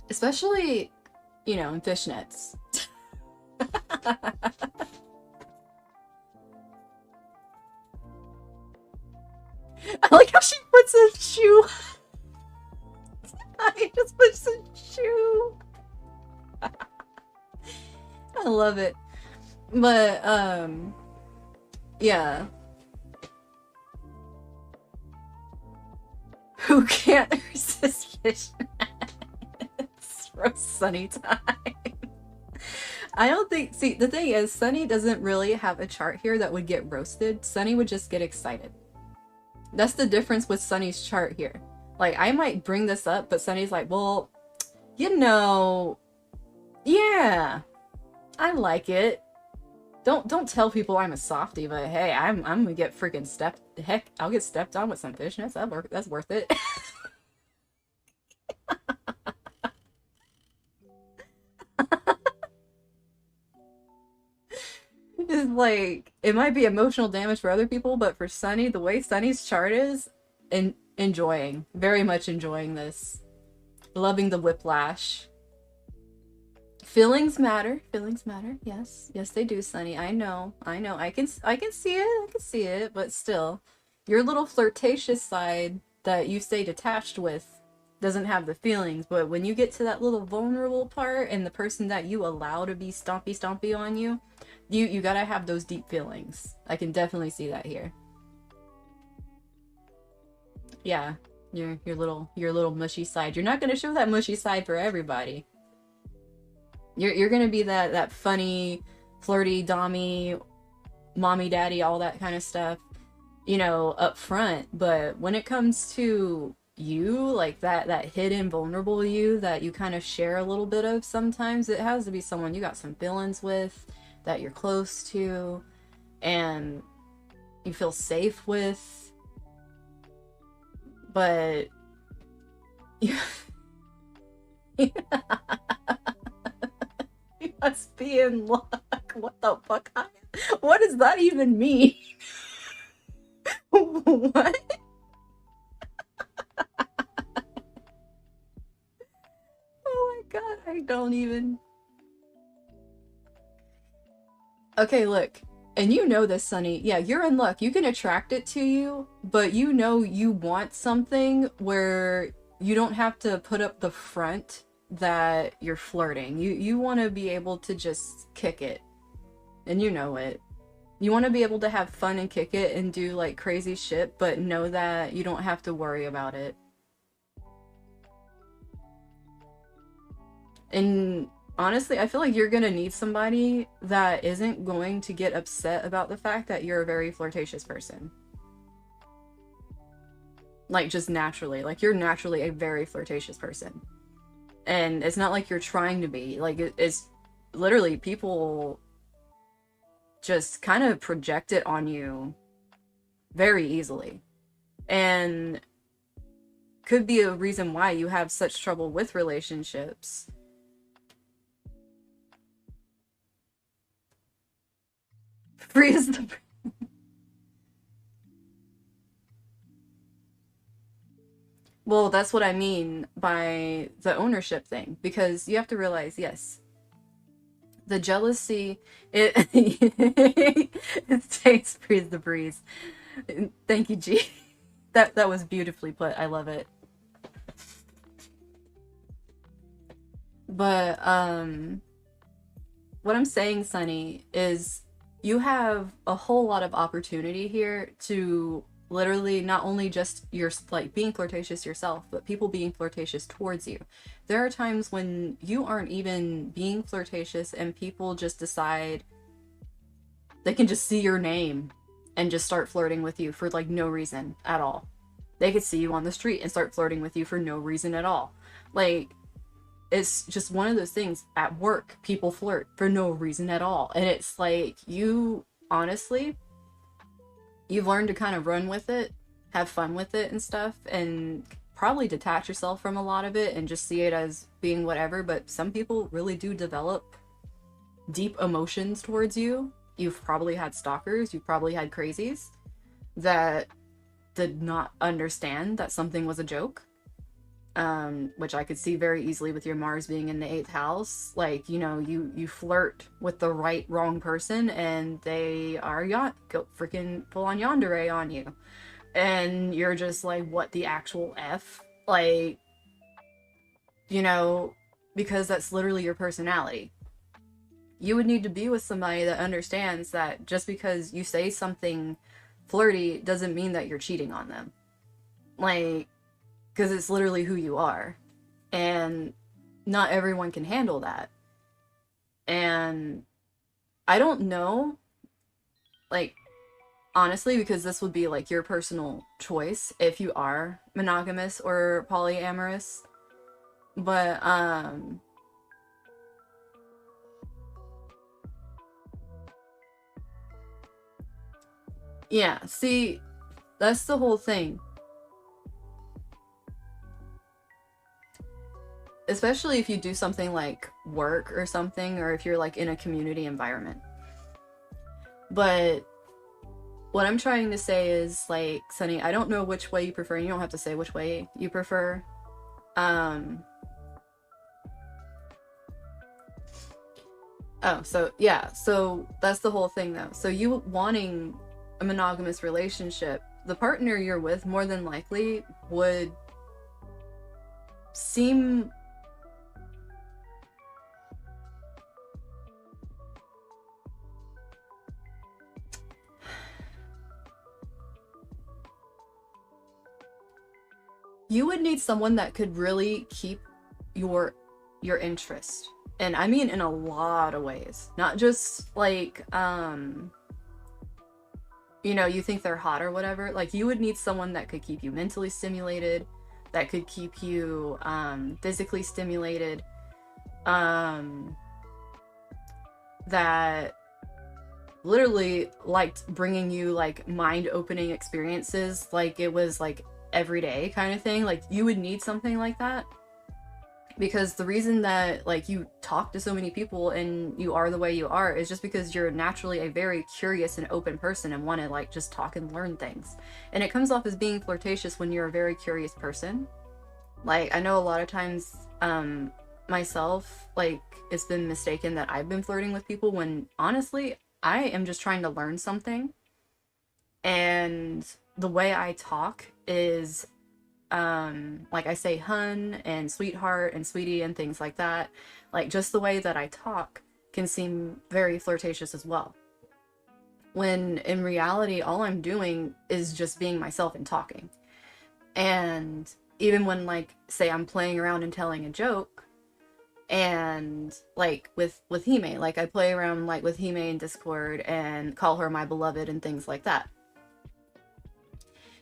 Especially, you know, in fishnets. I like how she puts a shoe. I just puts a shoe. I love it. But, yeah. Who can't resist fishnets? Roast Sunny time. I don't think, see, the thing is, Sunny doesn't really have a chart here that would get roasted. Sunny would just get excited. That's the difference with Sunny's chart here. Like, I might bring this up, but Sunny's like, well, you know, yeah, I like it. Don't tell people I'm a softie, but hey, I'm gonna get freaking stepped. Heck, I'll get stepped on with some fishnets. That's worth it. like, it might be emotional damage for other people, but for Sunny, the way Sunny's chart is, and enjoying, very much enjoying this. Loving the whiplash. Feelings matter. Feelings matter. Yes. Yes, they do, Sunny. I know. I know. I can see it. I can see it, but still. Your little flirtatious side that you stay detached with doesn't have the feelings, but when you get to that little vulnerable part and the person that you allow to be stompy on you, you gotta have those deep feelings. I can definitely see that here. Yeah, your little mushy side. You're not gonna show that mushy side for everybody. You're gonna be that funny, flirty, dommy, mommy, daddy, all that kind of stuff, up front. But when it comes to you, like that hidden vulnerable you that you kind of share a little bit of, sometimes it has to be someone you got some feelings with, that you're close to, and you feel safe with. But you must be in luck. What the fuck? What does that even mean? What? Oh my god, I don't even. Okay, look. And you know this, Sunny. Yeah, you're in luck. You can attract it to you, but you want something where you don't have to put up the front that you're flirting. You want to be able to just kick it. And you know it. You want to be able to have fun and kick it and do like crazy shit, but know that you don't have to worry about it. And honestly, I feel like you're gonna need somebody that isn't going to get upset about the fact that you're a very flirtatious person. Like, just naturally. Like, you're naturally a very flirtatious person. And it's not like you're trying to be. Like, it's literally people just kind of project it on you very easily. And could be a reason why you have such trouble with relationships. Freeze the. Well, that's what I mean by the ownership thing, because you have to realize, yes, the jealousy, it it stays freeze the breeze. Thank you, G. That was beautifully put. I love it. But what I'm saying, Sunny, is you have a whole lot of opportunity here to literally not only just you're like being flirtatious yourself, but people being flirtatious towards you. There are times when you aren't even being flirtatious and people just decide they can just see your name and just start flirting with you for like no reason at all. They could see you on the street and start flirting with you for no reason at all. Like, it's just one of those things. At work, people flirt for no reason at all. And it's like, you honestly, you've learned to kind of run with it, have fun with it and stuff, and probably detach yourself from a lot of it and just see it as being whatever. But some people really do develop deep emotions towards you. You've probably had stalkers, you've probably had crazies that did not understand that something was a joke. Which I could see very easily with your Mars being in the 8th house. Like, you flirt with the wrong person and they are go freaking full on yandere on you. And you're just like, what the actual F? Like, because that's literally your personality. You would need to be with somebody that understands that just because you say something flirty doesn't mean that you're cheating on them. Like, because it's literally who you are. And not everyone can handle that. And I don't know, like, honestly, because this would be like your personal choice if you are monogamous or polyamorous. But, yeah, see, that's the whole thing. Especially if you do something like work or something, or if you're like in a community environment. But what I'm trying to say is, like, Sunny, I don't know which way you prefer. You don't have to say which way you prefer. Um, oh, so yeah, so that's the whole thing though. So you wanting a monogamous relationship, the partner you're with more than likely would seem, you would need someone that could really keep your your interest. And I mean in a lot of ways. Not just like you know, you think they're hot or whatever. Like, you would need someone that could keep you mentally stimulated, that could keep you physically stimulated, um that literally liked bringing you like mind-opening experiences, like it was like every day kind of thing. Like, you would need something like that, because the reason that like you talk to so many people and you are the way you are is just because you're naturally a very curious and open person and want to like just talk and learn things. And it comes off as being flirtatious when you're a very curious person. Like, I know a lot of times myself, like, it's been mistaken that I've been flirting with people when honestly I am just trying to learn something. And the way I talk is like, I say hun and sweetheart and sweetie and things like that. Like, just the way that I talk can seem very flirtatious as well, when in reality all I'm doing is just being myself and talking. And even when, like, say I'm playing around and telling a joke, and like with Hime, like I play around like with Hime in Discord and call her my beloved and things like that.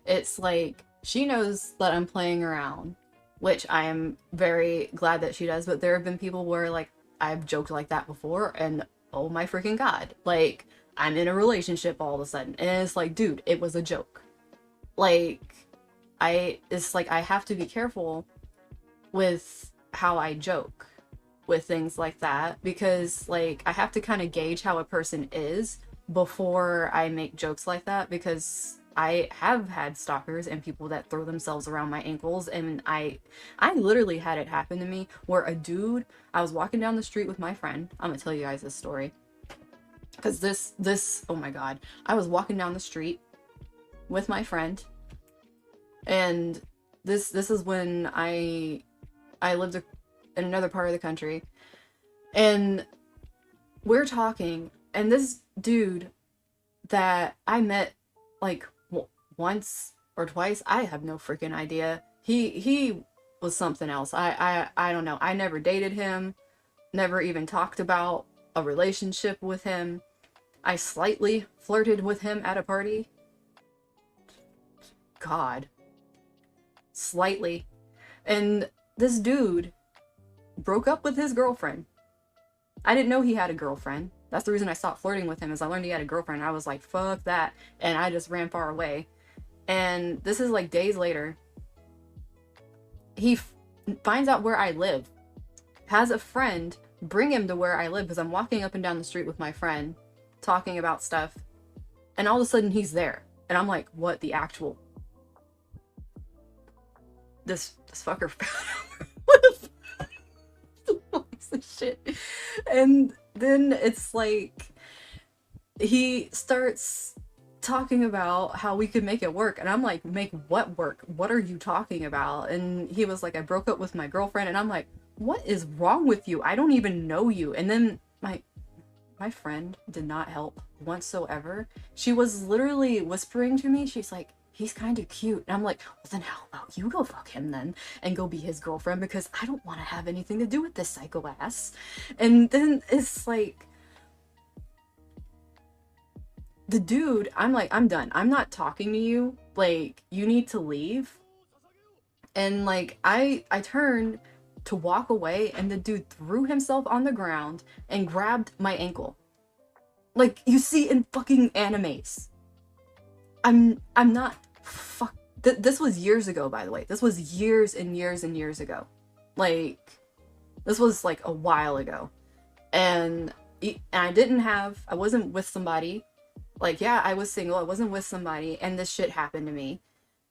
It's like, she knows that I'm playing around, which I am very glad that she does. But there have been people where like I've joked like that before, and oh my freaking god, like, I'm in a relationship all of a sudden, and it's like, dude, it was a joke. Like, it's like I have to be careful with how I joke with things like that, because like I have to kind of gauge how a person is before I make jokes like that, because I have had stalkers and people that throw themselves around my ankles. And I literally had it happen to me where a dude, I was walking down the street with my friend. I'm gonna tell you guys this story because this oh my god, I was walking down the street with my friend, and this is when I lived in another part of the country, and we're talking, and this dude that I met like once or twice, I have no freaking idea. He was something else. I don't know. I never dated him, never even talked about a relationship with him. I slightly flirted with him at a party. God. Slightly. And this dude broke up with his girlfriend. I didn't know he had a girlfriend. That's the reason I stopped flirting with him, is I learned he had a girlfriend. I was like, fuck that. And I just ran far away. And this is like days later. He finds out where I live. Has a friend bring him to where I live, because I'm walking up and down the street with my friend, talking about stuff. And all of a sudden he's there. And I'm like, what the actual... This fucker... What the piece of shit. And then it's like, he starts talking about how we could make it work, and I'm like, make what work? What are you talking about? And he was like, I broke up with my girlfriend. And I'm like, what is wrong with you? I don't even know you. And then my friend did not help whatsoever. She was literally whispering to me, she's like, he's kind of cute. And I'm like, well then how about you go fuck him then and go be his girlfriend, because I don't want to have anything to do with this psycho ass. And then it's like, the dude, I'm like, I'm done. I'm not talking to you. Like, you need to leave. And like, I turned to walk away, and the dude threw himself on the ground and grabbed my ankle. Like you see in fucking animes. I'm not this was years ago, by the way. This was years and years and years ago. Like, this was like a while ago. And I wasn't with somebody. Like, yeah, I was single, I wasn't with somebody, and this shit happened to me.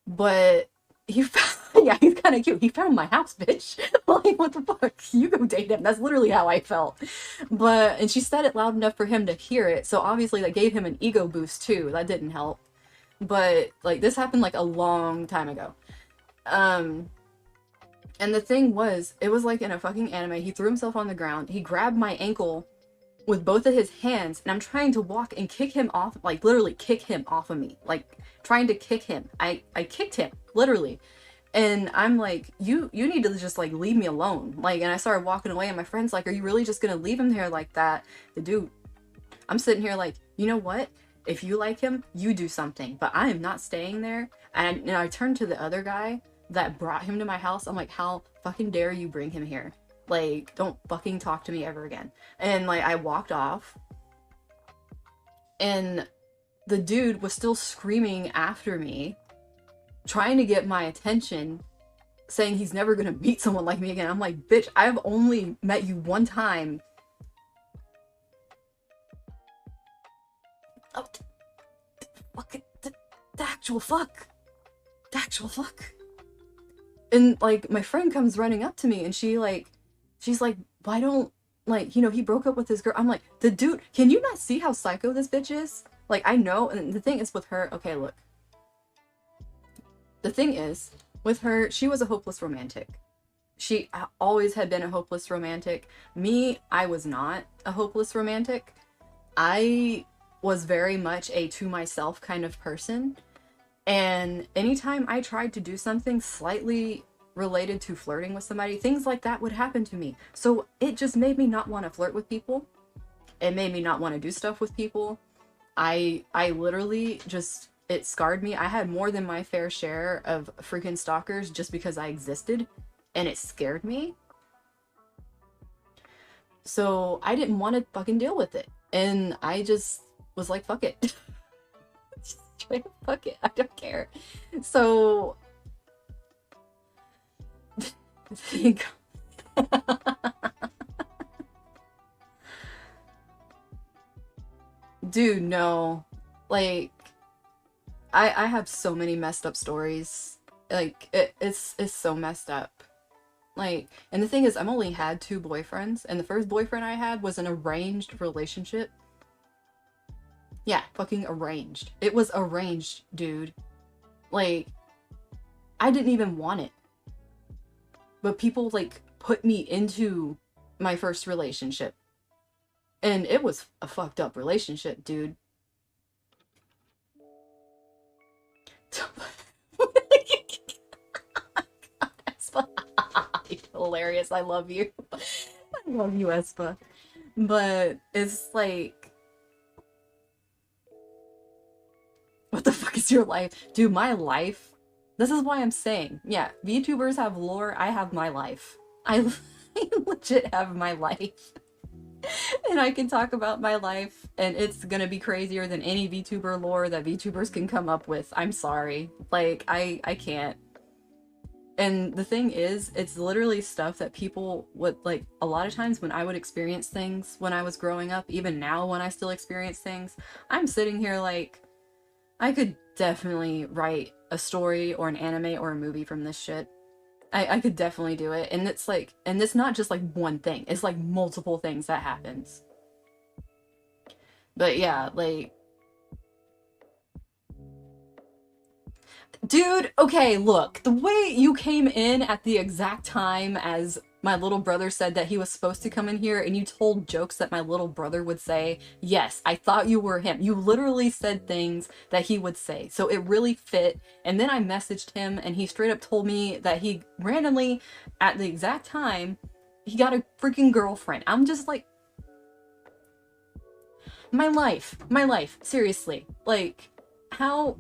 But he found, yeah, he's kind of cute. He found my house, bitch. Like, what the fuck? You go date him. That's literally how I felt. But, and she said it loud enough for him to hear it. So obviously that gave him an ego boost too. That didn't help. But, like, this happened like a long time ago. Um, and the thing was, it was like in a fucking anime. He threw himself on the ground. He grabbed my ankle with both of his hands, and I'm trying to walk and kick him off, like literally kick him off of me, like trying to kick him. I kicked him, literally. And I'm like, you need to just like leave me alone. Like, and I started walking away, and my friend's like, are you really just gonna leave him there like that? The dude, I'm sitting here like, you know what? If you like him, you do something, but I am not staying there. And I turned to the other guy that brought him to my house. I'm like, how fucking dare you bring him here? Like, don't fucking talk to me ever again. And like, I walked off, and the dude was still screaming after me, trying to get my attention, saying he's never gonna meet someone like me again. I'm like, bitch, I've only met you one time. Oh, the actual fuck. The actual fuck. And like, my friend comes running up to me, and she's like, why don't, like, you know, he broke up with his girl. I'm like, the dude, can you not see how psycho this bitch is? Like, I know, and the thing is with her, okay, look. The thing is, with her, she was a hopeless romantic. She always had been a hopeless romantic. Me, I was not a hopeless romantic. I was very much a to myself kind of person. And anytime I tried to do something slightly related to flirting with somebody, things like that would happen to me. So it just made me not want to flirt with people. It made me not want to do stuff with people. I literally just, it scarred me. I had more than my fair share of freaking stalkers just because I existed, and it scared me. So I didn't want to fucking deal with it. And I just was like, fuck it. Fuck it. I don't care. So dude, no. Like, I have so many messed up stories. Like, it's so messed up. Like, and the thing is, I've only had 2 boyfriends, and the first boyfriend I had was an arranged relationship. Yeah, fucking arranged. It was arranged, dude. Like, I didn't even want it. But people, like, put me into my first relationship. And it was a fucked up relationship, dude. Hilarious. I love you. I love you, Espa. But it's like, what the fuck is your life? Dude, my life, this is why I'm saying, yeah, VTubers have lore, I have my life. I legit have my life. And I can talk about my life, and it's gonna be crazier than any VTuber lore that VTubers can come up with. I'm sorry. Like, I can't. And the thing is, it's literally stuff that people would, like, a lot of times when I would experience things when I was growing up, even now when I still experience things, I'm sitting here like, I could definitely write a story or an anime or a movie from this shit. I could definitely do it. And it's like, and it's not just like one thing, it's like multiple things that happens. But yeah, like, dude, okay, look, the way you came in at the exact time as my little brother said that he was supposed to come in here, and you told jokes that my little brother would say, yes, I thought you were him. You literally said things that he would say, so it really fit. And then I messaged him, and he straight up told me that he randomly, at the exact time, he got a freaking girlfriend. I'm just like, my life, seriously. Like, how's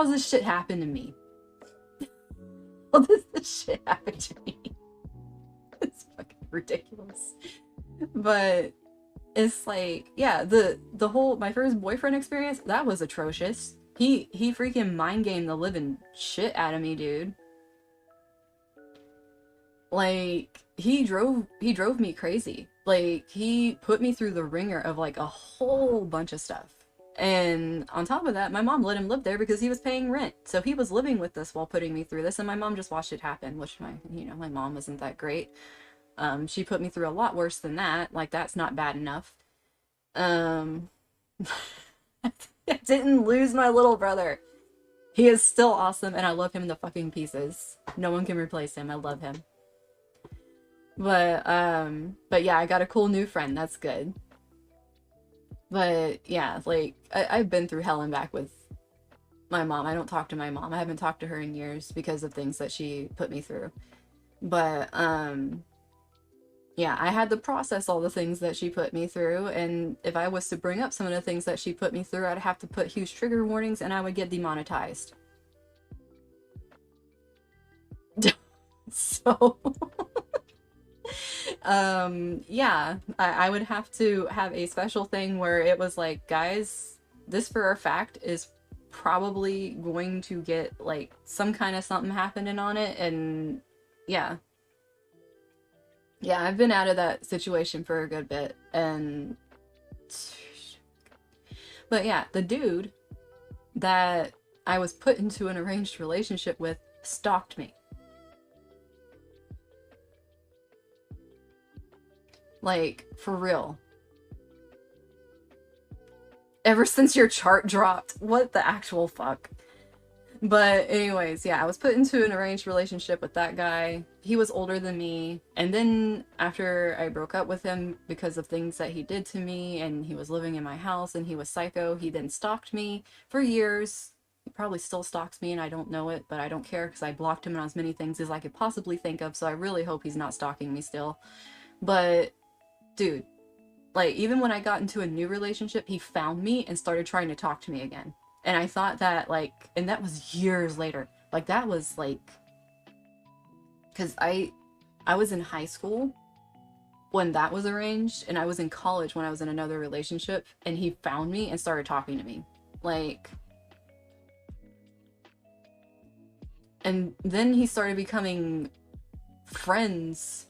this shit happen to me? How does this shit happen to me? It's fucking ridiculous. But it's like, yeah, the whole, my first boyfriend experience, that was atrocious. He freaking mind gamed the living shit out of me, dude. Like, he drove me crazy. Like, he put me through the ringer of like a whole bunch of stuff. And on top of that, my mom let him live there because he was paying rent. So he was living with us while putting me through this, and my mom just watched it happen, which my mom isn't that great. She put me through a lot worse than that. Like, that's not bad enough. Um, I didn't lose my little brother. He is still awesome, and I love him to fucking pieces. No one can replace him. I love him. But yeah, I got a cool new friend. That's good. But yeah, like I've been through hell and back with my mom. I don't talk to my mom. I haven't talked to her in years because of things that she put me through. But yeah, I had to process all the things that she put me through, and if I was to bring up some of the things that she put me through, I'd have to put huge trigger warnings and I would get demonetized. So yeah, I would have to have a special thing where it was like, guys, this for a fact is probably going to get like some kind of something happening on it. And yeah, yeah, I've been out of that situation for a good bit. And but yeah, the dude that I was put into an arranged relationship with stalked me. Like, for real. Ever since your chart dropped. What the actual fuck? But anyways, yeah, I was put into an arranged relationship with that guy. He was older than me. And then after I broke up with him because of things that he did to me, and he was living in my house and he was psycho, he then stalked me for years. He probably still stalks me and I don't know it, but I don't care because I blocked him on as many things as I could possibly think of, so I really hope he's not stalking me still. But dude, like, even when I got into a new relationship, he found me and started trying to talk to me again. And I thought that, like, and that was years later. Like, that was, like, because I was in high school when that was arranged, and I was in college when I was in another relationship, and he found me and started talking to me. Like, and then he started becoming friends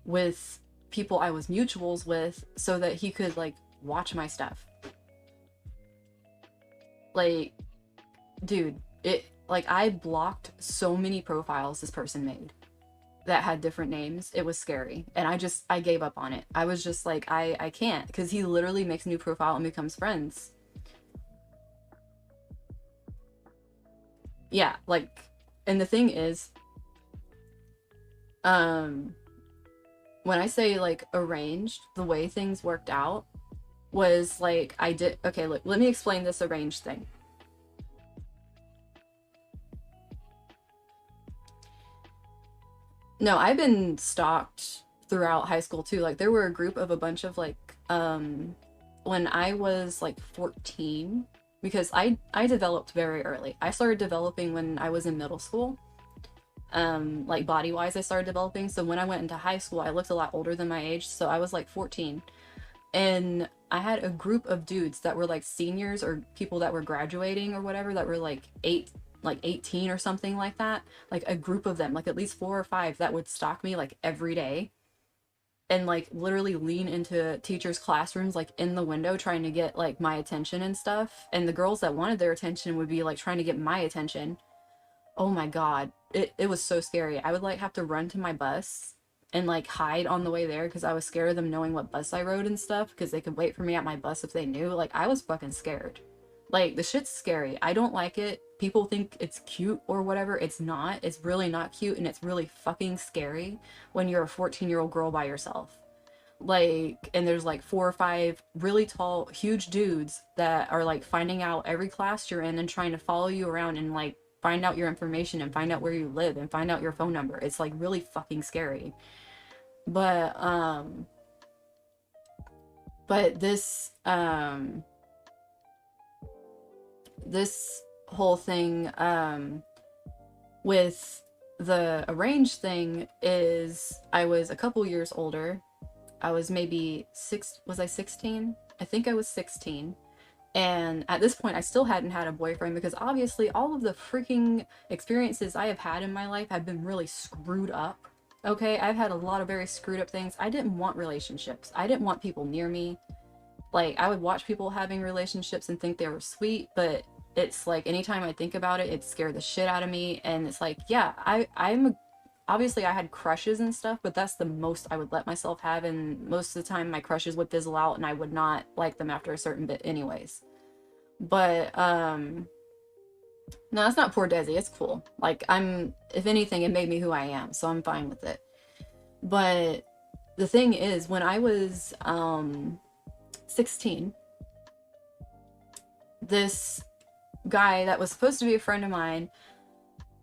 with people I was mutuals with so that he could like watch my stuff. Like, dude, it like I blocked so many profiles this person made that had different names. It was scary. And I gave up on it. I was just like, I can't, because he literally makes a new profile and becomes friends. Yeah, like, and the thing is, when I say like arranged, the way things worked out was like okay, look, let me explain this arranged thing. No, I've been stalked throughout high school too. Like, there were a group of a bunch of like when I was like 14, because I developed very early. I started developing when I was in middle school. Like, body wise, I started developing. So when I went into high school, I looked a lot older than my age. So I was like 14, and I had a group of dudes that were like seniors or people that were graduating or whatever, that were like 18 or something like that. Like, a group of them, like at least 4 or 5, that would stalk me like every day and like literally lean into teachers' classrooms, like in the window, trying to get like my attention and stuff. And the girls that wanted their attention would be like trying to get my attention. Oh my God. It was so scary. I would like have to run to my bus and like hide on the way there because I was scared of them knowing what bus I rode and stuff, because they could wait for me at my bus if they knew. Like, I was fucking scared. Like, the shit's scary. I don't like it. People think it's cute or whatever. It's not. It's really not cute, and it's really fucking scary when you're a 14-year-old girl by yourself. Like, and there's like 4 or 5 really tall, huge dudes that are like finding out every class you're in and trying to follow you around and like find out your information and find out where you live and find out your phone number. It's like really fucking scary. But this whole thing with the arranged thing is, I was a couple years older. I was maybe was I 16? I think I was 16. And at this point, I still hadn't had a boyfriend because obviously all of the freaking experiences I have had in my life have been really screwed up. Okay, I've had a lot of very screwed up things. I didn't want relationships. I didn't want people near me. Like, I would watch people having relationships and think they were sweet, but it's like anytime I think about it, it scared the shit out of me. And it's like, yeah, obviously I had crushes and stuff, but that's the most I would let myself have. And most of the time my crushes would fizzle out and I would not like them after a certain bit anyways. But, no, that's not poor Desi. It's cool. Like, if anything, it made me who I am, so I'm fine with it. But the thing is, when I was, 16, this guy that was supposed to be a friend of mine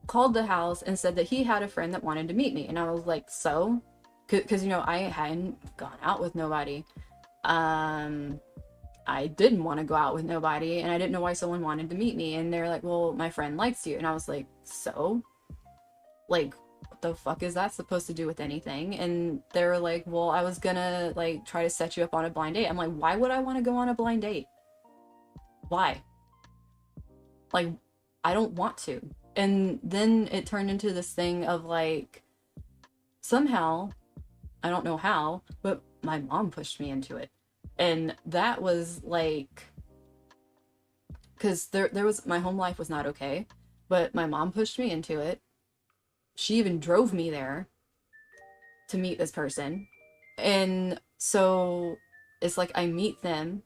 called the house and said that he had a friend that wanted to meet me. And I was like, so? Because, I hadn't gone out with nobody. I didn't want to go out with nobody, and I didn't know why someone wanted to meet me. And they're like, well, my friend likes you. And I was like, so? Like, what the fuck is that supposed to do with anything? And they were like, well, I was gonna, like, try to set you up on a blind date. I'm like, why would I want to go on a blind date? Why? Like, I don't want to. And then it turned into this thing of, like, somehow, I don't know how, but my mom pushed me into it. And that was like, because there was, my home life was not okay, but my mom pushed me into it. She even drove me there to meet this person. And so it's like I meet them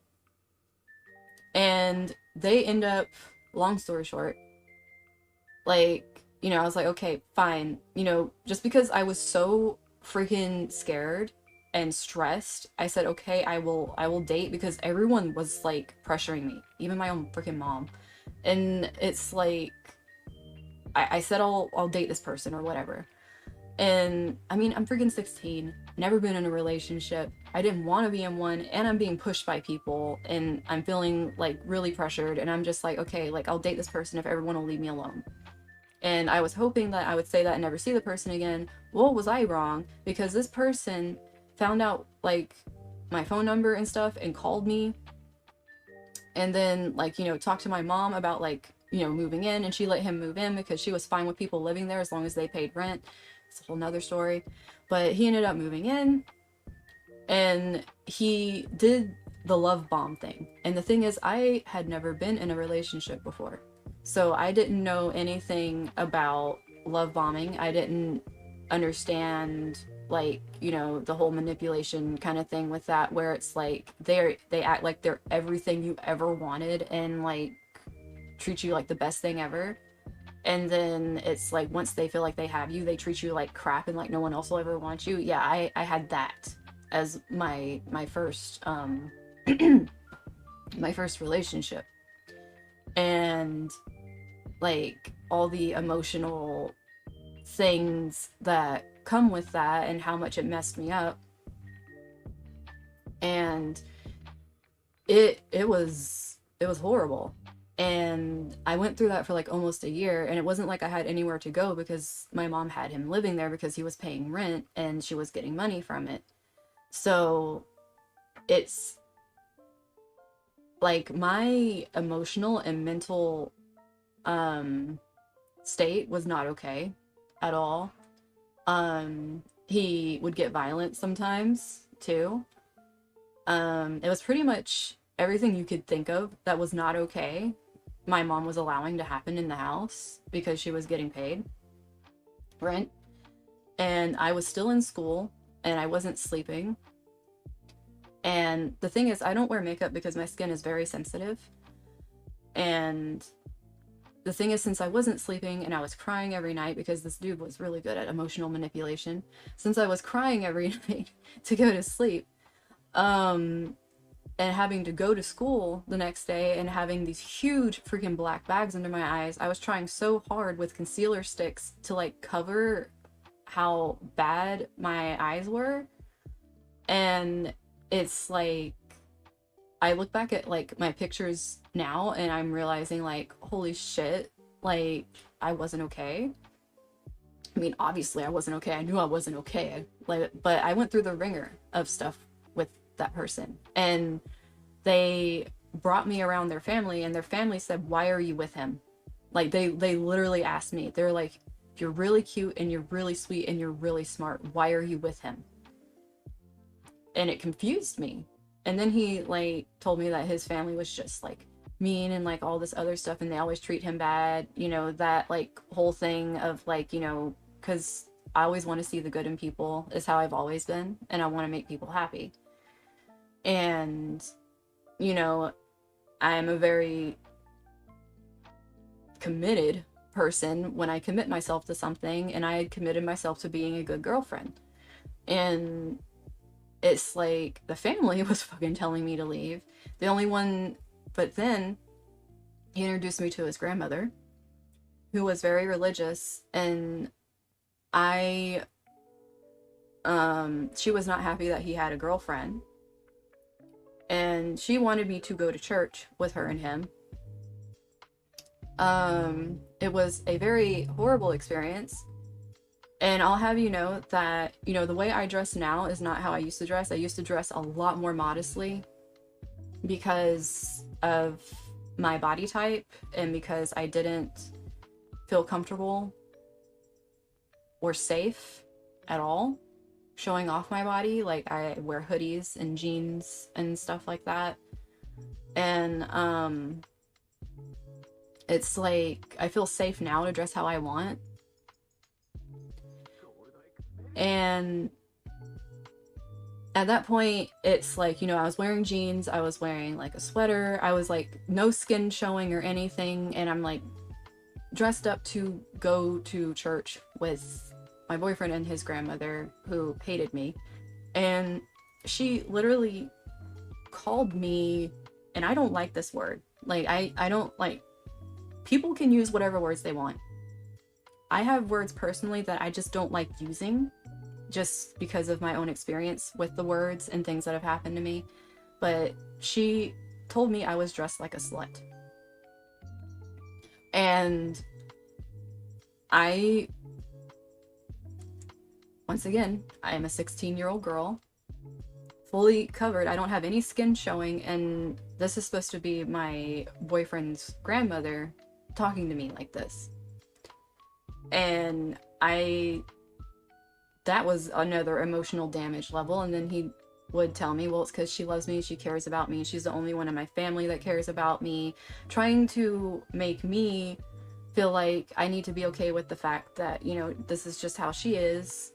and they end up, long story short, like, I was like, okay, fine. Just because I was so freaking scared and stressed, I said, okay, I will date, because everyone was like pressuring me, even my own freaking mom. And it's like, I said I'll date this person or whatever. And I mean, I'm freaking 16, never been in a relationship. I didn't want to be in one, and I'm being pushed by people, and I'm feeling like really pressured. And I'm just like, okay, like, I'll date this person if everyone will leave me alone. And I was hoping that I would say that and never see the person again. Well, was I wrong? Because this person found out, like, my phone number and stuff and called me. And then, like, talked to my mom about, like, moving in. And she let him move in because she was fine with people living there as long as they paid rent. It's a whole nother story. But he ended up moving in. And he did the love bomb thing. And the thing is, I had never been in a relationship before. So I didn't know anything about love bombing. I didn't understand, like, the whole manipulation kind of thing with that, where it's like they act like they're everything you ever wanted and, like, treat you like the best thing ever. And then it's like once they feel like they have you, they treat you like crap and like no one else will ever want you. Yeah, I had that as my first my first relationship. And, like, all the emotional things that come with that and how much it messed me up. And it was horrible. And I went through that for like almost a year, and it wasn't like I had anywhere to go because my mom had him living there because he was paying rent and she was getting money from it. So it's like my emotional and mental state was not okay at all. He would get violent sometimes too. It was pretty much everything you could think of that was not okay. My mom was allowing to happen in the house because she was getting paid rent. And I was still in school and I wasn't sleeping. And the thing is, I don't wear makeup because my skin is very sensitive. And the thing is, since I wasn't sleeping and I was crying every night, because this dude was really good at emotional manipulation, since I was crying every night to go to sleep, and having to go to school the next day and having these huge freaking black bags under my eyes, I was trying so hard with concealer sticks to, like, cover how bad my eyes were. And it's like, I look back at, like, my pictures now and I'm realizing, like, holy shit, like, I wasn't okay. I mean, obviously I wasn't okay. I knew I wasn't okay. Like, but I went through the ringer of stuff with that person. And they brought me around their family, and their family said, why are you with him? Like, they literally asked me. They're like, you're really cute and you're really sweet and you're really smart. Why are you with him? And it confused me. And then he like told me that his family was just like mean and like all this other stuff, and they always treat him bad, you know, that like whole thing of like, you know, because I always want to see the good in people is how I've always been, and I want to make people happy. And you know, I am a very committed person when I commit myself to something, and I had committed myself to being a good girlfriend. And it's like the family was fucking telling me to leave. The only one, but then he introduced me to his grandmother, who was very religious, and I, she was not happy that he had a girlfriend, and she wanted me to go to church with her and him. It was a very horrible experience. And I'll have you know that, you know, the way I dress now is not how I used to dress. I used to dress a lot more modestly because of my body type and because I didn't feel comfortable or safe at all showing off my body. Like I wear hoodies and jeans and stuff like that. And it's like I feel safe now to dress how I want. And at that point, it's like, you know, I was wearing jeans, I was wearing like a sweater, I was like no skin showing or anything, and I'm like dressed up to go to church with my boyfriend and his grandmother, who hated me. And she literally called me, and I don't like this word. Like, I don't like, people can use whatever words they want. I have words personally that I just don't like using, just because of my own experience with the words and things that have happened to me. But she told me I was dressed like a slut. And I, once again, I am a 16-year-old girl, fully covered. I don't have any skin showing, and this is supposed to be my boyfriend's grandmother talking to me like this. And that was another emotional damage level. And then he would tell me, well, it's because she loves me, she cares about me, she's the only one in my family that cares about me, trying to make me feel like I need to be okay with the fact that, you know, this is just how she is,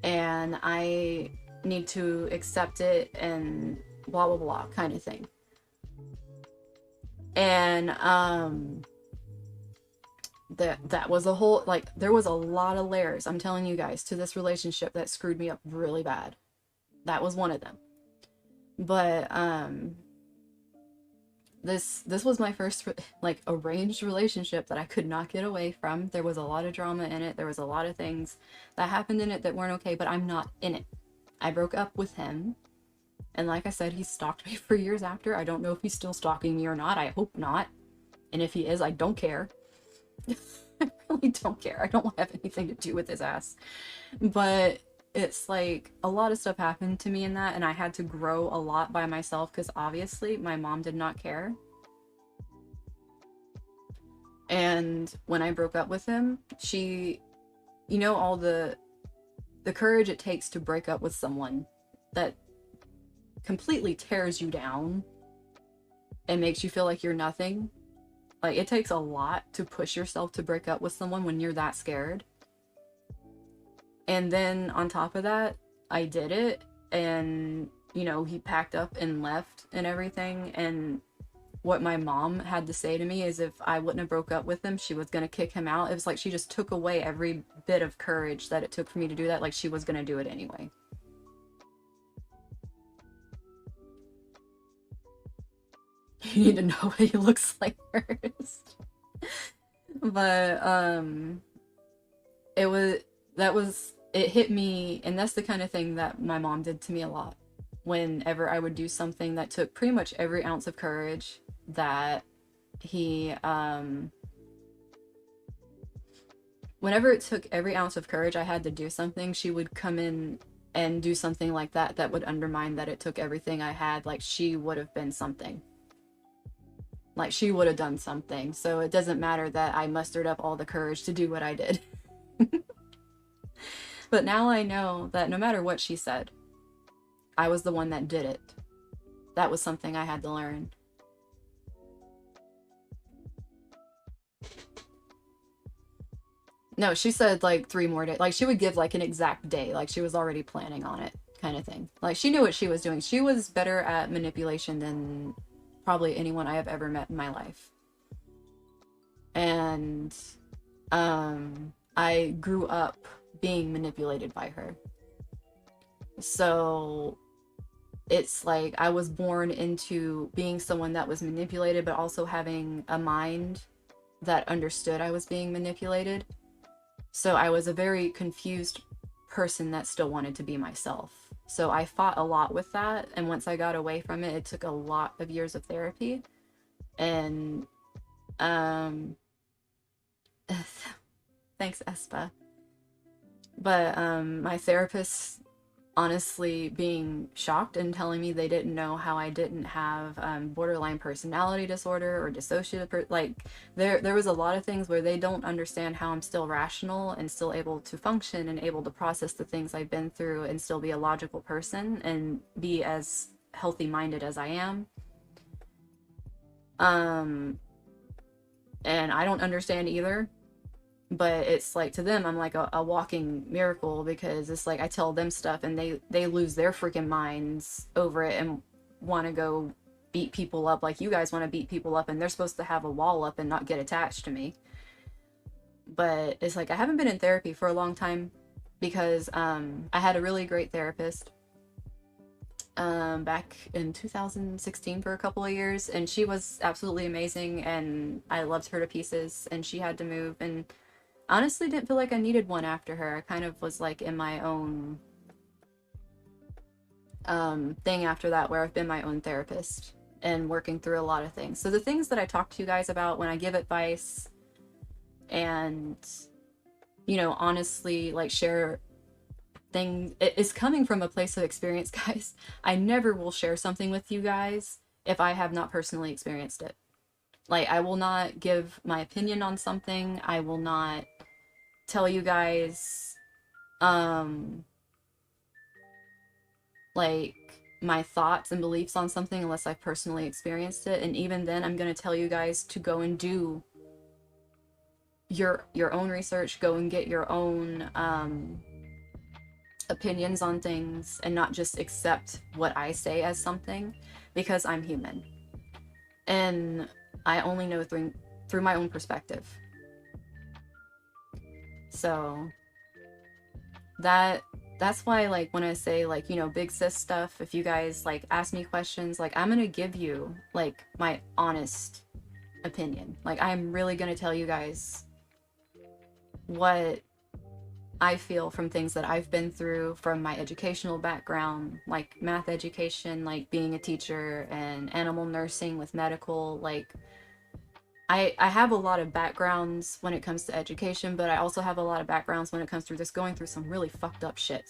and I need to accept it, and blah blah blah kind of thing. And that was a whole, like, there was a lot of layers, I'm telling you guys, to this relationship that screwed me up really bad. That was one of them. But this was my first like arranged relationship that I could not get away from. There was a lot of drama in it. There was a lot of things that happened in it that weren't okay, but I'm not in it. I broke up with him, and like I said, he stalked me for years after. I don't know if he's still stalking me or not. I hope not. And if he is, I don't care. I really don't care. I don't want to have anything to do with his ass. But it's like a lot of stuff happened to me in that, and I had to grow a lot by myself because obviously my mom did not care. And when I broke up with him, she, you know, all the courage it takes to break up with someone that completely tears you down and makes you feel like you're nothing. Like, it takes a lot to push yourself to break up with someone when you're that scared. And then on top of that, I did it, and, you know, he packed up and left and everything. And what my mom had to say to me is if I wouldn't have broke up with him, she was going to kick him out. It was like she just took away every bit of courage that it took for me to do that. Like, she was going to do it anyway. You need to know what he looks like first. But it hit me, and that's the kind of thing that my mom did to me a lot. Whenever I would do something that took pretty much every ounce of courage that he whenever it took every ounce of courage I had to do something, she would come in and do something like that would undermine that it took everything I had. Like, she would have been something. Like, she would have done something. So it doesn't matter that I mustered up all the courage to do what I did. But now I know that no matter what she said, I was the one that did it. That was something I had to learn. No, she said like 3 more days. Like she would give like an exact day. Like she was already planning on it, kind of thing. Like she knew what she was doing. She was better at manipulation than probably anyone I have ever met in my life. And I grew up being manipulated by her. So it's like I was born into being someone that was manipulated, but also having a mind that understood I was being manipulated. So I was a very confused person that still wanted to be myself. So I fought a lot with that. And once I got away from it, it took a lot of years of therapy. And um thanks, Espa. But my therapist honestly being shocked and telling me they didn't know how I didn't have borderline personality disorder or dissociative like there was a lot of things where they don't understand how I'm still rational and still able to function and able to process the things I've been through and still be a logical person and be as healthy minded as I am. And I don't understand either, but it's like to them I'm like a walking miracle because it's like I tell them stuff and they lose their freaking minds over it and want to go beat people up like you guys want to beat people up, and they're supposed to have a wall up and not get attached to me. But it's like I haven't been in therapy for a long time because I had a really great therapist back in 2016 for a couple of years, and she was absolutely amazing and I loved her to pieces, and she had to move, and honestly didn't feel like I needed one after her. I kind of was like in my own thing after that, where I've been my own therapist and working through a lot of things. So the things that I talk to you guys about when I give advice and, you know, honestly, like share things, it's coming from a place of experience, guys. I never will share something with you guys if I have not personally experienced it. Like, I will not give my opinion on something. I will not tell you guys, like, my thoughts and beliefs on something unless I've personally experienced it. And even then, I'm going to tell you guys to go and do your own research, go and get your own opinions on things and not just accept what I say as something, because I'm human. And I only know through my own perspective. So that's why, like, when I say, like, you know, big sis stuff, if you guys like ask me questions, like, I'm gonna give you like my honest opinion. Like, I'm really gonna tell you guys what I feel from things that I've been through, from my educational background, like math education, like being a teacher, and animal nursing with medical. Like, I have a lot of backgrounds when it comes to education, but I also have a lot of backgrounds when it comes to just going through some really fucked up shit.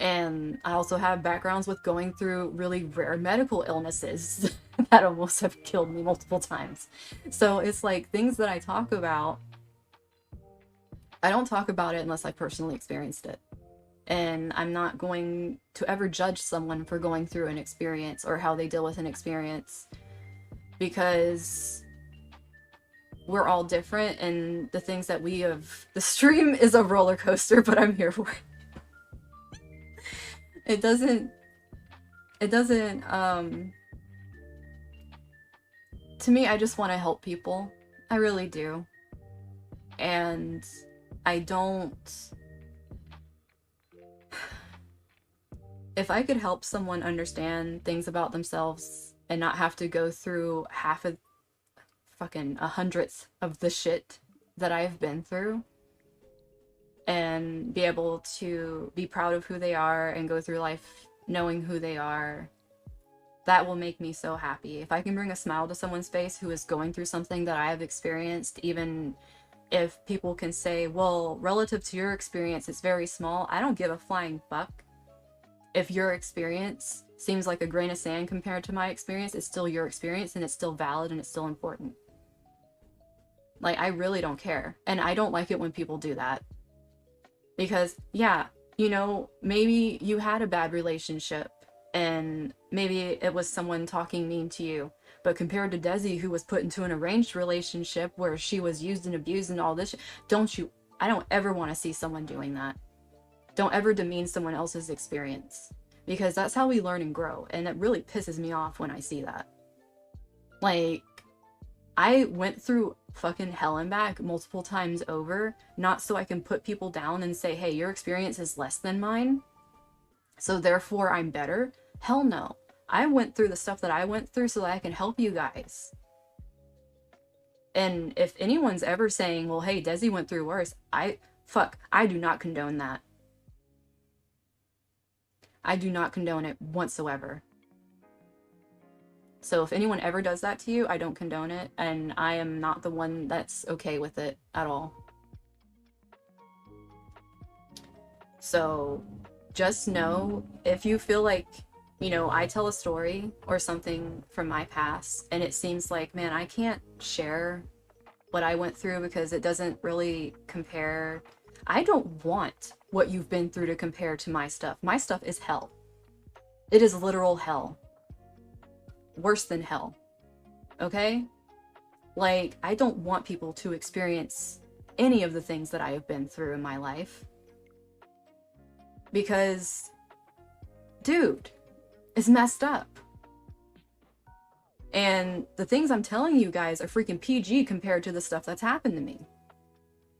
And I also have backgrounds with going through really rare medical illnesses that almost have killed me multiple times. So it's like things that I talk about, I don't talk about it unless I personally experienced it. And I'm not going to ever judge someone for going through an experience or how they deal with an experience, because we're all different, and the things that we have, the stream is a roller coaster, but I'm here for it. It doesn't, to me, I just want to help people. I really do. And I don't, if I could help someone understand things about themselves and not have to go through half of fucking a hundredth of the shit that I've been through, and be able to be proud of who they are and go through life knowing who they are, that will make me so happy. If I can bring a smile to someone's face who is going through something that I have experienced, even if people can say, well, relative to your experience, it's very small, I don't give a flying fuck. If your experience seems like a grain of sand compared to my experience, it's still your experience, and it's still valid, and it's still important. Like, I really don't care. And I don't like it when people do that. Because, yeah, you know, maybe you had a bad relationship and maybe it was someone talking mean to you. But compared to Desi, who was put into an arranged relationship where she was used and abused and all this, don't you, I don't ever want to see someone doing that. Don't ever demean someone else's experience because that's how we learn and grow. And it really pisses me off when I see that. Like, I went through fucking hell and back multiple times over, not so I can put people down and say, hey, your experience is less than mine, so therefore I'm better. Hell no. I went through the stuff that I went through so that I can help you guys. And if anyone's ever saying, well, hey, Desi went through worse, I do not condone that. I do not condone it whatsoever. So if anyone ever does that to you, I don't condone it, and I am not the one that's okay with it at all. So just know, if you feel like, you know, I tell a story or something from my past and it seems like, man, I can't share what I went through because it doesn't really compare. I don't want what you've been through to compare to my stuff. My stuff is hell. It is literal hell. Worse than hell. Okay? Like, I don't want people to experience any of the things that I have been through in my life. Because, dude, it's messed up. And the things I'm telling you guys are freaking PG compared to the stuff that's happened to me.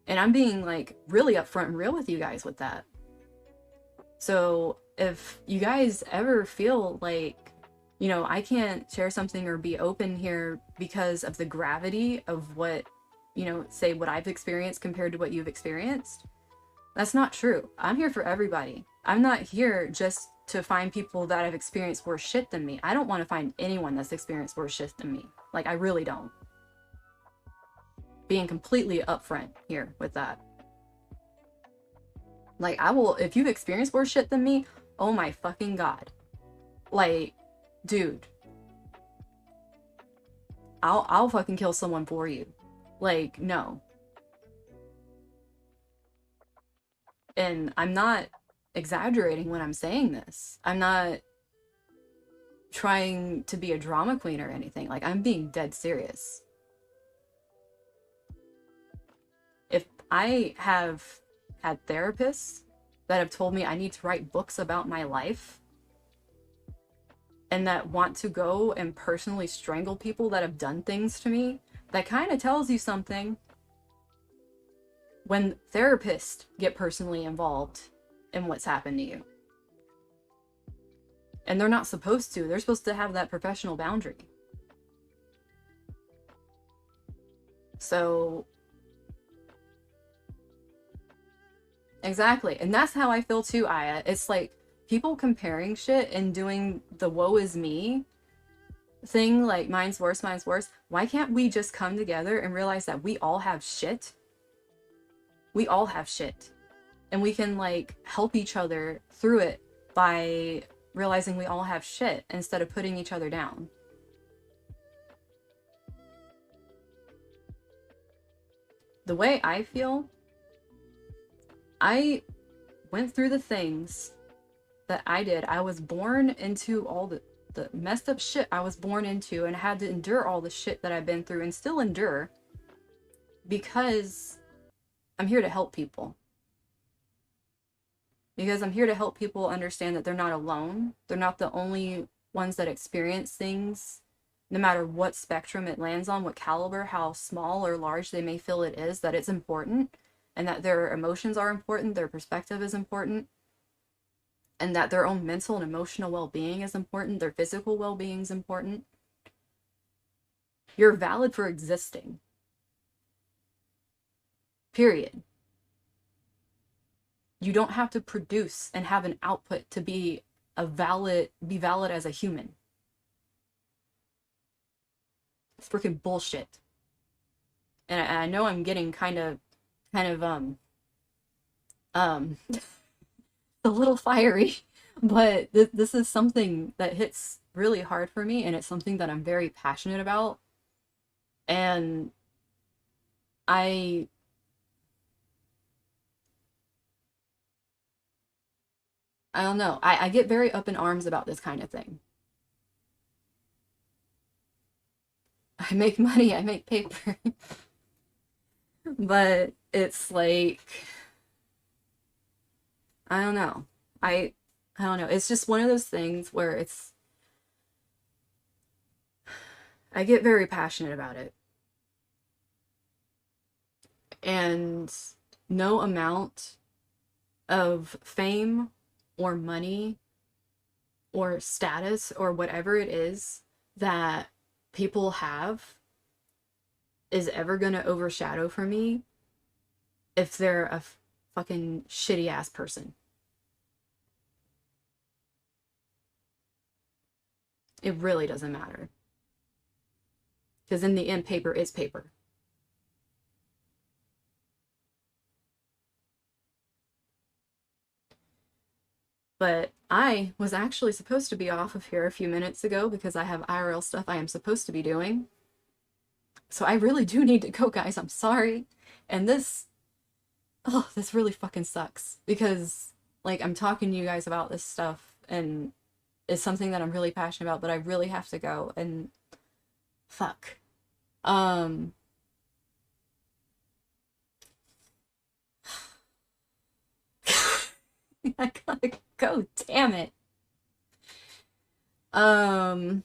And I'm being, like, really upfront and real with you guys with that. So, if you guys ever feel like, you know, I can't share something or be open here because of the gravity of what, you know, say what I've experienced compared to what you've experienced, that's not true. I'm here for everybody. I'm not here just to find people that have experienced worse shit than me. I don't want to find anyone that's experienced worse shit than me. Like, I really don't. Being completely upfront here with that. Like, I will, if you've experienced worse shit than me, oh my fucking god. Like, dude, I'll fucking kill someone for you. Like, no. And I'm not exaggerating when I'm saying this. I'm not trying to be a drama queen or anything. Like, I'm being dead serious. If I have had therapists that have told me I need to write books about my life, and that want to go and personally strangle people that have done things to me, that kind of tells you something. When therapists get personally involved in what's happened to you. And they're not supposed to. They're supposed to have that professional boundary. So, exactly. And that's how I feel too, Aya. It's like, people comparing shit and doing the woe is me thing, like mine's worse, mine's worse. Why can't we just come together and realize that we all have shit? We all have shit. And we can, like, help each other through it by realizing we all have shit instead of putting each other down. The way I feel, I went through the things that I did. I was born into all the messed up shit I was born into, and had to endure all the shit that I've been through and still endure because I'm here to help people. Because I'm here to help people understand that they're not alone. They're not the only ones that experience things, no matter what spectrum it lands on, what caliber, how small or large they may feel it is, that it's important, and that their emotions are important, their perspective is important, and that their own mental and emotional well-being is important, their physical well-being is important. You're valid for existing. Period. You don't have to produce and have an output to be valid as a human. It's freaking bullshit. And I know I'm getting kind of a little fiery, but this is something that hits really hard for me, and it's something that I'm very passionate about. And I I don't know. I get very up in arms about this kind of thing. I make money, I make paper. But it's like, I don't know. I don't know. It's just one of those things where I get very passionate about it. And no amount of fame or money or status or whatever it is that people have is ever going to overshadow for me if they're a fucking shitty ass person. It really doesn't matter. Because in the end, paper is paper. But I was actually supposed to be off of here a few minutes ago because I have IRL stuff I am supposed to be doing. So I really do need to go, guys. I'm sorry. And this really fucking sucks because, like, I'm talking to you guys about this stuff and it's something that I'm really passionate about, but I really have to go and fuck. Um, I gotta go, damn it. Um,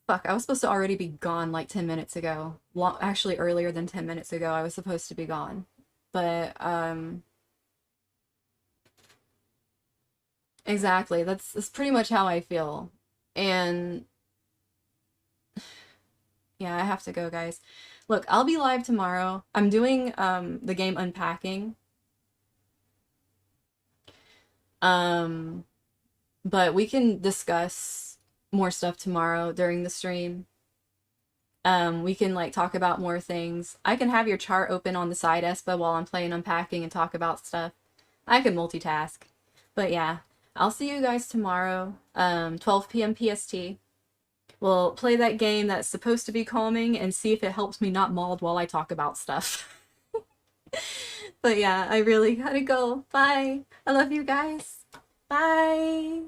Fuck, I was supposed to already be gone like 10 minutes ago. Actually, earlier than 10 minutes ago, I was supposed to be gone. But, exactly, that's pretty much how I feel. And, yeah, I have to go, guys. Look, I'll be live tomorrow. I'm doing, the game Unpacking. Um, but we can discuss more stuff tomorrow during the stream. We can like talk about more things. I can have your chart open on the side, Espa, while I'm playing Unpacking and talk about stuff. I can multitask. But yeah, I'll see you guys tomorrow, 12 p.m. PST. We'll play that game that's supposed to be calming and see if it helps me not mauled while I talk about stuff. But yeah, I really gotta go. Bye. I love you guys. Bye.